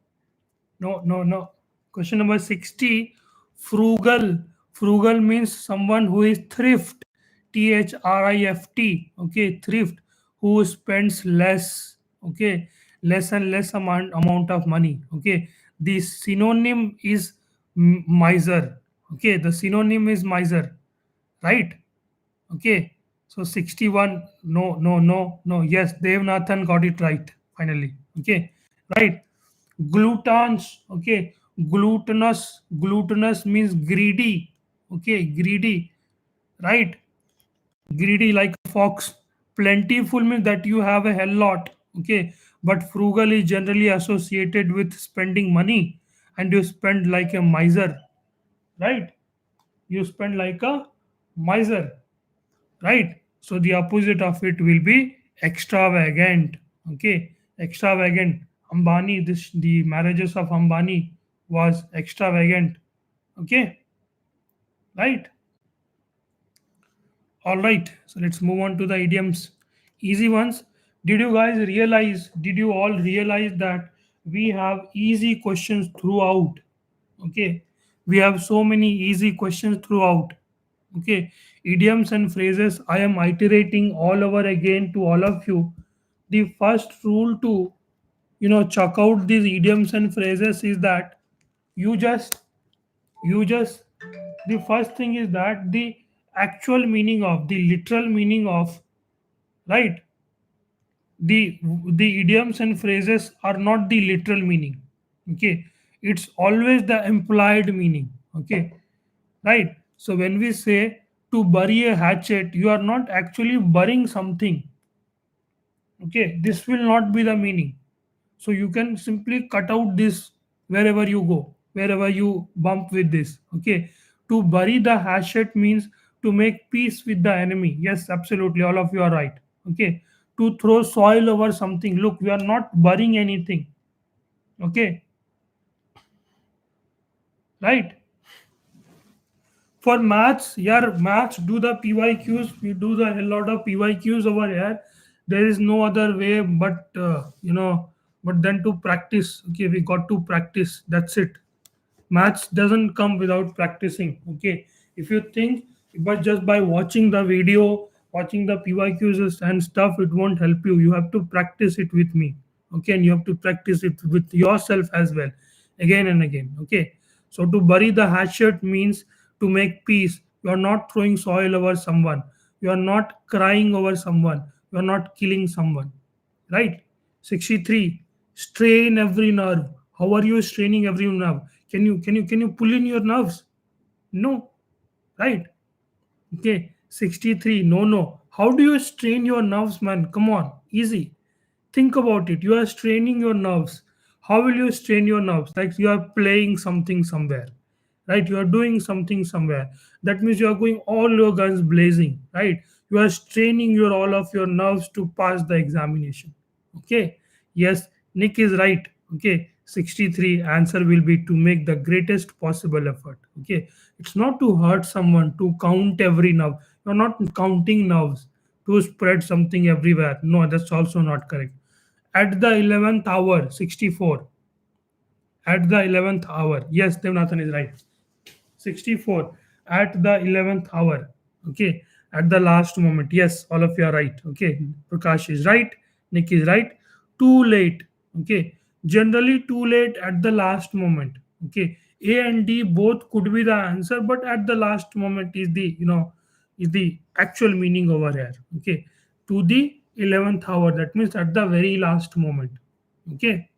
No, no, no. Question number 60. Frugal. Frugal means someone who is thrift. THRIFT. Okay, thrift. Who spends less. Okay, less and less amount of money. Okay, the synonym is miser. Okay, the synonym is miser. Right? Okay, so 61. No, no, no, no. Yes, Devnathan got it right finally. Okay, right. Glutons. Okay, glutinous. Glutinous means greedy. Okay, greedy. Right, greedy like a fox. Plentiful means that you have a hell lot. Okay, but frugal is generally associated with spending money, and you spend like a miser. Right, you spend like a miser. Right, so the opposite of it will be extravagant. Okay, extravagant. Ambani, this the marriages of Ambani was extravagant. Okay, right. All right, so let's move on to the idioms. Easy ones. Did you all realize that we have easy questions throughout? Okay, we have so many easy questions throughout. Okay, idioms and phrases. I am iterating all over again to all of you. The first rule to check out these idioms and phrases is that you just you just the first thing is that the actual meaning of the literal meaning of, right, the the idioms and phrases are not the literal meaning. Okay, it's always the implied meaning. Okay, right. So when we say to bury a hatchet, you are not actually burying something. Okay, this will not be the meaning. So you can simply cut out this wherever you go, wherever you bump with this. Okay, to bury the hatchet means to make peace with the enemy. Yes, absolutely, all of you are right. Okay, to throw soil over something. Look, we are not burying anything. Okay, right. For maths, yeah, maths do the PYQs. We do the hell lot of PYQs over here. There is no other way but but then to practice. Okay, we got to practice. That's it. Maths doesn't come without practicing. Okay, if you think but just by watching the video, watching the PYQs and stuff, it won't help you. You have to practice it with me. Okay, and you have to practice it with yourself as well, again and again. Okay, so to bury the hatchet means to make peace. You are not throwing soil over someone. You are not crying over someone. You are not killing someone. Right. 63. Strain every nerve. How are you straining every nerve? Can you pull in your nerves? No. Right. Okay. 63. No, no. How do you strain your nerves, man? Come on. Easy. Think about it. You are straining your nerves. How will you strain your nerves? Like you are playing something somewhere, right? You are doing something somewhere. That means you are going all your guns blazing, right? You are straining your all of your nerves to pass the examination. Okay. Yes, Nick is right. Okay. 63 answer will be to make the greatest possible effort. Okay. It's not to hurt someone, to count every nerve. You're not counting nerves to spread something everywhere. No, that's also not correct. At the 11th hour, 64. At the 11th hour. Yes, Devnathan is right. 64. At the 11th hour. Okay. At the last moment. Yes, all of you are right. Okay. Prakash is right. Nick is right. Too late. Okay. Generally, too late at the last moment. Okay. A and D both could be the answer, but at the last moment is the actual meaning over here. Okay. To the 11th hour. That means at the very last moment. Okay,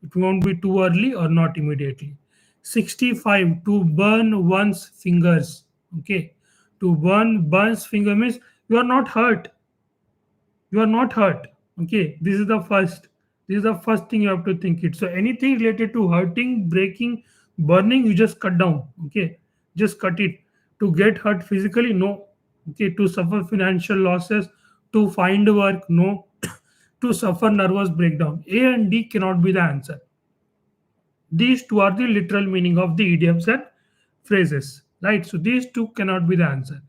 it won't be too early or not immediately. 65. To burn one's fingers. Okay, to burns finger means you are not hurt. You are not hurt. Okay, this is the first thing you have to think it. So anything related to hurting, breaking, burning, you just cut down. Okay, just cut it. To get hurt physically, no. Okay, to suffer financial losses, to find work, no. To suffer nervous breakdown. A and D cannot be the answer. These two are the literal meaning of the idioms and phrases, right? So these two cannot be the answer.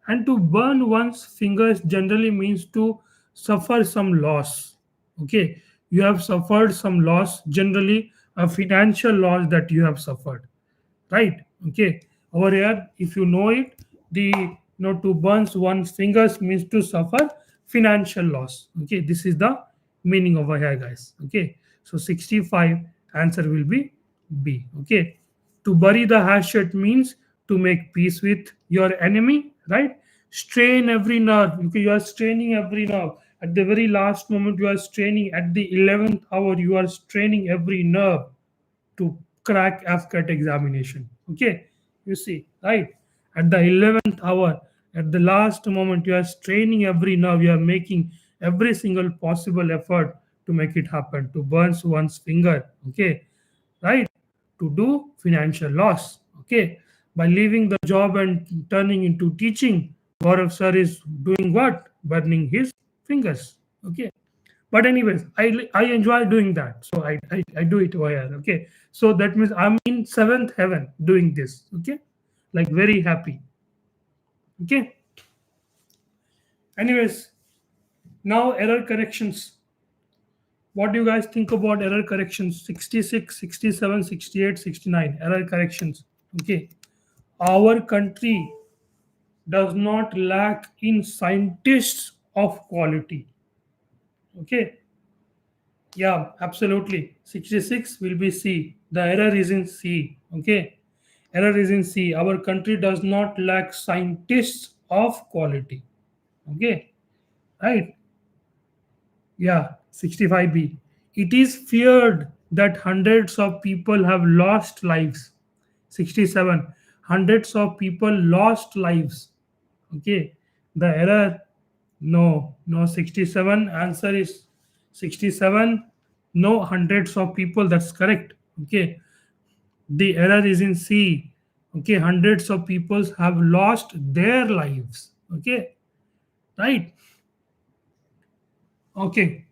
And to burn one's fingers generally means to suffer some loss. Okay, you have suffered some loss, generally a financial loss that you have suffered, right? Okay, over here if you know it, the to burn one's fingers means to suffer financial loss. Okay, this is the meaning over here, guys. Okay, so 65 answer will be B. Okay, to bury the hatchet means to make peace with your enemy, right? Strain every nerve. Okay, you are straining every nerve at the very last moment. You are straining at the 11th hour, you are straining every nerve to crack AFCAT examination. Okay, you see, right? At the 11th hour, at the last moment, you are straining every nerve, you are making every single possible effort to make it happen, to burn one's finger. Okay, right? To do financial loss. Okay, by leaving the job and turning into teaching, Gaurav sir is doing what? Burning his fingers. Okay, but anyways, I enjoy doing that, so I do it over here. Okay, so that means I'm in seventh heaven doing this. Okay, like very happy. Okay, anyways, now error corrections. What do you guys think about error corrections? 66, 67, 68, 69 error corrections. Okay, our country does not lack in scientists of quality. Okay, yeah, absolutely. 66 will be C. The error is in C. Okay. Error is in C. Our country does not lack scientists of quality. Okay. Right. Yeah. 65B. It is feared that hundreds of people have lost lives. 67. Hundreds of people lost lives. Okay. The error, no, no. 67 answer is 67. No, hundreds of people. That's correct. Okay. The error is in C. Okay. Hundreds of people have lost their lives. Okay. Right. Okay.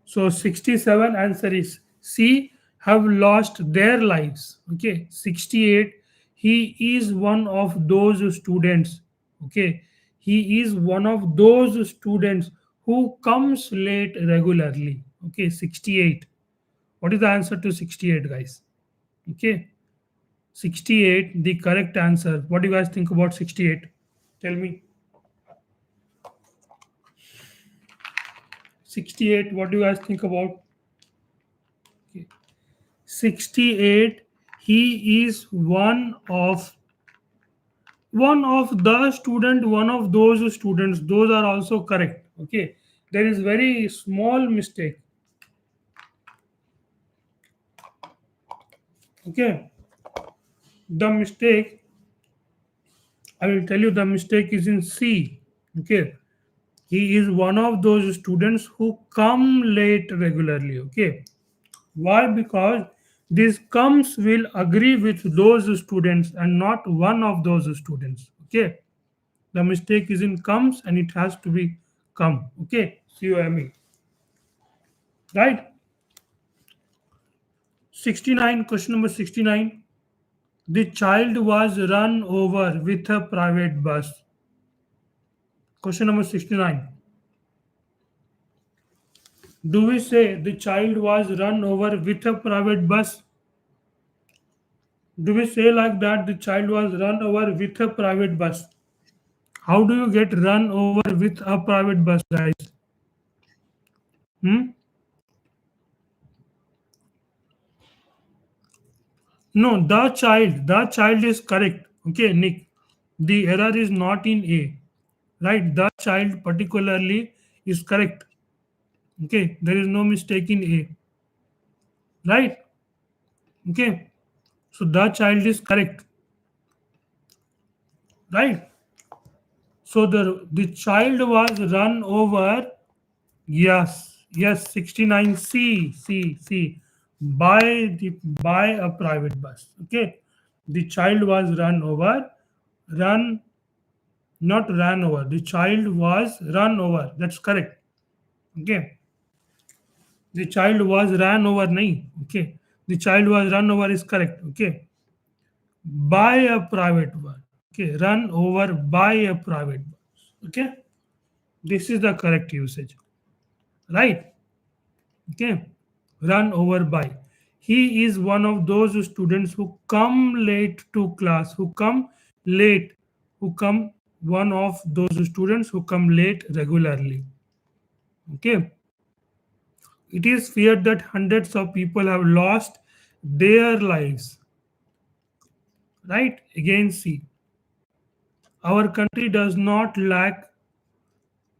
So 67 answer is C, have lost their lives. Okay. 68, he is one of those students. Okay. He is one of those students who comes late regularly. Okay. 68. What is the answer to 68, guys? Okay. 68, the correct answer. What do you guys think about 68? Tell me. 68, what do you guys think about? Okay. 68, he is one of the student, one of those students. Those are also correct. Okay. There is very small mistake. Okay. The mistake, I will tell you, the mistake is in C. Okay. He is one of those students who come late regularly. Okay. Why? Because this comes will agree with those students and not one of those students. Okay. The mistake is in comes and it has to be come. Okay. COME. Right. 69. Question number 69. The child was run over with a private bus. Question number 69. Do we say the child was run over with a private bus? Do we say like that the child was run over with a private bus? How do you get run over with a private bus, guys? Hmm? No, the child is correct. Okay, Nick. The error is not in A. Right? The child particularly is correct. Okay, there is no mistake in A. Right? Okay. So the child is correct. Right? So the child was run over. Yes, yes, 69 C by a private bus. Okay. The child was run over, run not ran over. The child was run over. That's correct. Okay. The child was ran over nahi. Okay. The child was run over is correct. Okay. By a private bus. Okay. Run over by a private bus. Okay. This is the correct usage. Right. Okay, run over by. He is one of those students who come late to class, who come late, who come one of those students who come late regularly. Okay, it is feared that hundreds of people have lost their lives. Right? Again, see, our country does not lack,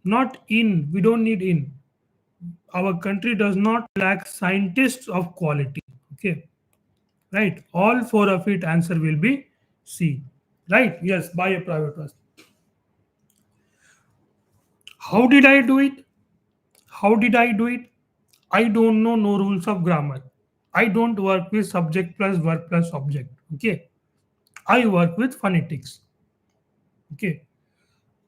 not in, we don't need in. Our country does not lack scientists of quality. Okay, right? All four of it answer will be C. Right? Yes, buy a private bus. How did I do it? How did I do it? I don't know no rules of grammar. I don't work with subject plus verb plus object. Okay. I work with phonetics. Okay.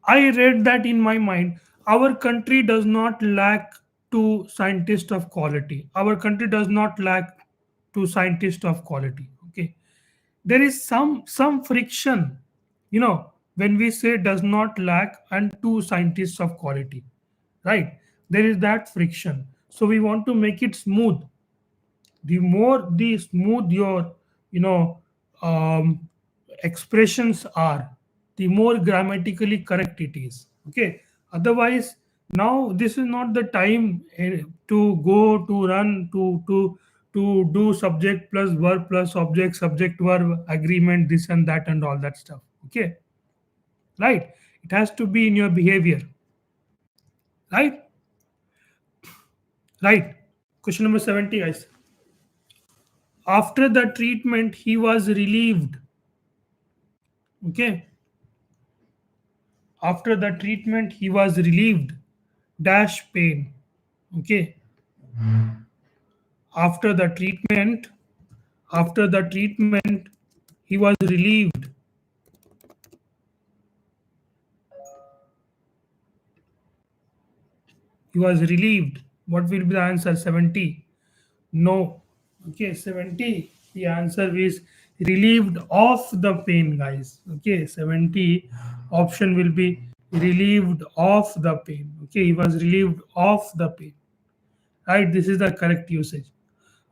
I read that in my mind. Our country does not lack to scientists of quality. Our country does not lack to scientists of quality. Okay. There is some friction, when we say does not lack and two scientists of quality, right? There is that friction. So we want to make it smooth. The more the smooth your you know um, expressions are, the more grammatically correct it is. Okay, otherwise, now this is not the time to go to run to do subject plus verb plus object, subject verb agreement, this and that and all that stuff. Okay, right? It has to be in your behavior. Right. Right. Question number 70, guys. After the treatment he was relieved. Okay, after the treatment he was relieved dash pain. Okay, after the treatment, after the treatment he was relieved, he was relieved. What will be the answer? 70. No. Okay, 70, the answer is relieved of the pain, guys. Okay, 70 option will be relieved of the pain. Okay, he was relieved of the pain. Right, this is the correct usage.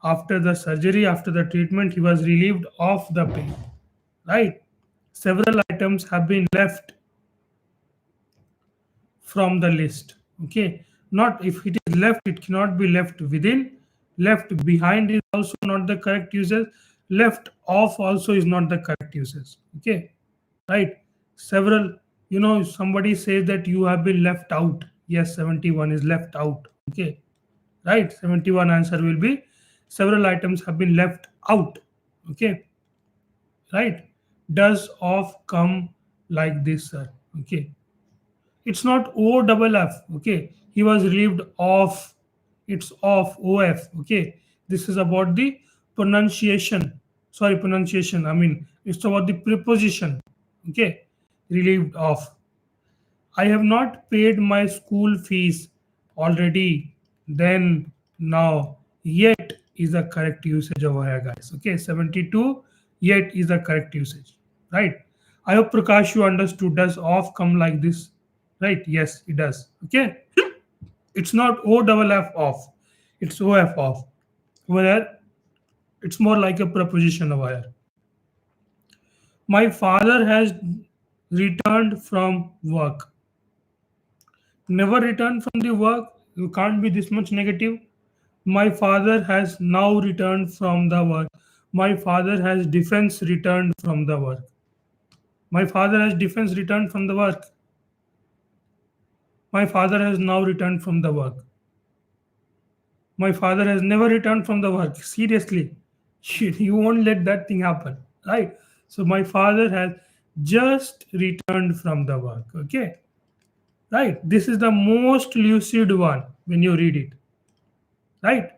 After the surgery, after the treatment, he was relieved of the pain. Right, several items have been left from the list. Okay, not if it is left, it cannot be left within. Left behind is also not the correct usage. Left off also is not the correct usage. Okay, right, several, somebody says that you have been left out. Yes, 71 is left out. Okay, right, 71 answer will be several items have been left out. Okay, right. Does of come like this, sir? Okay, it's not o double f. Okay, he was relieved of, it's of of. Okay, this is about the pronunciation. Sorry, pronunciation, I mean it's about the preposition. Okay, relieved of. I have not paid my school fees already. Then, now, yet is the correct usage over here, guys. Okay, 72, yet is the correct usage. Right. I hope Prakash you understood. Does off come like this? Right. Yes, it does. Okay. It's not O double F off. It's O F off. Over here, it's more like a preposition over here. My father has returned from work. Never returned from the work. You can't be this much negative. My father has now returned from the work. My father has defense returned from the work. My father has defense returned from the work. My father has now returned from the work. My father has never returned from the work. Seriously. Shit, you won't let that thing happen. Right? So my father has just returned from the work. Okay. Right. This is the most lucid one when you read it. Right.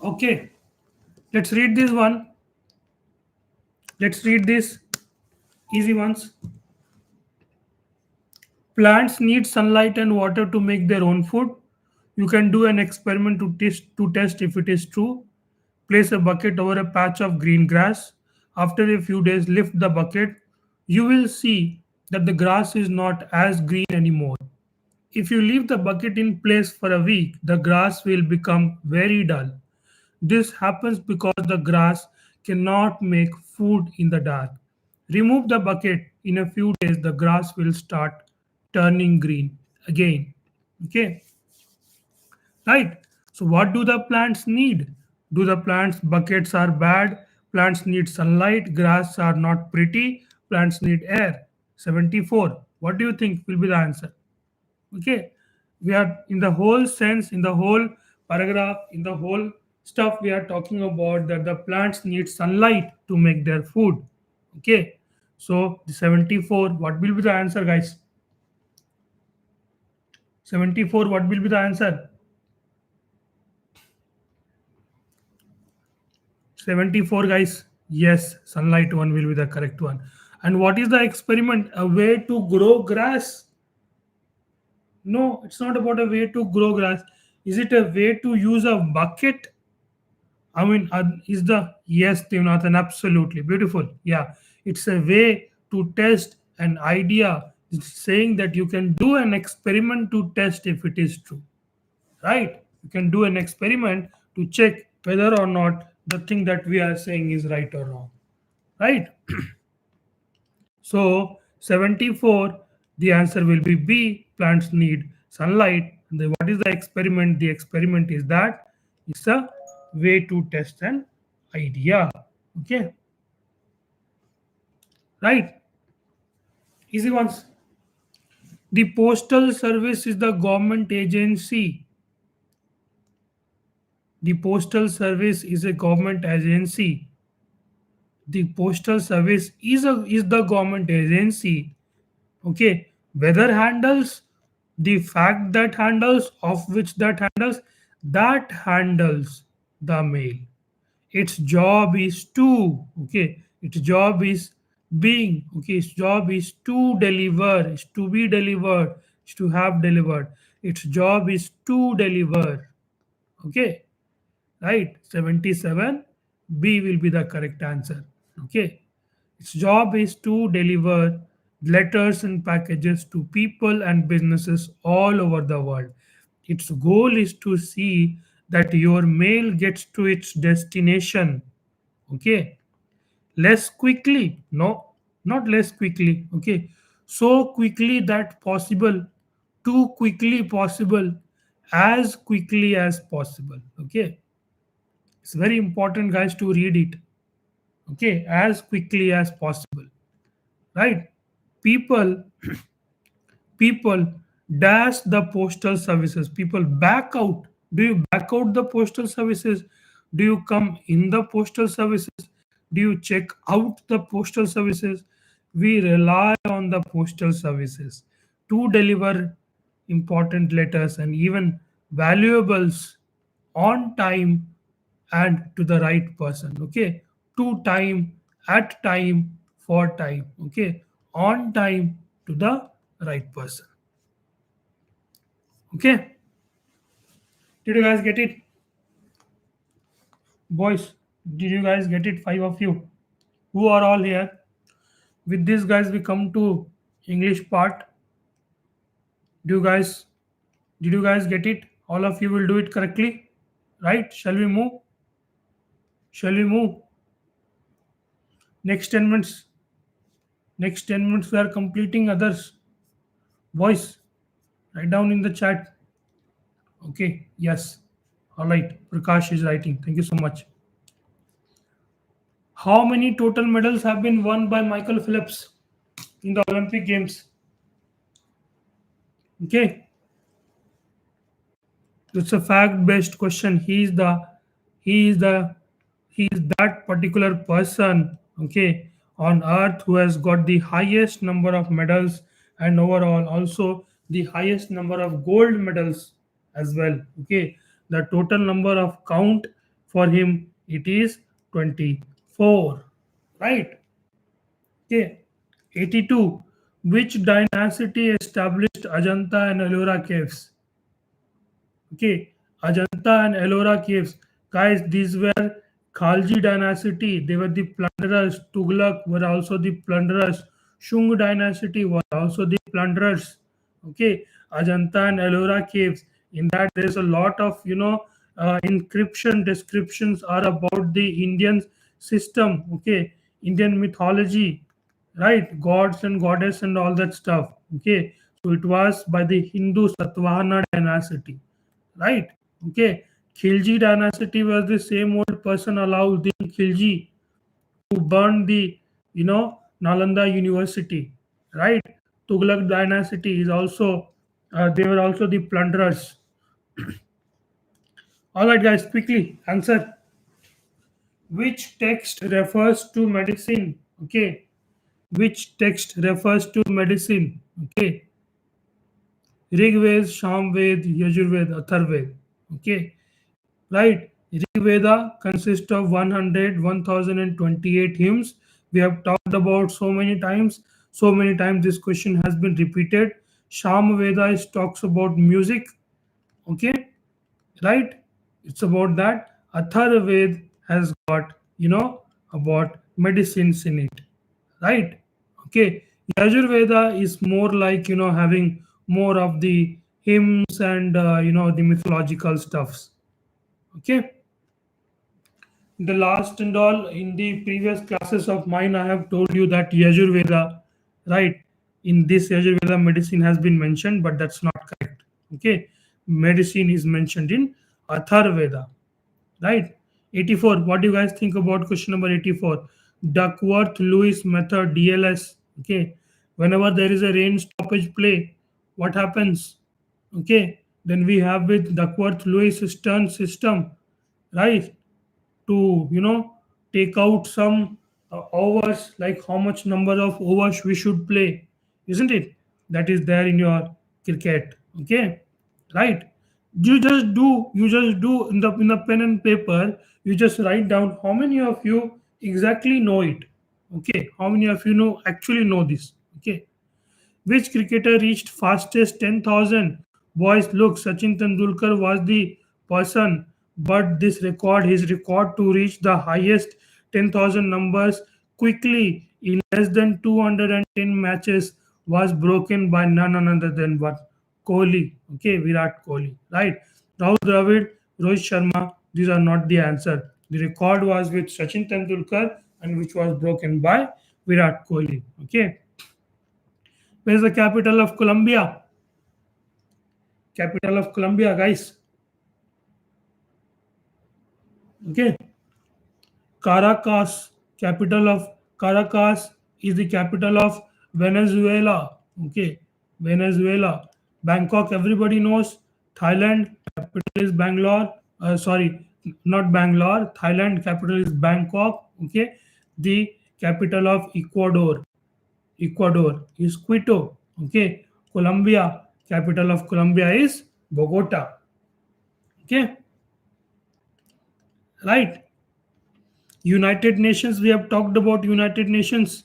Okay. Let's read this one. Let's read this easy ones. Plants need sunlight and water to make their own food. You can do an experiment to test if it is true. Place a bucket over a patch of green grass. After a few days, lift the bucket. You will see that the grass is not as green anymore. If you leave the bucket in place for a week, the grass will become very dull. This happens because the grass cannot make food in the dark. Remove the bucket. In a few days, the grass will start turning green again. Okay, right? So, what do the plants need? Do the plants buckets are bad? Plants need sunlight. Grass are not pretty. Plants need air. 74. What do you think will be the answer? Okay, we are in the whole sense, in the whole paragraph, in the whole stuff we are talking about that the plants need sunlight to make their food. Okay, so the 74, what will be the answer, guys? 74, what will be the answer? 74, guys. Yes, sunlight one will be the correct one. And what is the experiment? A way to grow grass? No, it's not about a way to grow grass. Is it a way to use a bucket? I mean, is the yes, Devanathan, absolutely beautiful. Yeah, it's a way to test an idea. It's saying that you can do an experiment to test if it is true, right? You can do an experiment to check whether or not the thing that we are saying is right or wrong, right? So 74, the answer will be B. Plants need sunlight. What is the experiment? The experiment is that it's a way to test an idea. Okay, right? Easy ones. The postal service is the government agency. The postal service is a government agency. The postal service is the government agency. Okay, whether handles, the fact that handles, of which that handles the mail. Its job is to, okay, its job is being, okay, its job is to deliver, is to be delivered, is to have delivered. Its job is to deliver. Okay, right? 77, B will be the correct answer. Okay, its job is to deliver letters and packages to people and businesses all over the world. Its goal is to see that your mail gets to its destination. Okay, less quickly. No, not less quickly. Okay, so quickly that possible, too quickly possible, as quickly as possible. Okay, it's very important, guys, to read it. Okay, as quickly as possible, right? People people dash the postal services. People back out. Do you back out the postal services? Do you come in the postal services? Do you check out the postal services? We rely on the postal services to deliver important letters and even valuables on time and to the right person. Okay, to time, at time, for time. Okay, on time to the right person. Okay, did you guys get it, boys? Did you guys get it? Five of you who are all here. With this, guys, we come to English part. Do you guys did you guys get it? All of you will do it correctly, right? Shall we move? Shall we move? Next 10 minutes. Next 10 minutes we are completing others. Boys, write down in the chat. Okay, yes. All right. Prakash is writing. Thank you so much. How many total medals have been won by Michael Phelps in the Olympic Games? Okay, it's a fact-based question. He is the he is that particular person, okay, on earth who has got the highest number of medals and overall also the highest number of gold medals as well. Okay, the total number of count for him it is 24, right? Okay, 82. Which dynasty established Ajanta and Ellora caves? Okay, Ajanta and Ellora caves. Guys, these were Khalji dynasty. They were the plunderers. Tughlaq were also the plunderers. Shung dynasty were also the plunderers. Okay, Ajanta and Ellora caves. In that, there's a lot of encryption descriptions are about the Indian system. Okay, Indian mythology, right? Gods and goddess and all that stuff. Okay, so it was by the Hindu Satvahana dynasty, right? Okay, Khilji dynasty was the same old person Alauddin Khilji who burned the Nalanda University, right? Tughlaq dynasty is also they were also the plunderers. All right, guys, quickly answer. Which text refers to medicine? Okay, which text refers to medicine? Okay, Rig Ved, Sham Ved, Yajurved, Atharved. Okay, right. Rig Veda consists of 100, 1028 hymns. We have talked about so many times. So many times this question has been repeated. Sham Veda is talks about music. Okay, right? It's about that. Atharved has got about medicines in it, right? Okay, Yajurveda is more like having more of the hymns and the mythological stuffs. Okay, the last and all in the previous classes of mine, I have told you that Yajurveda, right? In this Yajurveda, medicine has been mentioned, but that's not correct. Okay, medicine is mentioned in Atharveda, right? 84. What do you guys think about question number 84? Duckworth Lewis method, DLS. Okay, whenever there is a rain stoppage play, what happens? Okay, then we have with Duckworth Lewis Stern system, right? To take out some overs, like how much number of overs we should play, isn't it? That is there in your cricket. Okay, right? You just do in the pen and paper. You just write down how many of you exactly know it. Okay, how many of you know actually know this? Okay, which cricketer reached fastest 10,000? Boys, look, Sachin Tendulkar was the person, but his record to reach the highest 10,000 numbers quickly in less than 210 matches was broken by none other than what? Kohli. Okay, Virat Kohli. Right? Rahul Dravid, Rohit Sharma, these are not the answer. The record was with Sachin Tendulkar and which was broken by Virat Kohli. Okay. Where's the capital of Colombia? Capital of Colombia, guys. Okay. Caracas. Capital of Caracas is the capital of Venezuela. Okay. Venezuela. Bangkok, everybody knows. Thailand, capital is Bangalore. Sorry, not Bangalore. Thailand, capital is Bangkok. Okay. The capital of Ecuador. Ecuador is Quito. Okay. Colombia, capital of Colombia is Bogota. Okay. Right. United Nations, we have talked about United Nations.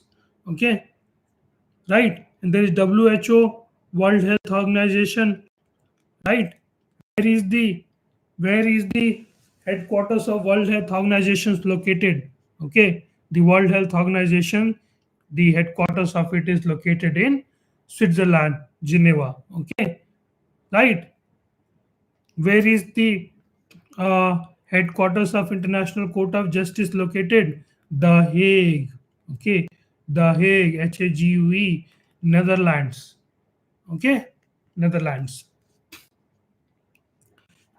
Okay. Right. And there is WHO, World Health Organization. Right. Where is the where is the headquarters of World Health Organization located? Okay. The World Health Organization, the headquarters of it is located in Switzerland, Geneva. Okay. Right. Where is the headquarters of International Court of Justice located? The Hague. Okay, The Hague, Hague, Netherlands. Okay, Netherlands.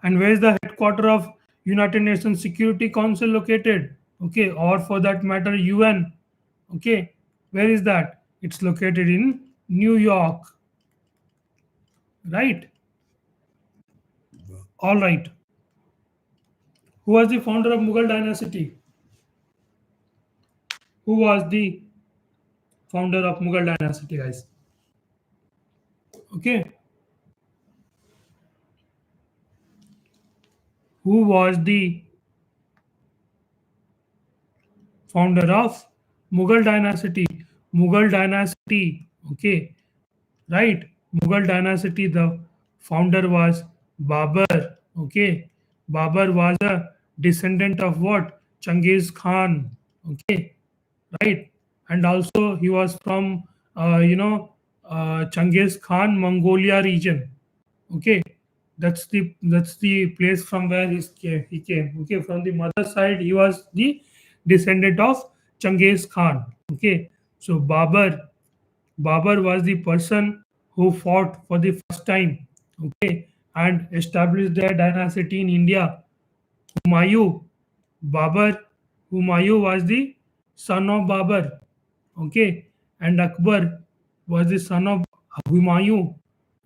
And where is the headquarter of United Nations Security Council located? Okay, or for that matter, UN. Okay, where is that? It's located in New York. Right. All right. Who was the founder of Mughal dynasty? Who was the founder of Mughal dynasty, guys? Okay, who was the founder of Mughal dynasty? Mughal dynasty. Okay, right. Mughal dynasty. The founder was Babur. Okay, Babur was a descendant of what? Genghis Khan. Okay, right. And also he was from Genghis Khan Mongolia region. Okay, that's the place from where he came. Okay, from the mother side, he was the descendant of Genghis Khan. Okay, so Babur was the person who fought for the first time. Okay, and established their dynasty in India. Humayun, Babur, Humayun was the son of Babur. Okay, and Akbar was the son of Humayun.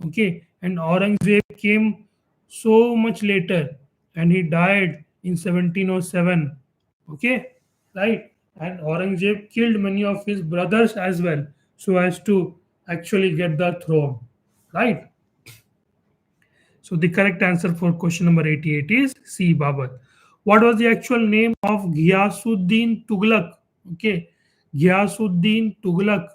Okay, and Aurangzeb came so much later, and he died in 1707. Okay, right, and Aurangzeb killed many of his brothers as well, so as to actually get the throne. Right. So the correct answer for question number 88 is C. Babur. What was the actual name of Ghiyasuddin Tughlaq? Okay, Ghiyasuddin Tughlaq.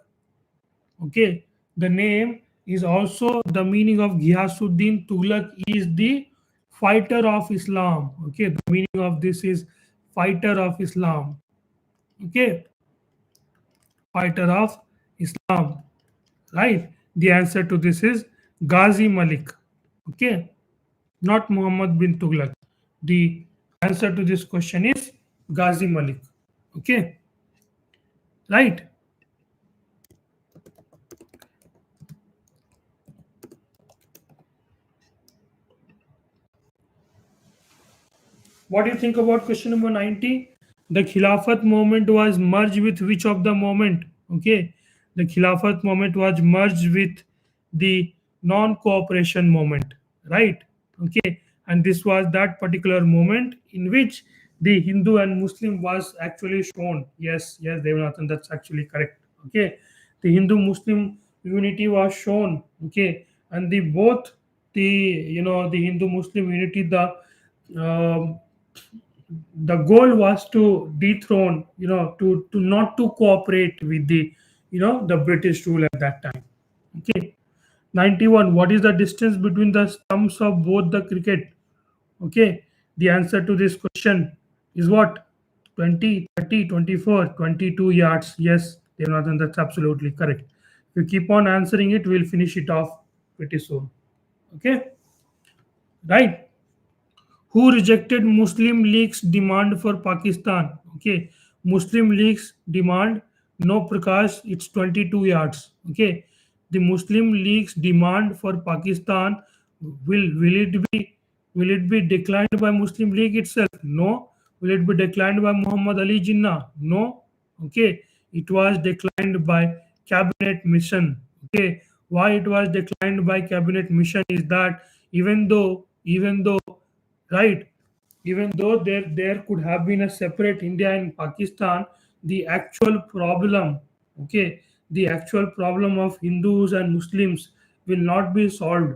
Okay, the name is also the meaning of Ghiyasuddin Tughlaq is the fighter of Islam. Okay, the meaning of this is fighter of Islam. Okay, fighter of Islam. Right. The answer to this is Ghazi Malik. Okay, not Muhammad bin Tughlaq. The answer to this question is Ghazi Malik. Okay, right. What do you think about question number 90? The Khilafat movement was merged with which of the moment? Okay, the Khilafat movement was merged with the non-cooperation movement, right? Okay, and this was that particular moment in which the Hindu and Muslim was actually shown. Yes, yes, Devanathan, that's actually correct. Okay, the Hindu-Muslim unity was shown. Okay, and the both the Hindu-Muslim unity um, the goal was to dethrone, to not to cooperate with the British rule at that time. Okay. 91. What is the distance between the stumps of both the cricket? Okay. The answer to this question is what? 20, 30, 24, 22 yards. Yes, Devanathan, that's absolutely correct. If you keep on answering it, we'll finish it off pretty soon. Okay. Right. Who rejected Muslim League's demand for Pakistan? Okay, Muslim League's demand, no Prakash, it's 22 yards. Okay, the Muslim League's demand for Pakistan will it be declined by Muslim League itself? No. Will it be declined by Muhammad Ali Jinnah? No. Okay, it was declined by cabinet mission. Okay, why it was declined by cabinet mission is that even though right, even though there could have been a separate India and Pakistan, the actual problem, okay, the actual problem of Hindus and Muslims will not be solved,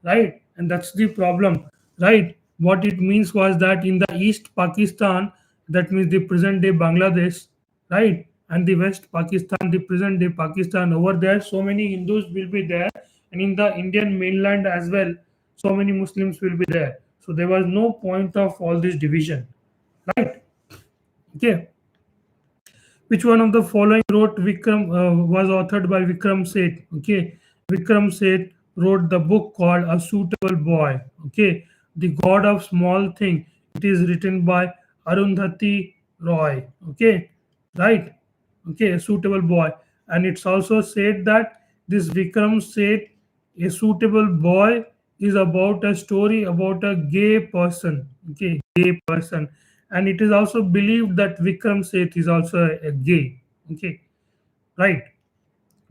right? And that's the problem, right? What it means was that in the East Pakistan, that means the present day Bangladesh, right, and the West Pakistan, the present day Pakistan, over there so many Hindus will be there, and in the Indian mainland as well so many Muslims will be there, so there was no point of all this division, right? Okay. Which one of the following wrote Vikram was authored by Vikram Seth? Okay, Vikram Seth wrote the book called A Suitable Boy. Okay, The God of Small Thing. It is written by Arundhati Roy. Okay, right. Okay, A Suitable Boy, and it's also said that this Vikram Seth, A Suitable Boy, is about a story about a gay person. Okay, gay person, and it is also believed that Vikram Seth is also a gay. Okay, right.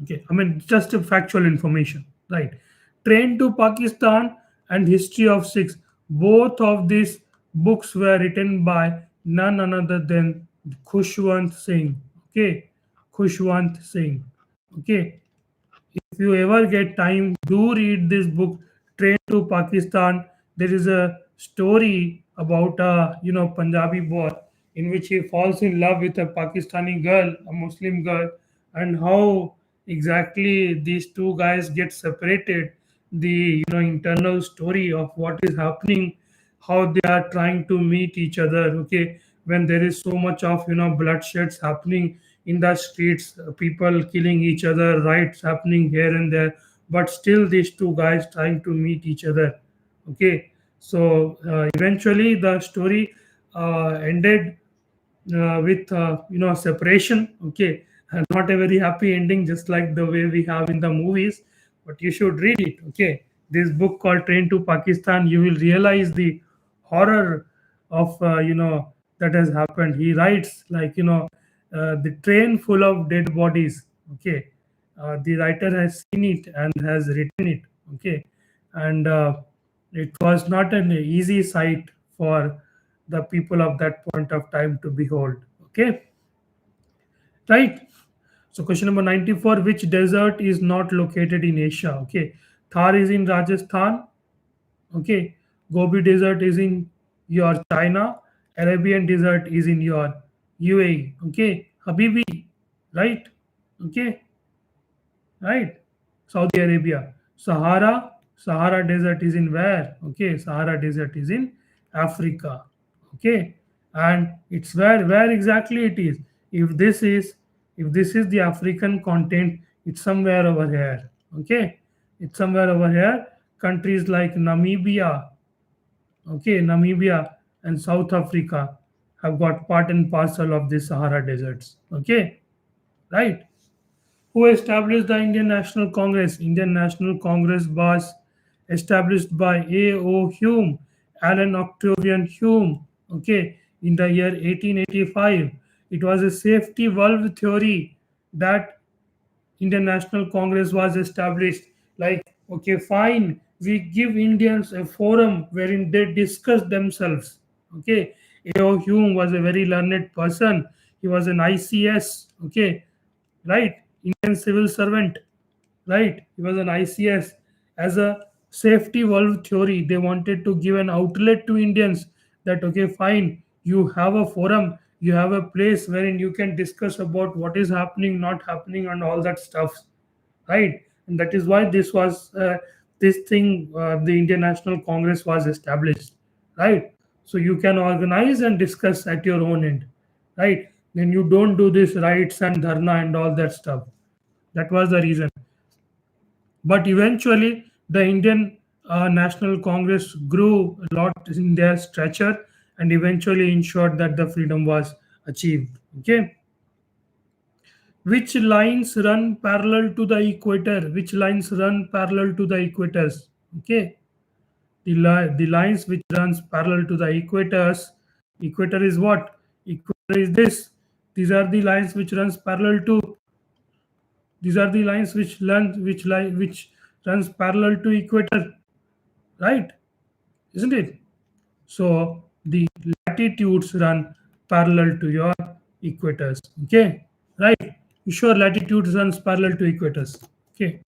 Okay, I mean just a factual information, right? Train to Pakistan and History of Six. Both of these books were written by none other than Khushwant Singh. Okay, Khushwant Singh. Okay, if you ever get time, do read this book, Train to Pakistan. There is a story about a Punjabi boy in which he falls in love with a Pakistani girl, a Muslim girl, and how exactly these two guys get separated. The internal story of what is happening, how they are trying to meet each other. Okay, when there is so much of bloodsheds happening in the streets, people killing each other, riots happening here and there, but still these two guys trying to meet each other. Okay, so eventually the story ended with separation. Okay, and not a very happy ending, just like the way we have in the movies. But you should read it. Okay, this book called Train to Pakistan, you will realize the horror of that has happened. He writes like the train full of dead bodies. Okay, the writer has seen it and has written it. Okay, and it was not an easy sight for the people of that point of time to behold. Okay, right. So question number 94: which desert is not located in Asia? Okay, Thar is in Rajasthan. Okay, Gobi desert is in your China. Arabian desert is in your UAE. Okay, Habibi, right? Okay, right. Saudi Arabia. Sahara desert is in where? Okay, Sahara desert is in Africa. Okay, and it's where exactly it is. If this is if this is the African continent, it's somewhere over here. Okay, it's somewhere over here. Countries like Namibia, okay, Namibia and South Africa have got part and parcel of the Sahara deserts. Okay, right. Who established the Indian National Congress? Indian National Congress was established by A.O. Hume, Alan Octavian Hume, okay, in the year 1885. It was a safety valve theory that Indian National Congress was established. Like, okay, fine, we give Indians a forum wherein they discuss themselves. Okay, A.O. Hume was a very learned person. He was an ICS, okay, right? Indian civil servant, right? He was an ICS. As a safety valve theory, they wanted to give an outlet to Indians that, okay, fine, you have a forum, you have a place wherein you can discuss about what is happening, not happening, and all that stuff, right? And that is why this thing, the Indian National Congress was established, right? So you can organize and discuss at your own end, right? Then you don't do this rights and dharna and all that stuff. That was the reason. But eventually, the Indian National Congress grew a lot in their stature and eventually ensured that the freedom was achieved. Okay. Which lines run parallel to the equator? Which lines run parallel to the equators? Okay. The lines which runs parallel to the equators. Equator is what? Equator is this. These are the lines which runs parallel to. These are the lines which runs parallel to equator, right? Isn't it? So the latitudes run parallel to your equators. Okay, right? You sure latitude runs parallel to equators? Okay,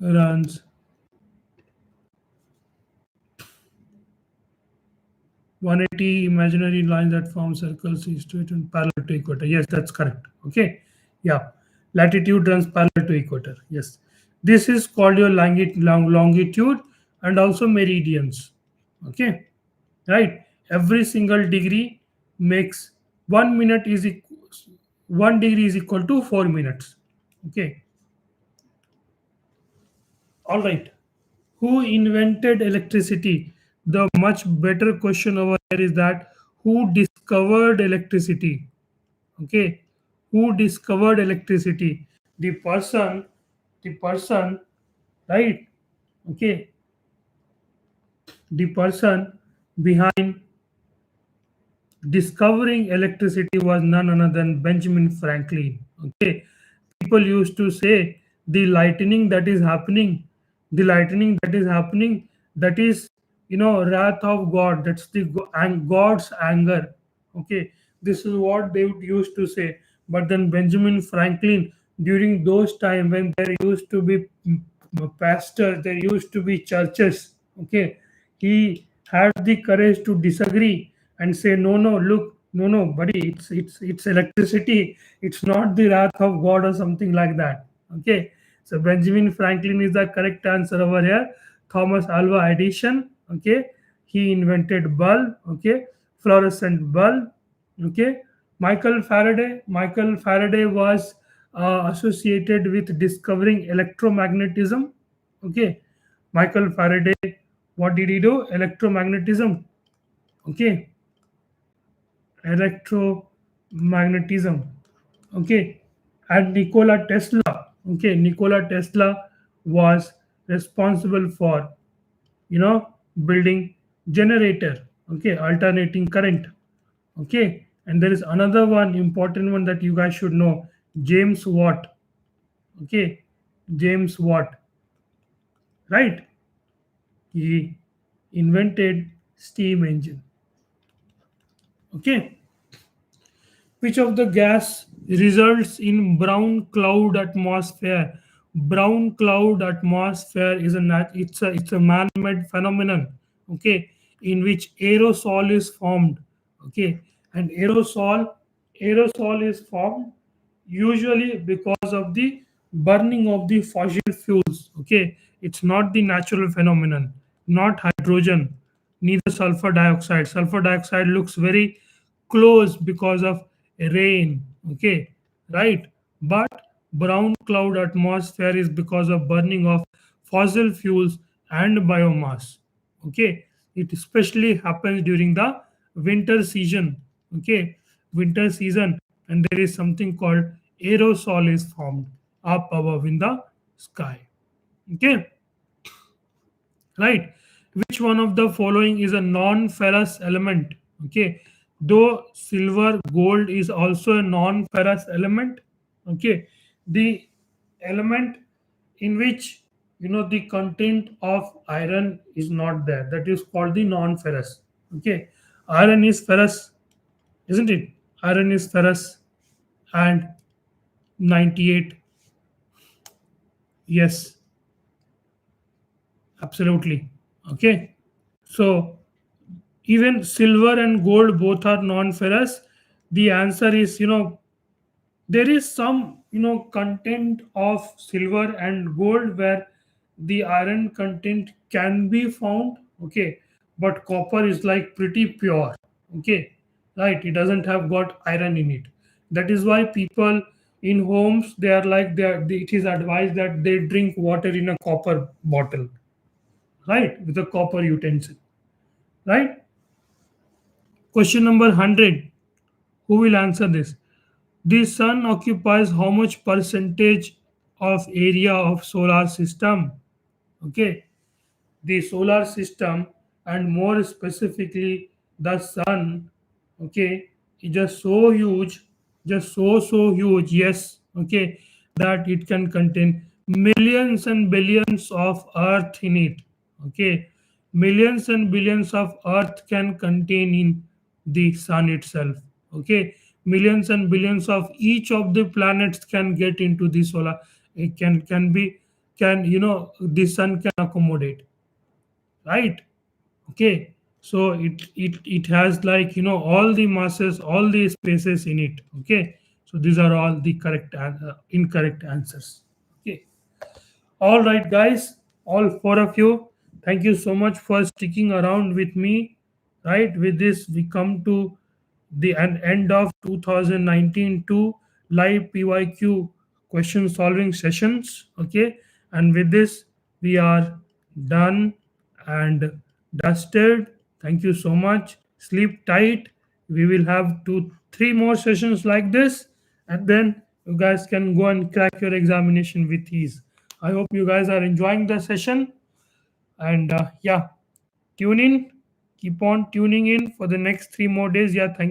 runs 180 imaginary lines that form circles is straight and parallel to equator. Yes, that's correct. Okay, yeah, latitude runs parallel to equator. Yes, this is called your longitude and also meridians. Okay, right. Every single degree makes 1 minute is 1 degree is equal to 4 minutes. Okay, all right. Who invented electricity? The much better question over here is that who discovered electricity? Okay, who discovered electricity? The person, right? Okay, the person behind discovering electricity was none other than Benjamin Franklin. Okay, people used to say the lightning that is happening, the lightning that is happening, that is wrath of God. That's the God's anger. Okay, this is what they would used to say. But then Benjamin Franklin, during those time when there used to be pastors, there used to be churches. Okay, he had the courage to disagree and say, no, look, no, buddy, it's electricity. It's not the wrath of God or something like that. Okay, so Benjamin Franklin is the correct answer over here. Thomas Alva Edison, okay, he invented bulb. Okay, fluorescent bulb. Okay, Michael Faraday was associated with discovering electromagnetism. Okay, Michael Faraday, what did he do? Electromagnetism. Okay, electromagnetism. Okay, and Nikola Tesla. Okay, Nikola Tesla was responsible for building generator. Okay, alternating current. Okay, and there is another one important one that you guys should know. James Watt. Okay, James Watt, right? He invented steam engine. Okay, which of the gas results in brown cloud atmosphere? Brown cloud atmosphere is it's a man-made phenomenon. Okay, in which aerosol is formed. Okay, and aerosol is formed usually because of the burning of the fossil fuels. Okay, it's not the natural phenomenon, not hydrogen, neither sulfur dioxide. Sulfur dioxide looks very close because of rain. Okay, right? But brown cloud atmosphere is because of burning of fossil fuels and biomass. Okay, it especially happens during the winter season. Okay, winter season, and there is something called aerosol is formed up above in the sky. Okay, right? Which one of the following is a non-ferrous element? Okay, though silver gold is also a non-ferrous element. Okay, the element in which the content of iron is not there, that is called the non-ferrous. Okay, iron is ferrous, isn't it? Iron is ferrous, and 98. Yes, absolutely. Okay, so even silver and gold both are non-ferrous. The answer is, there is some content of silver and gold where the iron content can be found. Okay, but copper is like pretty pure. Okay, right, it doesn't have got iron in it. That is why people in homes, they are like it is advised that they drink water in a copper bottle, right, with a copper utensil, right? Question number 100. Who will answer this? The sun occupies how much percentage of area of solar system? Okay, the solar system, and more specifically the sun. Okay, is just so huge, just so huge. Yes, okay, that it can contain millions and billions of earth in it. Okay, millions and billions of earth can contain in the sun itself. Okay, millions and billions of each of the planets can get into the solar. It can be, can the sun can accommodate, right? Okay, so it has like all the masses, all the spaces in it. Okay, so these are all the correct and incorrect answers. Okay, all right, guys, all four of you, thank you so much for sticking around with me. Right, with this, we come to the end of 2019 to live PYQ question solving sessions. Okay, and with this, we are done and dusted. Thank you so much. Sleep tight. We will have 2 3 more sessions like this, and then you guys can go and crack your examination with ease. I hope you guys are enjoying the session, and yeah, tune in, keep on tuning in for the next 3 more days. Yeah, thank you